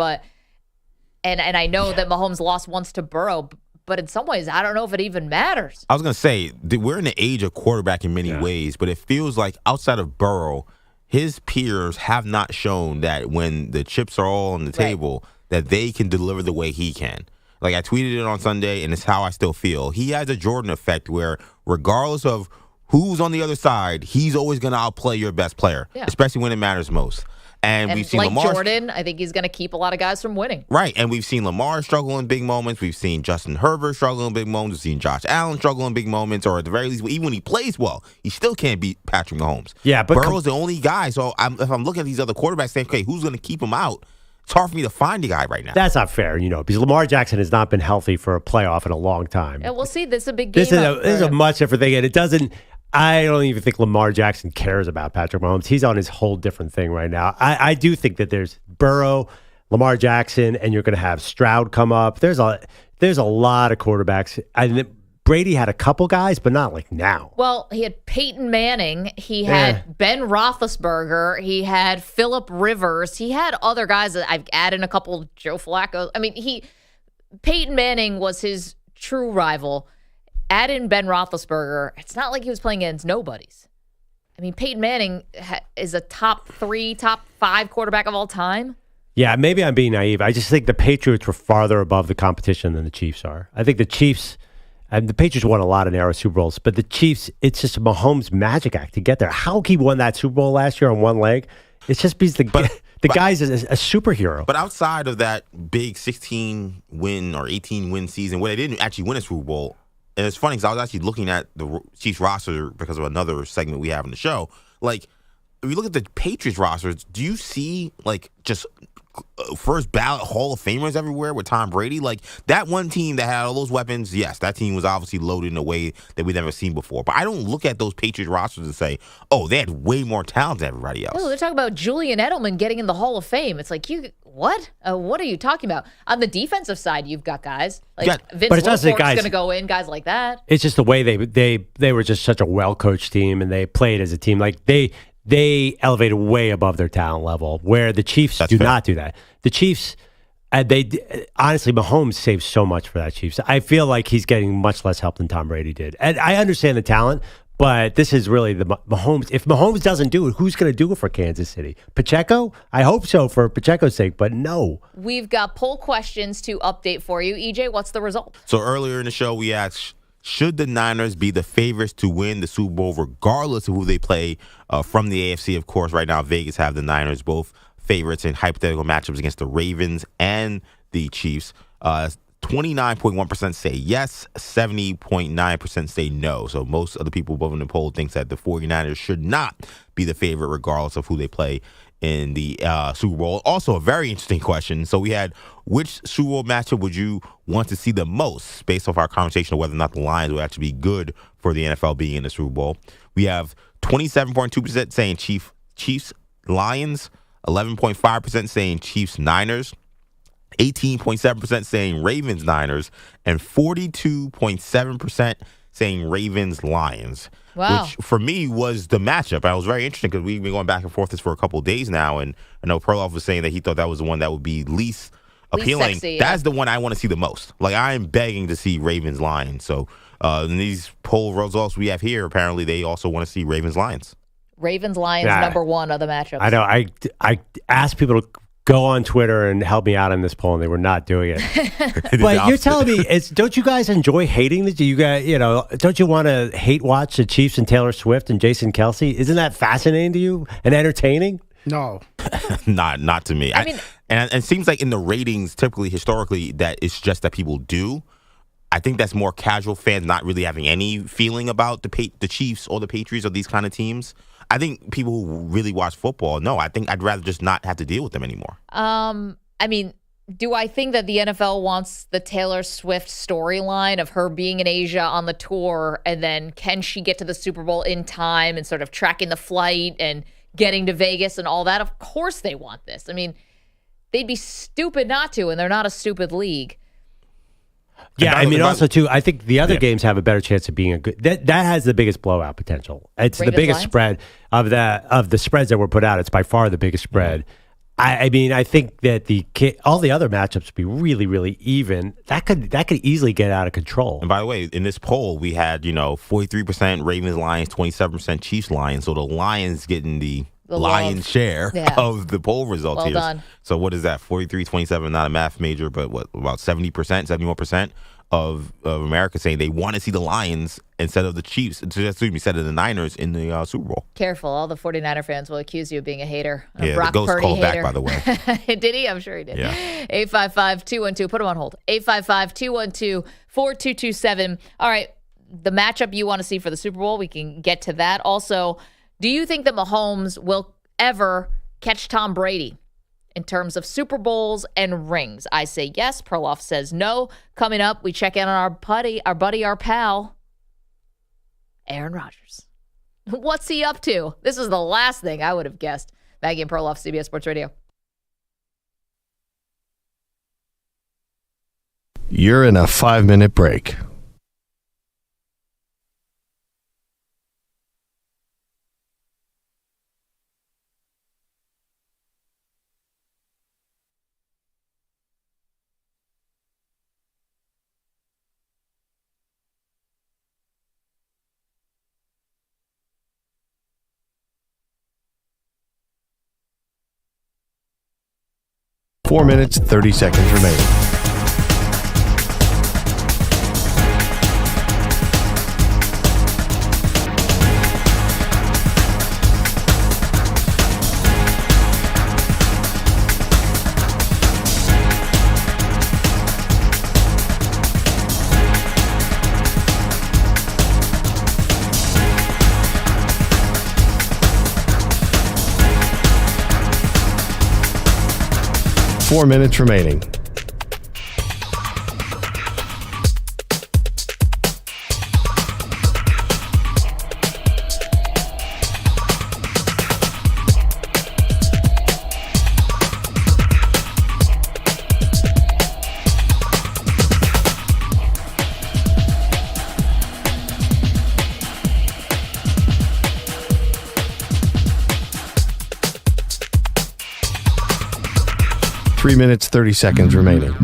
C: And I know that Mahomes lost once to Burrow, but in some ways, I don't know if it even matters.
E: I was going to say, we're in the age of quarterback in many ways, but it feels like outside of Burrow, his peers have not shown that when the chips are all on the table, that they can deliver the way he can. Like I tweeted it on Sunday, and it's how I still feel. He has a Jordan effect where regardless of who's on the other side, he's always going to outplay your best player, especially when it matters most. And we've seen
C: like
E: Lamar.
C: Jordan, I think he's going to keep a lot of guys from winning.
E: Right. And we've seen Lamar struggle in big moments. We've seen Justin Herbert struggle in big moments. We've seen Josh Allen struggle in big moments. Or at the very least, even when he plays well, he still can't beat Patrick Mahomes.
D: Yeah, but
E: Burrow's the only guy. So if I'm looking at these other quarterbacks saying, okay, who's going to keep him out? It's hard for me to find a guy right now.
D: That's not fair, because Lamar Jackson has not been healthy for a playoff in a long time.
C: Yeah, we'll see. This is a big game.
D: This is a much different thing. And it doesn't... I don't even think Lamar Jackson cares about Patrick Mahomes. He's on his whole different thing right now. I do think that there's Burrow, Lamar Jackson, and you're going to have Stroud come up. There's a lot of quarterbacks. Brady had a couple guys, but not like now.
C: Well, he had Peyton Manning. He had Ben Roethlisberger. He had Phillip Rivers. He had other guys that I've added a couple, Joe Flacco. I mean, Peyton Manning was his true rival. Add in Ben Roethlisberger, it's not like he was playing against nobodies. I mean, Peyton Manning is a top 3, top 5 quarterback of all time.
D: Yeah, maybe I'm being naive. I just think the Patriots were farther above the competition than the Chiefs are. I think the Chiefs, and the Patriots won a lot of narrow Super Bowls, but the Chiefs, it's just Mahomes' magic act to get there. How he won that Super Bowl last year on one leg, it's just because the guy's a superhero.
E: But outside of that big 16-win or 18-win season where they didn't actually win a Super Bowl, and it's funny because I was actually looking at the Chiefs roster because of another segment we have in the show. Like, if you look at the Patriots rosters, do you see, like, just first ballot Hall of Famers everywhere with Tom Brady? Like, that one team that had all those weapons, yes, that team was obviously loaded in a way that we've never seen before. But I don't look at those Patriots rosters and say, oh, they had way more talent than everybody else.
C: No, they're talking about Julian Edelman getting in the Hall of Fame. It's like, what? What are you talking about? On the defensive side, you've got guys like Vince Wilfork's going to go in, guys like that.
D: It's just the way they were just such a well-coached team, and they played as a team. Like, they elevated way above their talent level, where the Chiefs not do that. The Chiefs, honestly, Mahomes saved so much for that Chiefs. I feel like he's getting much less help than Tom Brady did. And I understand the talent, but this is really the Mahomes. If Mahomes doesn't do it, who's going to do it for Kansas City? Pacheco? I hope so for Pacheco's sake, but no.
C: We've got poll questions to update for you. EJ, what's the result?
E: So earlier in the show, we asked, should the Niners be the favorites to win the Super Bowl regardless of who they play from the AFC? Of course, right now, Vegas have the Niners both favorites in hypothetical matchups against the Ravens and the Chiefs. 29.1% say yes, 70.9% say no. So most of the people above in the poll thinks that the 49ers should not be the favorite regardless of who they play in the Super Bowl. Also, a very interesting question. So we had, which Super Bowl matchup would you want to see the most based off our conversation of whether or not the Lions would actually be good for the NFL being in the Super Bowl? We have 27.2% saying Chiefs-Lions, 11.5% saying Chiefs-Niners, 18.7% saying Ravens-Niners, and 42.7% saying Ravens-Lions.
C: Wow.
E: Which, for me, was the matchup. I was very interesting because we've been going back and forth this for a couple of days now, and I know Perloff was saying that he thought that was the one that would be least appealing.
C: Sexy,
E: That's the one I want to see the most. Like, I am begging to see Ravens-Lions. So, in these poll results we have here, apparently they also want to see Ravens-Lions.
C: Ravens-Lions, number one of the matchups.
D: I know. I asked people to go on Twitter and help me out on this poll, and they were not doing it. But you're telling me, don't you guys enjoy hating this? Do you guys, don't you want to hate watch the Chiefs and Taylor Swift and Jason Kelce? Isn't that fascinating to you and entertaining?
H: No.
E: Not to me. I mean, and it seems like in the ratings, typically, historically, that it's just that people do. I think that's more casual fans not really having any feeling about the Chiefs or the Patriots or these kind of teams. I think people who really watch football, no, I think I'd rather just not have to deal with them anymore.
C: I mean, do I think that the NFL wants the Taylor Swift storyline of her being in Asia on the tour, and then can she get to the Super Bowl in time and sort of tracking the flight and getting to Vegas and all that? Of course they want this. I mean, they'd be stupid not to, and they're not a stupid league.
D: Yeah, I mean, also, too, I think the other games have a better chance of being a good... That has the biggest blowout potential. It's the biggest spread of the spreads that were put out. It's by far the biggest spread. I mean, I think that all the other matchups would be really, really even. That could easily get out of control.
E: And by the way, in this poll, we had, 43% Ravens-Lions, 27% Chiefs-Lions. So the Lions getting the lion's share of the poll results
C: well
E: here.
C: Done.
E: So what is that? 43-27, not a math major, but what, about 70%, 71% of America saying they want to see the Lions instead of the Chiefs, instead of the Niners in the Super Bowl.
C: Careful. All the 49er fans will accuse you of being a hater.
E: Yeah,
C: Brock
E: the ghost
C: Purdy
E: called
C: hater.
E: back, by the way.
C: Did he? I'm sure he did.
E: Yeah.
C: 855-212. Put him on hold. 855-212-4227. All right. The matchup you want to see for the Super Bowl, we can get to that. Also, do you think that Mahomes will ever catch Tom Brady in terms of Super Bowls and rings? I say yes. Perloff says no. Coming up, we check in on our pal, Aaron Rodgers. What's he up to? This is the last thing I would have guessed. Maggie and Perloff, CBS Sports Radio.
A: You're in a 5-minute break. Four minutes, 30 seconds remaining. Four minutes remaining. Three minutes, 30 seconds remaining.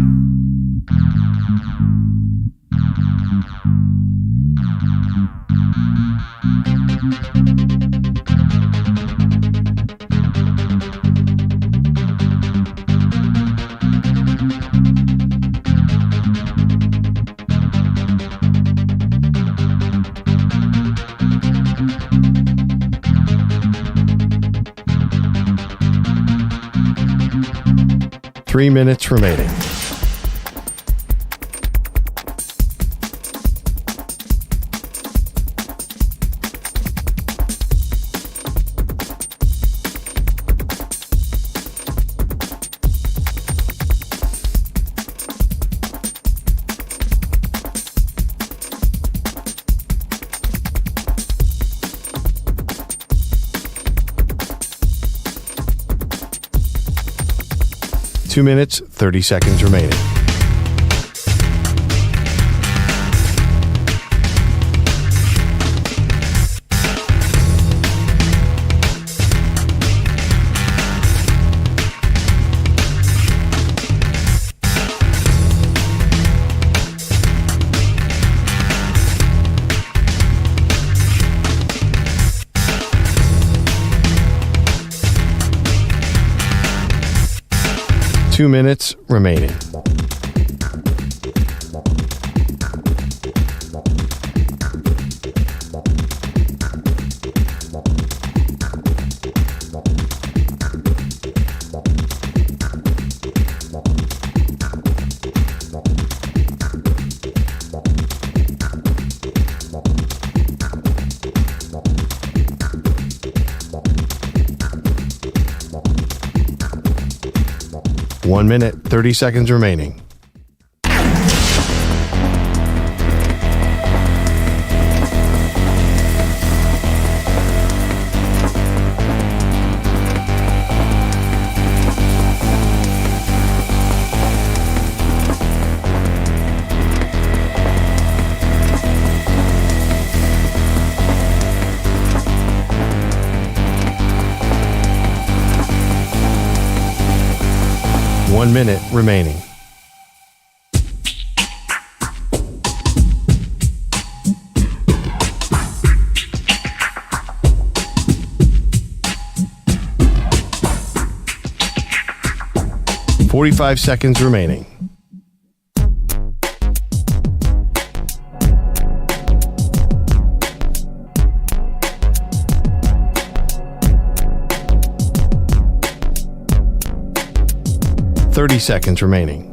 A: Three minutes remaining. 2 minutes, 30 seconds remaining. Two minutes remaining. One minute, 30 seconds remaining. One minute remaining. $45 seconds remaining. $30 seconds remaining.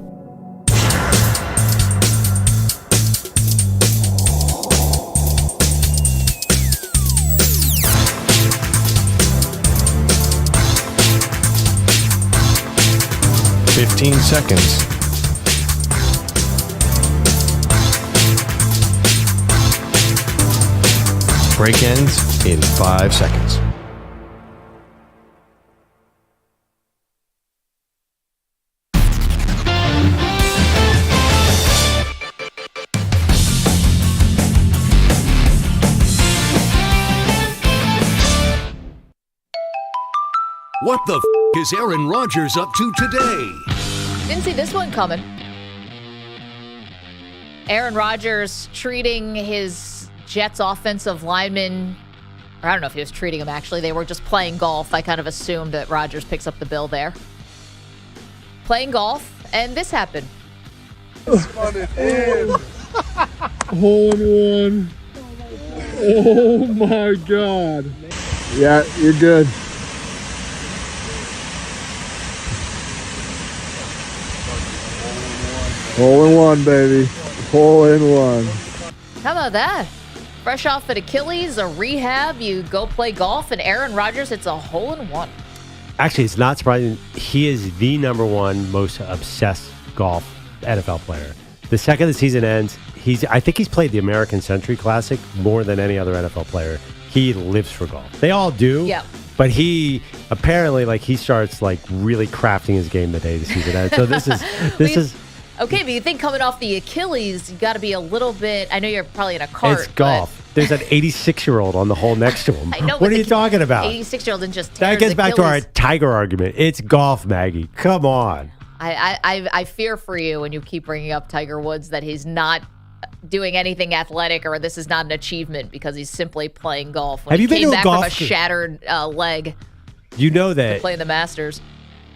A: $15 seconds. Break ends in 5 seconds.
B: What the f*** is Aaron Rodgers up to today?
C: Didn't see this one coming. Aaron Rodgers treating his Jets offensive lineman, or I don't know if he was treating him actually. They were just playing golf. I kind of assumed that Rodgers picks up the bill there. Playing golf, and this happened.
L: Spun it in. Hole in one. Oh my God. Yeah, you're good. Hole in one, baby. Hole in one.
C: How about that? Fresh off an Achilles, a rehab, you go play golf, and Aaron Rodgers hits a hole in one.
D: Actually, it's not surprising. He is the number one most obsessed golf NFL player. The second the season ends, I think he's played the American Century Classic more than any other NFL player. He lives for golf. They all do.
C: Yeah.
D: But he apparently he starts really crafting his game the day the season ends. So this is.
C: Okay, but you think coming off the Achilles, you got to be a little bit. I know you're probably in a cart.
D: It's golf. There's an 86-year-old on the hole next to him.
C: I know.
D: What are you talking about?
C: 86-year-old didn't just tear
D: That gets
C: his
D: back to our
C: Achilles.
D: Tiger argument. It's golf, Maggie. Come on.
C: I fear for you when you keep bringing up Tiger Woods that he's not doing anything athletic or this is not an achievement because he's simply playing golf. When
D: Have you been
C: came
D: to a
C: back
D: golf
C: from a shattered leg
D: You know
C: to
D: that.
C: play the Masters.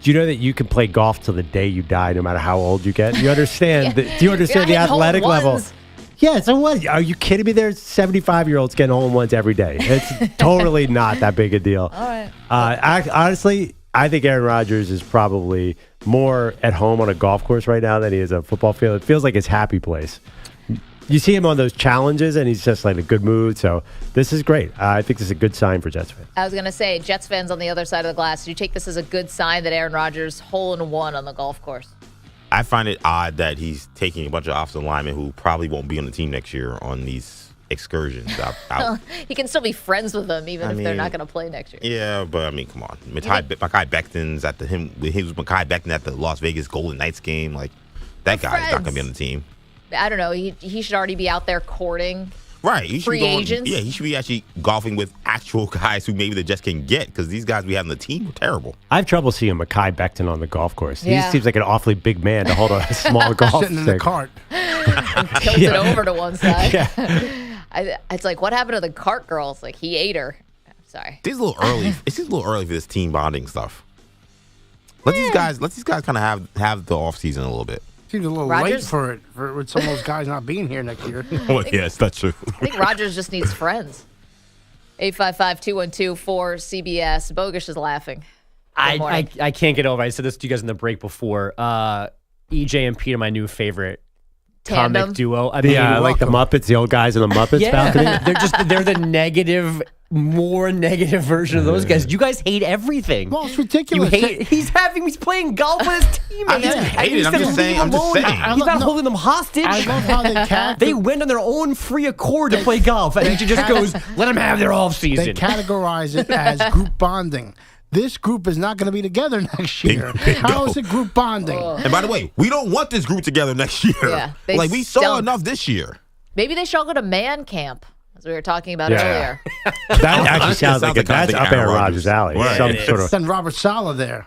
D: Do you know that you can play golf till the day you die, no matter how old you get? You understand?
C: Yeah.
D: Do you understand the
C: You're hitting
D: athletic
C: hole-in-ones.
D: level? Yeah, so what? Are you kidding me? There's 75-year-olds getting hole-in-ones every day. It's totally not that big a deal.
C: All right.
D: Honestly, I think Aaron Rodgers is probably more at home on a golf course right now than he is a football field. It feels like his happy place. You see him on those challenges, and he's just in a good mood. So this is great. I think this is a good sign for Jets fans.
C: I was going to say, Jets fans on the other side of the glass, do you take this as a good sign that Aaron Rodgers hole-in-one on the golf course?
E: I find it odd that he's taking a bunch of offensive linemen who probably won't be on the team next year on these excursions out.
C: He can still be friends with them even if they're not going to play next year.
E: Yeah, but I mean, come on. Mekhi Becton's he was Mekhi Becton at the Las Vegas Golden Knights game. Like, that guy's not going to be on the team.
C: I don't know. He should already be out there courting.
E: Right. He should
C: free agents.
E: Yeah, he should be actually golfing with actual guys who maybe the Jets can get, because these guys we have on the team are terrible.
D: I have trouble seeing Mekhi Becton on the golf course.
C: Yeah.
D: He seems like an awfully big man to hold a small golf
H: Sitting in the cart.
C: And tilt it over to one side. It's like, what happened to the cart girls? Like, he ate her. Sorry.
E: It's a little early. It seems a little early for this team bonding stuff. Let these guys kind of have the off season a little bit.
H: Seems a little late for it, with some of those guys not being here next year.
E: Well, yes, that's true.
C: I think Rodgers just needs friends. 855-212-4CBS. Bogish is laughing.
G: I can't get over it. I said this to you guys in the break before. EJ and Pete are my new favorite
C: Tandem.
G: comic duo. I
D: like the Muppets, the old guys in the Muppets balcony.
G: They're the more negative version of those guys. You guys hate everything.
H: Well, it's ridiculous.
G: He's playing golf with his teammates.
E: I hate it. I'm just saying.
G: He's not holding them hostage.
H: I love how
G: they went on their own free accord to play golf, and he just goes, "Let them have their off season."
H: They categorize it as group bonding. This group is not going to be together next year. How is it group bonding?
E: And by the way, we don't want this group together next year.
C: Yeah,
E: we saw enough this year.
C: Maybe they should all go to man camp, as we were talking about earlier.
D: That actually sounds like that's up Aaron Rodgers' alley.
E: Right.
D: Some sort of.
H: Send Robert Saleh there.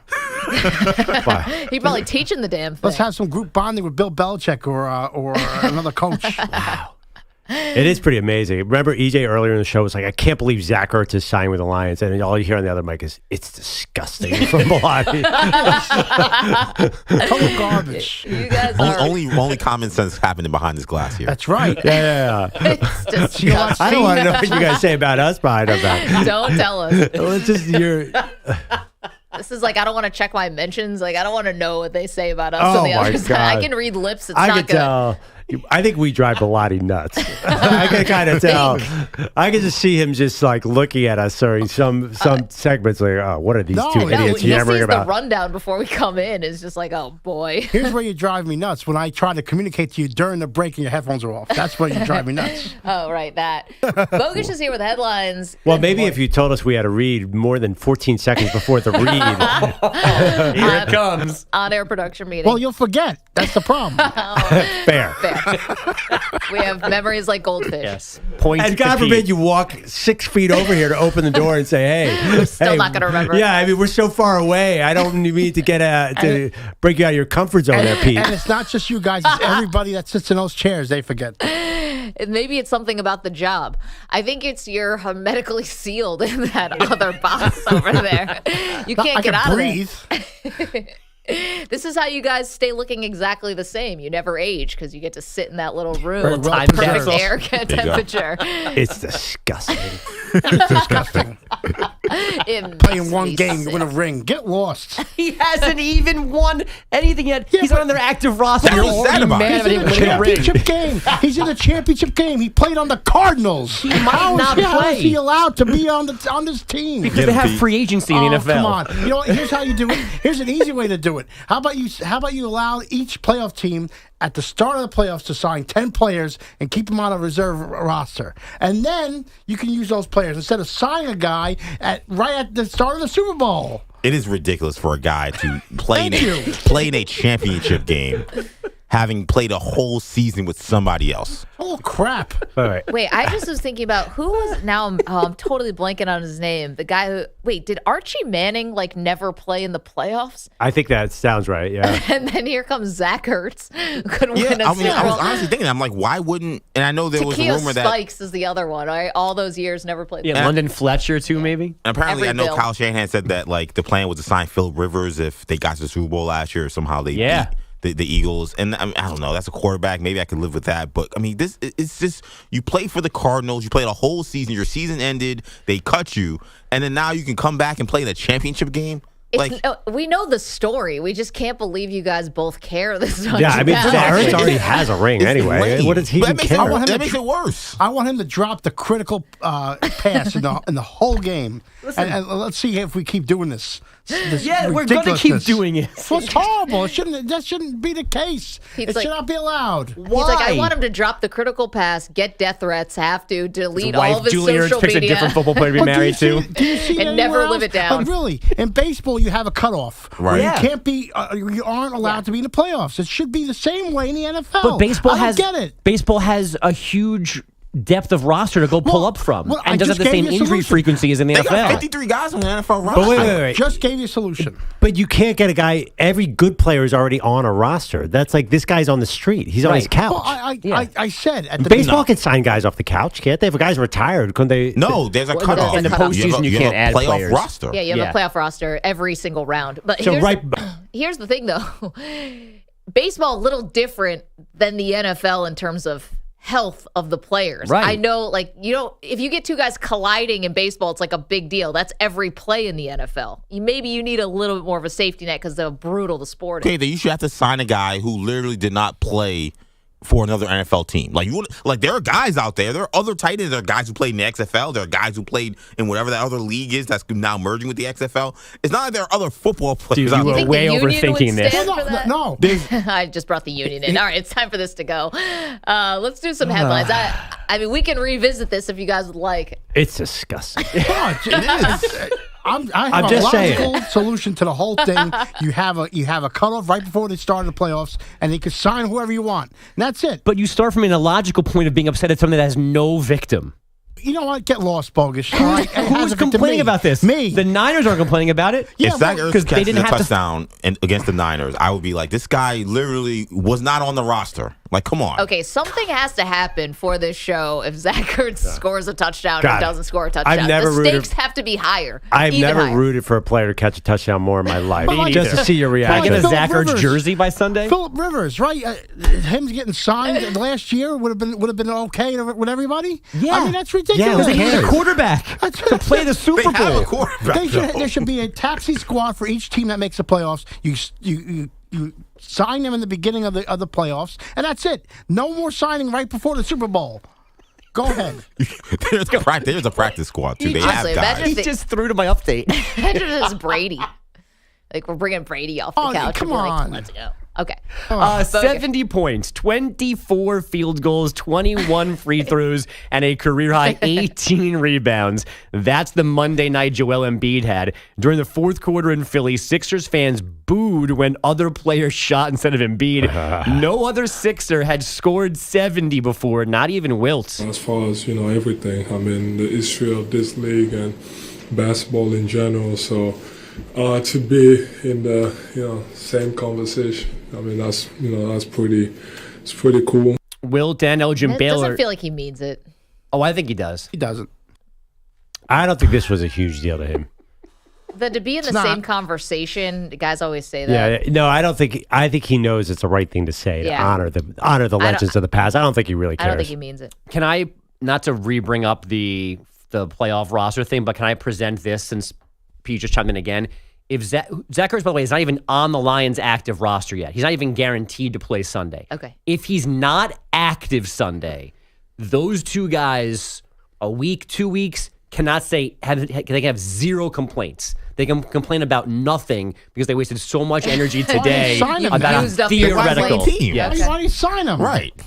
C: He's probably teaching the damn thing.
H: Let's have some group bonding with Bill Belichick or another coach.
D: Wow. It is pretty amazing. Remember, EJ earlier in the show was like, I can't believe Zach Ertz is signing with the Lions. And all you hear on the other mic is, it's disgusting from Milwaukee.
H: Total garbage.
C: You guys
E: only common sense happening behind this glass here.
H: That's right.
D: Yeah.
C: It's disgusting.
D: I don't want to know what you guys say about us behind our back.
C: Don't tell us.
D: Well, it's just
C: This is like, I don't want to check my mentions. Like, I don't want to know what they say about us on the other side. I can read lips. It's
D: I
C: not
D: can
C: good.
D: tell. I think we drive Bellotti nuts. I can kind of tell. I can just see him just like looking at us during some segments. Like, oh, what are these two idiots yammering about?
C: The rundown before we come in is just like, oh boy.
H: Here's where you drive me nuts. When I try to communicate to you during the break and your headphones are off. That's where you drive me nuts.
C: Oh, right, that. Bogish is here with headlines.
D: Well, maybe if you told us we had to read more than 14 seconds before the read.
G: Here it comes.
C: On-air production meeting.
H: Well, you'll forget. That's the problem.
D: Fair.
C: We have memories like goldfish.
G: Yes.
D: And God forbid you walk 6 feet over here to open the door and say, "Hey,
C: we're still not going to remember."
D: Yeah, I mean, we're so far away. I don't need to get to break you out of your comfort zone there, Pete.
H: And it's not just you guys; it's everybody that sits in those chairs. They forget.
C: Maybe it's something about the job. I think it's you're hermetically sealed in that other box over there. You can't get out of it. This is how you guys stay looking exactly the same. You never age because you get to sit in that little room. Perfect air temperature.
D: It's disgusting.
H: It's disgusting. Playing one game, you win a ring. Get lost.
G: He hasn't even won anything yet. He's on their active roster.
H: He's in the championship game. He's in the championship game. He played on the Cardinals.
G: He might not play.
H: How is he allowed to be on this team?
G: Because they have free agency in the NFL.
H: Come on. You know what? Here's how you do it. Here's an easy way to do it. How about you allow each playoff team at the start of the playoffs to sign 10 players and keep them on a reserve roster. And then you can use those players instead of signing a guy right at the start of the Super Bowl.
E: It is ridiculous for a guy to play in a championship game, having played a whole season with somebody else.
H: Oh, crap.
D: All right.
C: Wait, I just was thinking about who was now I'm totally blanking on his name. The guy who did Archie Manning never play in the playoffs?
D: I think that sounds right, yeah.
C: And then here comes Zach Ertz. Couldn't win a
E: I
C: Super
E: was
C: Bowl.
E: honestly thinking, I'm like, why wouldn't, and I know there was a rumor that
C: Spikes is the other one, right? All those years never played.
G: Yeah, London Fletcher too, maybe.
E: And apparently,
C: Every
E: I know
C: Bill.
E: Kyle Shanahan said that the plan was to sign Phillip Rivers if they got to the Super Bowl last year. Somehow they beat the Eagles, and I don't know. That's a quarterback. Maybe I could live with that. But I mean, it's just you play for the Cardinals. You played a whole season. Your season ended. They cut you, and then now you can come back and play in a championship game.
C: We know the story. We just can't believe you guys both care this much.
D: Yeah, I mean, Zach Ertz already has a ring anyway. What does he even care?
E: That makes it worse.
H: I want him to drop the critical pass in the whole game. And let's see if we keep doing this.
G: We're going to keep doing it.
H: Well, it's horrible. That shouldn't be the case. It should not be allowed.
C: He's like, I want him to drop the critical pass, get death threats, have to delete all of his
G: Julie
C: social
G: Ertz picks
C: media.
G: a different football player to be married to.
C: And never live it down.
H: But really, in baseball, you have a cutoff.
E: Right.
H: You can't be. You aren't allowed to be in the playoffs. It should be the same way in the NFL.
G: But baseball
H: I don't get it.
G: Baseball has a huge depth of roster to go pull up from, and doesn't have the same injury frequency as in the NFL.
E: They got 53 guys on the NFL roster.
D: But wait.
H: Just gave you a solution.
D: But you can't get a guy. Every good player is already on a roster. That's like this guy's on the street. He's on his couch.
H: Well, I said at the
D: baseball can sign guys off the couch, can't they? If a guy's retired, couldn't they?
E: No, there's a cutoff.
G: In the postseason, you can't add
E: playoff
G: players.
E: roster.
C: Yeah, you have a playoff roster every single round. But
D: So
C: here's the thing, though. Baseball a little different than the NFL in terms of health of the players.
G: Right.
C: I know, if you get two guys colliding in baseball, it's like a big deal. That's every play in the NFL. Maybe you need a little bit more of a safety net because of how brutal the sport is.
E: Okay, then you should have to sign a guy who literally did not play for another NFL team. There are guys out there. There are other tight ends. There are guys who played in the XFL. There are guys who played in whatever that other league is that's now merging with the XFL. It's not like there are other football players out there.
G: You were way overthinking this.
H: No.
C: I just brought the union in. All right, it's time for this to go. Let's do some headlines. I mean, we can revisit this if you guys would like.
D: It's disgusting.
H: It is. I have a logical solution to the whole thing. You have a cutoff right before they start the playoffs, and you can sign whoever you want. And that's it.
G: But you start from an illogical point of being upset at something that has no victim.
H: You know what? Get lost, bogus. All right?
G: Who's complaining about this?
H: Me.
G: The Niners aren't complaining about it.
E: If Zach Ertz catches a touchdown against the Niners, I would be like, this guy literally was not on the roster. Like, come on.
C: Okay, something has to happen for this show if Zach Ertz scores a touchdown or doesn't score a touchdown. The stakes have to be higher.
D: I've never rooted for a player to catch a touchdown more in my life. Just to see your reaction.
G: Can I get a Zach Ertz jersey by Sunday?
H: Phillip Rivers, right? Him getting signed last year would have been okay with everybody.
G: Yeah,
H: I mean that's ridiculous.
G: Yeah, he's a quarterback to play the Super Bowl.
E: Have a quarterback,
H: there should be a taxi squad for each team that makes the playoffs. You sign them in the beginning of the playoffs, and that's it. No more signing right before the Super Bowl. Go ahead.
E: There's a practice squad too. They have guys.
G: He just threw to my update.
C: Imagine this Brady. Like we're bringing Brady off the couch.
H: Come on.
C: Let's go. Okay.
G: 70 points, 24 field goals, 21 free throws, and a career-high 18 rebounds. That's the Monday night Joel Embiid had. During the fourth quarter in Philly, Sixers fans booed when other players shot instead of Embiid. No other Sixer had scored 70 before, not even Wilt.
L: As far as, everything, I mean, the history of this league and basketball in general, so to be in the same conversation, I mean that's pretty cool.
G: Wilt and Elgin Baylor.
C: Doesn't feel like he means it.
G: Oh, I think he does.
H: He doesn't.
D: I don't think this was a huge deal to him.
C: To be in the same conversation, the guys always say that.
D: Yeah, no, I don't think. I think he knows it's the right thing to say to honor the legends of the past. I don't think he really cares.
C: I don't think he means it.
G: Can I, not to re-bring up the playoff roster thing, but can I present this since Pete just chimed in again? If Zach Ertz, by the way, is not even on the Lions' active roster yet. He's not even guaranteed to play Sunday.
C: Okay.
G: If he's not active Sunday, those two guys, a week, 2 weeks, cannot say they can have zero complaints. They can complain about nothing because they wasted so much energy today about a theoretical
H: team. Yes. Why do you sign them?
E: Right.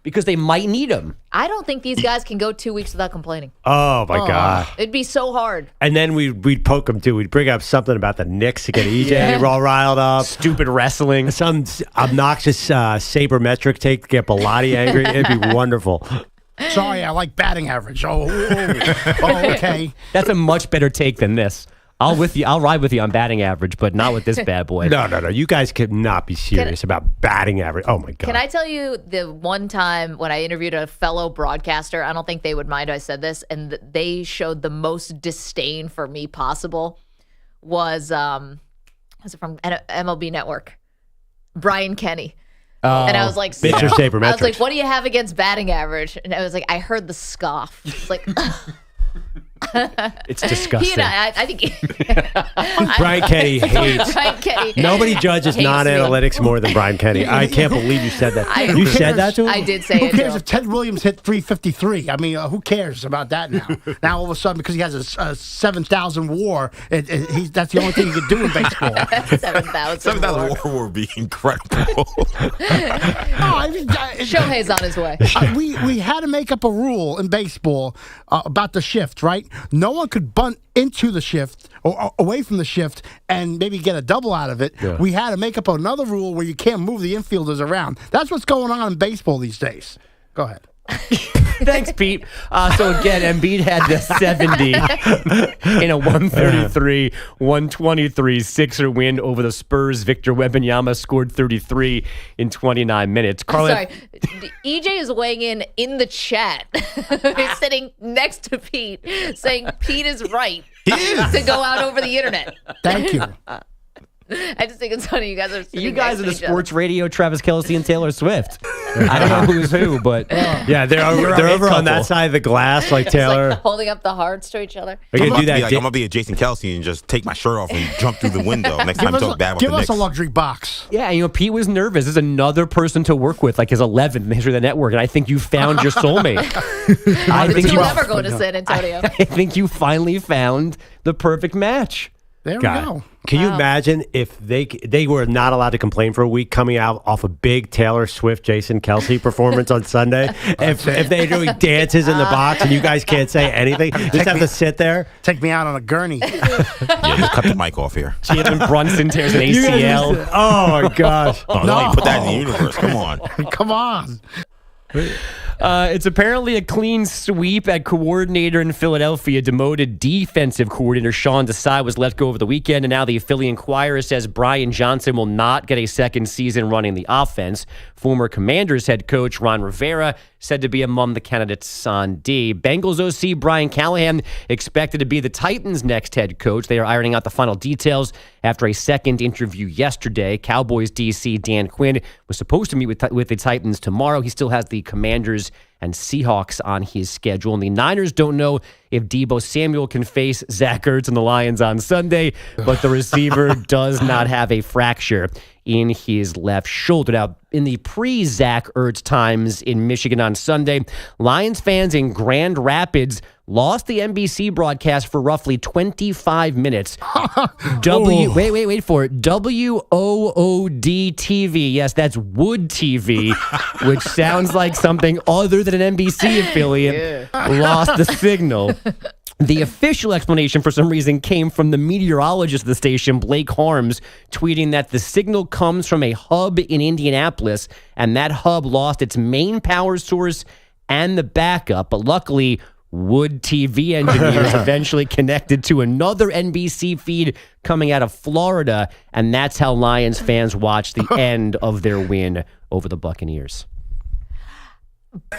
G: Because they might need him.
C: I don't think these guys can go 2 weeks without complaining.
D: Oh, my God.
C: It'd be so hard.
D: And then we'd poke them, too. We'd bring up something about the Knicks to get EJ all riled up.
G: Stupid wrestling.
D: Some obnoxious sabermetric take to get Bilotti angry. It'd be wonderful.
H: Sorry, I like batting average. Oh, okay.
G: That's a much better take than this. I'll ride with you on batting average, but not with this bad boy.
D: No. You guys could not be serious about batting average. Oh, my God.
C: Can I tell you the one time when I interviewed a fellow broadcaster, I don't think they would mind I said this, and they showed the most disdain for me possible was it from MLB Network? Brian Kenny. And I was like,
D: sabermetrics.
C: I was like, what do you have against batting average? And I was like, I heard the scoff. It's like,
G: It's disgusting.
C: I think
D: Brian Kenny hates.
C: Brian Kenny.
D: Nobody judges
C: hates
D: non-analytics more than Brian Kenny. I can't believe you said that. You said that to him?
C: I did say
H: Who
C: it.
H: cares if Ted Williams hit 353? I mean, who cares about that now? Now all of a sudden, because he has a 7,000 WAR, that's the only thing he can do in baseball.
C: 7,000
E: WAR would be incredible.
C: Shohei's on his way.
H: We had to make up a rule in baseball about the shift, right? No one could bunt into the shift or away from the shift and maybe get a double out of it. Yeah. We had to make up another rule where you can't move the infielders around. That's what's going on in baseball these days. Go ahead.
G: Thanks, Pete. So again, Embiid had the 70 in a 133-123 Sixer win over the Spurs. Victor Wembanyama scored 33 in 29 minutes.
C: Sorry, EJ is weighing in the chat. He's sitting next to Pete, saying Pete is right to go out over the internet.
H: Thank you.
C: I just think it's funny. You guys are
G: in the sports radio, Travis Kelce and Taylor Swift. I don't know who's who, but
D: yeah, they're over on that side of the glass, like Taylor.
C: Like holding up the hearts to each other.
E: I'm gonna be a Jason Kelce and just take my shirt off and jump through the window. Next time, talk bad about the Knicks.
H: Give us a luxury box.
G: Yeah, Pete was nervous. There's another person to work with, like his 11th in the history of the network, and I think you found your soulmate.
C: I think you'll never go to San Antonio.
G: I think you finally found the perfect match.
H: There we go.
D: Can you imagine if they were not allowed to complain for a week coming out off a big Taylor Swift, Jason Kelce performance on Sunday? if they're doing dances in the box and you guys can't say anything, just have to sit there?
H: Take me out on a gurney.
E: Yeah, just cut the mic off here.
G: Jalen Brunson tears an ACL.
D: Oh, my gosh.
E: No, put that in the universe. Come on.
H: Come on.
G: It's apparently a clean sweep at coordinator in Philadelphia. Demoted defensive coordinator Sean Desai was let go over the weekend, and now the Philly Inquirer says Brian Johnson will not get a second season running the offense. Former Commanders head coach Ron Rivera said to be among the candidates on D. Bengals OC Brian Callahan expected to be the Titans' next head coach. They are ironing out the final details after a second interview yesterday. Cowboys DC Dan Quinn was supposed to meet with the Titans tomorrow. He still has the Commanders and Seahawks on his schedule. And the Niners don't know if Deebo Samuel can face Zach Ertz and the Lions on Sunday, but the receiver does not have a fracture in his left shoulder. Now, in the pre-Zach Ertz times in Michigan on Sunday, Lions fans in Grand Rapids lost the NBC broadcast for roughly 25 minutes. Wait for it. WOOD TV. Yes, that's Wood TV, which sounds like something other than an NBC affiliate. Lost the signal. The official explanation, for some reason, came from the meteorologist of the station, Blake Harms, tweeting that the signal comes from a hub in Indianapolis, and that hub lost its main power source and the backup. But luckily, Wood TV engineers eventually connected to another NBC feed coming out of Florida, and that's how Lions fans watched the end of their win over the Buccaneers.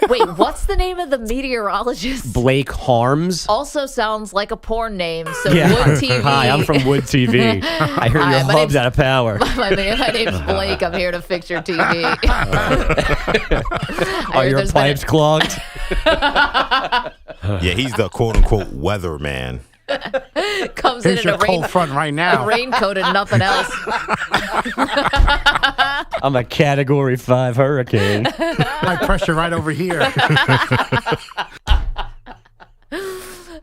C: Wait, what's the name of the meteorologist?
G: Blake Harms.
C: Also sounds like a porn name. So
G: yeah.
C: Wood TV.
G: Hi, I'm from Wood TV. I heard your hub's out of power.
C: My name's Blake. I'm here to fix your TV.
G: Are your pipes clogged?
E: Yeah, he's the quote-unquote weatherman.
C: Comes
H: Here's
C: in
H: your cold front right now.
C: A raincoat and nothing else.
G: I'm a Category 5 hurricane.
H: High pressure right over here.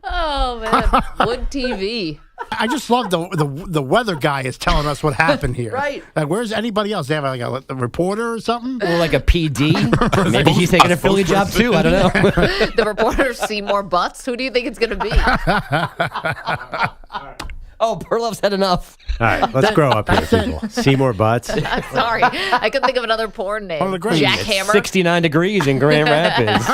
C: Oh, man. Wood TV.
H: I just love the weather guy is telling us what happened here.
C: Right.
H: Like, where's anybody else? They have like a reporter or something?
G: Or like a PD? Maybe he's taking a Philly job too. I don't know.
C: The reporters see more butts. Who do you think it's going to be?
G: Oh, Perloff's had enough.
D: All right, let's grow up here, people. See more butts.
C: Sorry. I couldn't think of another porn name.
H: Oh,
C: Jack Hammer.
G: 69 degrees in Grand Rapids.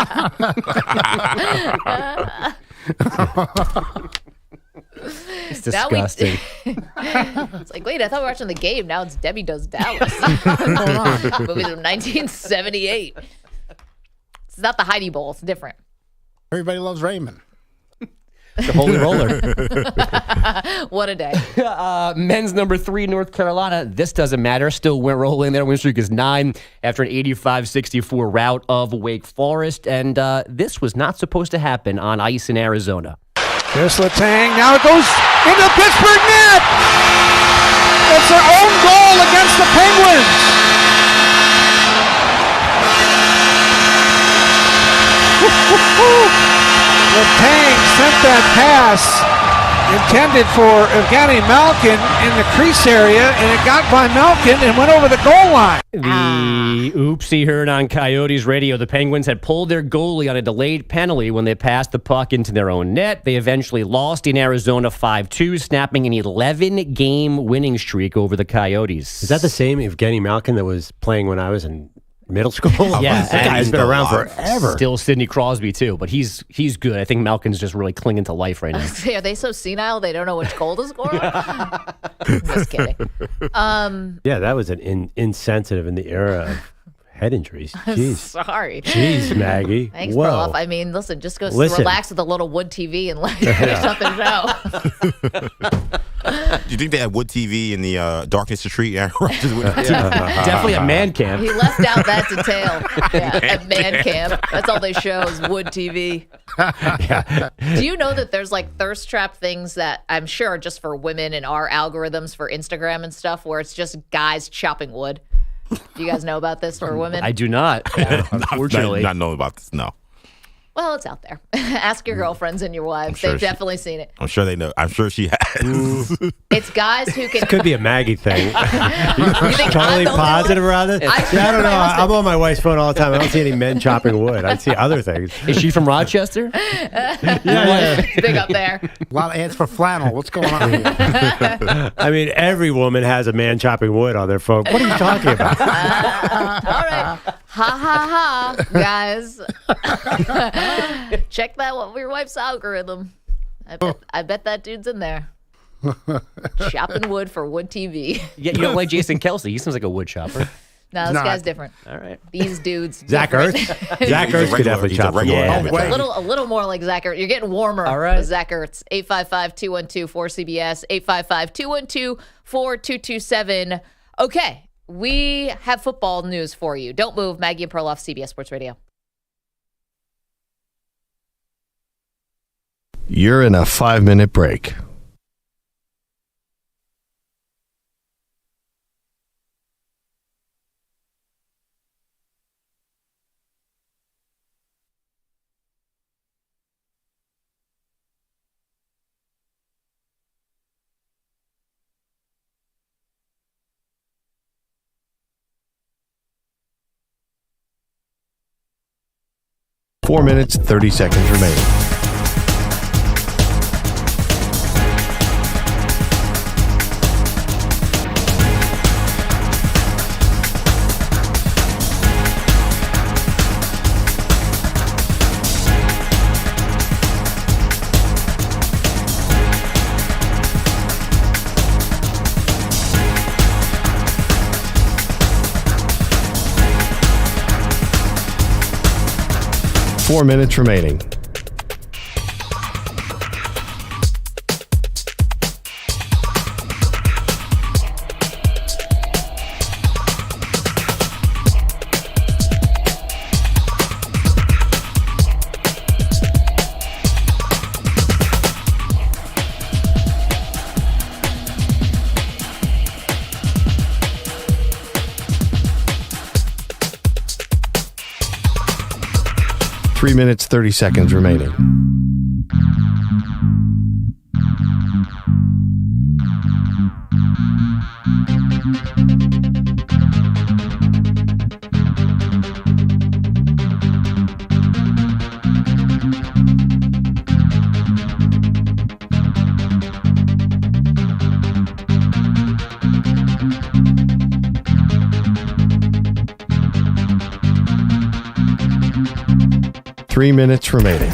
G: It's disgusting.
C: It's like, wait, I thought we were watching the game. Now it's Debbie Does Dallas. Movies from 1978. It's not the Heidi Bowl. It's different.
H: Everybody loves Raymond.
G: The Holy Roller.
C: What a day.
G: Men's number 3, North Carolina. This doesn't matter. Still went rolling. Their win streak is 9 after an 85-64 rout of Wake Forest. And this was not supposed to happen on ice in Arizona.
I: Here's Letang. Now it goes into the Pittsburgh net. It's their own goal against the Penguins. Letang sent that pass intended for Evgeny Malkin in the crease area, and it got by Malkin and went over the goal line.
G: The oopsie heard on Coyotes radio. The Penguins had pulled their goalie on a delayed penalty when they passed the puck into their own net. They eventually lost in Arizona 5-2, snapping an 11-game winning streak over the Coyotes.
D: Is that the same Evgeny Malkin that was playing when I was in middle school?
G: Yeah,
D: that guy's been around forever.
G: Still Sidney Crosby too, but he's good. I think Malkin's just really clinging to life right now.
C: Are they so senile they don't know which goal to score? Just kidding.
D: Yeah, that was an insensitive in the era of head injuries. Jeez.
C: Sorry.
D: Jeez, Maggie.
C: Thanks,
D: Whoa.
C: Perloff. I mean, listen, just go relax with a little wood TV and let something show.
E: Do you think they had wood TV in the darkness retreat? Aaron Rodgers would
G: Definitely a man camp.
C: He left out that detail. Yeah, at man camp. That's all they show is wood TV.
D: Yeah.
C: Do you know that there's like thirst trap things that I'm sure are just for women in our algorithms for Instagram and stuff where it's just guys chopping wood? Do you guys know about this for women?
G: I do not. Unfortunately.
E: Not knowing about this, no.
C: Well, it's out there. Ask your girlfriends and your wives.
E: Sure
C: They've definitely seen it.
E: I'm sure they know. I'm sure she has.
C: It's guys who can...
D: This could be a Maggie thing.
C: You think
D: totally positive around it? I don't know.
C: husband.
D: I'm on my wife's phone all the time. I don't see any men chopping wood. I see other things.
G: Is she from Rochester?
D: Yeah.
C: Big up there.
H: A lot of ads for flannel. What's going on here?
D: I mean, every woman has a man chopping wood on their phone. What are you talking about?
C: All right. Ha, ha, ha, guys. Check that with your wife's algorithm. I bet that dude's in there. Chopping wood for wood TV.
G: Yeah, you don't like Jason Kelsey. He seems like a wood chopper.
C: No, this guy's different.
G: All right.
C: These dudes.
D: Zach Ertz? Zach Ertz could definitely chop wood.
C: Yeah. A little more like Zach Ertz. You're getting warmer.
G: All right.
C: With Zach Ertz. 855-212-4CBS. 855-212-4227. Okay. We have football news for you. Don't move. Maggie and Perloff, CBS Sports Radio.
A: You're in a 5-minute break. Four minutes, 30 seconds remaining. Four minutes remaining. Three minutes, 30 seconds remaining. Three minutes remaining.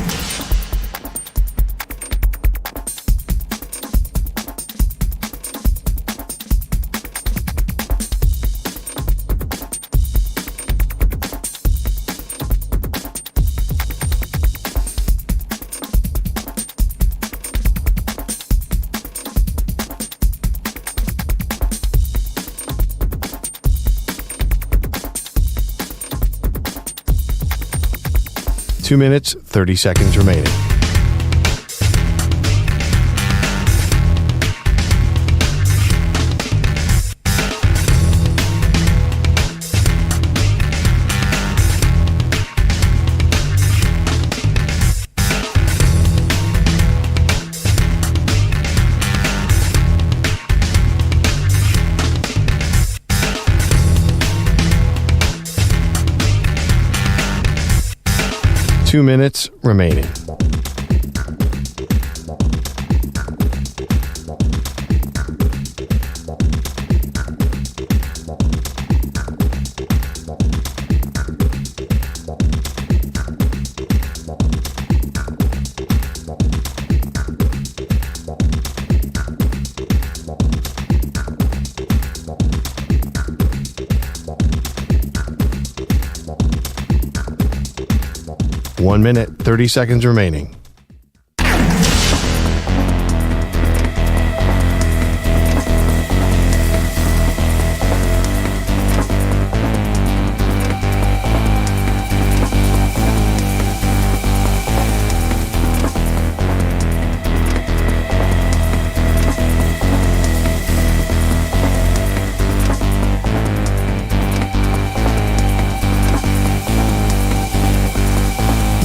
A: Two minutes, 30 seconds remaining. 2 minutes remaining. One minute, 30 seconds remaining.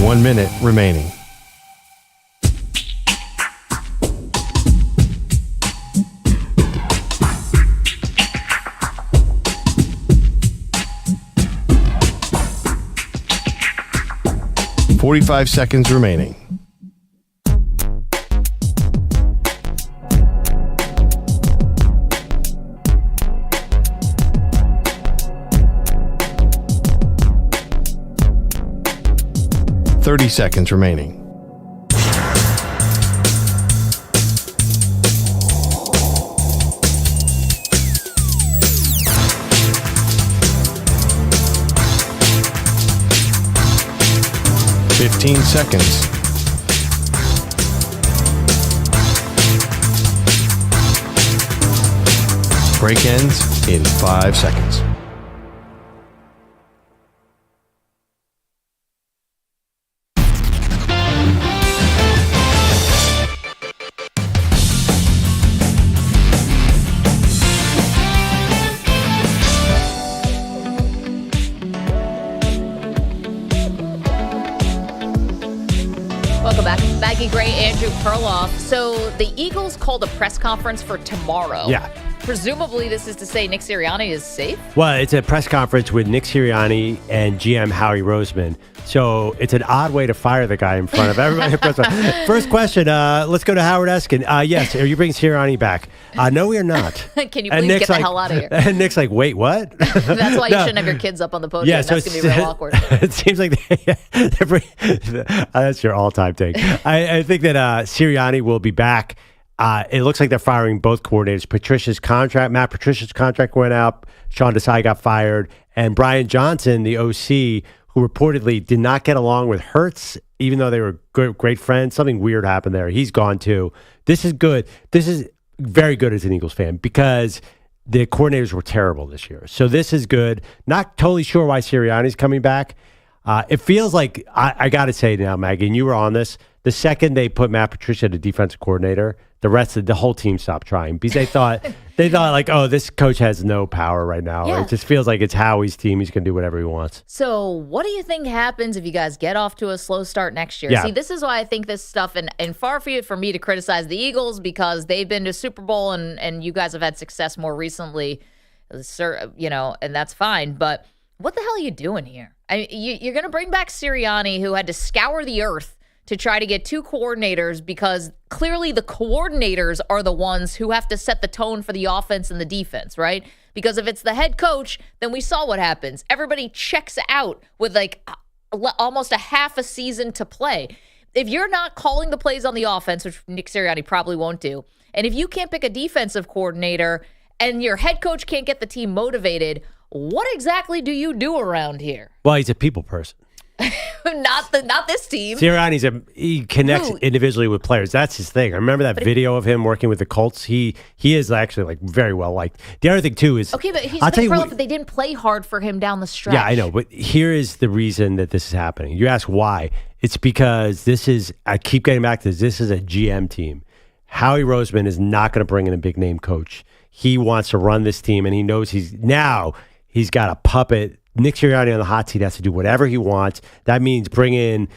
A: One minute remaining. .45 seconds remaining. .30 seconds remaining. .15 seconds. Break ends in 5 seconds.
C: Maggie Gray, Andrew Perloff. So the Eagles called a press conference for tomorrow.
D: Yeah.
C: Presumably this is to say Nick Sirianni is safe?
D: Well, it's a press conference with Nick Sirianni and GM Howie Roseman. So it's an odd way to fire the guy in front of everybody. First question, let's go to Howard Eskin. Yes, are you bringing Sirianni back? No, we are not.
C: Can you please get the hell out of here?
D: And Nick's like, wait, what?
C: That's why you shouldn't have your kids up on the podium.
D: Yeah, so
C: that's going to be real awkward.
D: It seems like that's your all-time take. I think that Sirianni will be back. It looks like they're firing both coordinators. Matt Patricia's contract went out. Sean Desai got fired. And Brian Johnson, the OC, who reportedly did not get along with Hurts, even though they were great friends. Something weird happened there. He's gone too. This is good. This is very good as an Eagles fan because the coordinators were terrible this year. So this is good. Not totally sure why Sirianni's coming back. It feels like, I got to say now, Maggie, and you were on this, the second they put Matt Patricia to defensive coordinator, the whole team stopped trying because they thought like, oh, this coach has no power right now.
C: Yeah.
D: It just feels like it's Howie's team. He's going to do whatever he wants.
C: So what do you think happens if you guys get off to a slow start next year?
D: Yeah.
C: See, this is why I think this stuff, and far be it for me to criticize the Eagles because they've been to Super Bowl and you guys have had success more recently, and that's fine. But what the hell are you doing here? You're going to bring back Sirianni, who had to scour the earth to try to get two coordinators because clearly the coordinators are the ones who have to set the tone for the offense and the defense, right? Because if it's the head coach, then we saw what happens. Everybody checks out with like almost a half a season to play. If you're not calling the plays on the offense, which Nick Sirianni probably won't do, and if you can't pick a defensive coordinator and your head coach can't get the team motivated, what exactly do you do around here?
D: Well, he's a people person.
C: Not this team.
D: Sirianni's he connects individually with players. That's his thing. I remember that video of him working with the Colts. He is actually like very well liked. The other thing too is
C: okay, but he's they didn't play hard for him down the stretch.
D: Yeah, I know, but here is the reason that this is happening. You ask why? It's because I keep getting back to this is a GM team. Howie Roseman is not going to bring in a big name coach. He wants to run this team, and he knows he's got a puppet. Nick Sirianni on the hot seat has to do whatever he wants. That means bring in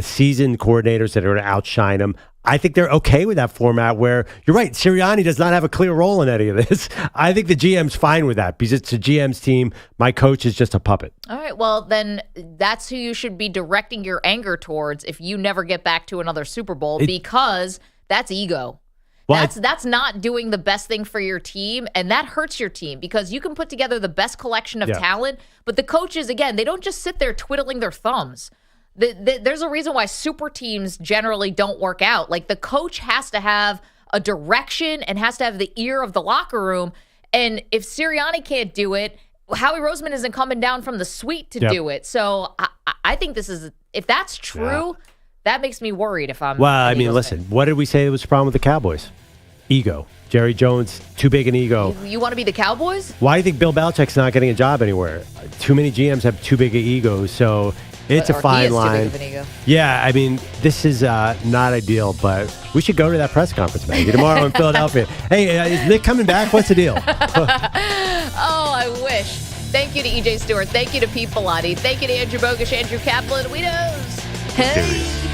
D: seasoned coordinators that are going to outshine him. I think they're okay with that format where you're right. Sirianni does not have a clear role in any of this. I think the GM's fine with that because it's a GM's team. My coach is just a puppet.
C: All right. Well, then that's who you should be directing your anger towards if you never get back to another Super Bowl because that's ego. Well, that's not doing the best thing for your team, and that hurts your team because you can put together the best collection of talent, but the coaches, again, they don't just sit there twiddling their thumbs. There's a reason why super teams generally don't work out. Like, the coach has to have a direction and has to have the ear of the locker room, and if Sirianni can't do it, Howie Roseman isn't coming down from the suite to do it. So I think this is, if that's true, that makes me worried if I'm...
D: Well, I mean, listen, what did we say was the problem with the Cowboys? Ego. Jerry Jones, too big an ego.
C: You want to be the Cowboys?
D: Why do you think Bill Belichick's not getting a job anywhere? Too many GMs have too big an egos, so it's a fine line.
C: Too big of an ego.
D: Yeah, I mean, this is not ideal, but we should go to that press conference, Maggie, tomorrow in Philadelphia. Hey, is Nick coming back? What's the deal?
C: Oh, I wish. Thank you to EJ Stewart. Thank you to Pete Pilati. Thank you to Andrew Bogusch, Andrew Kaplan. We knows. Hey.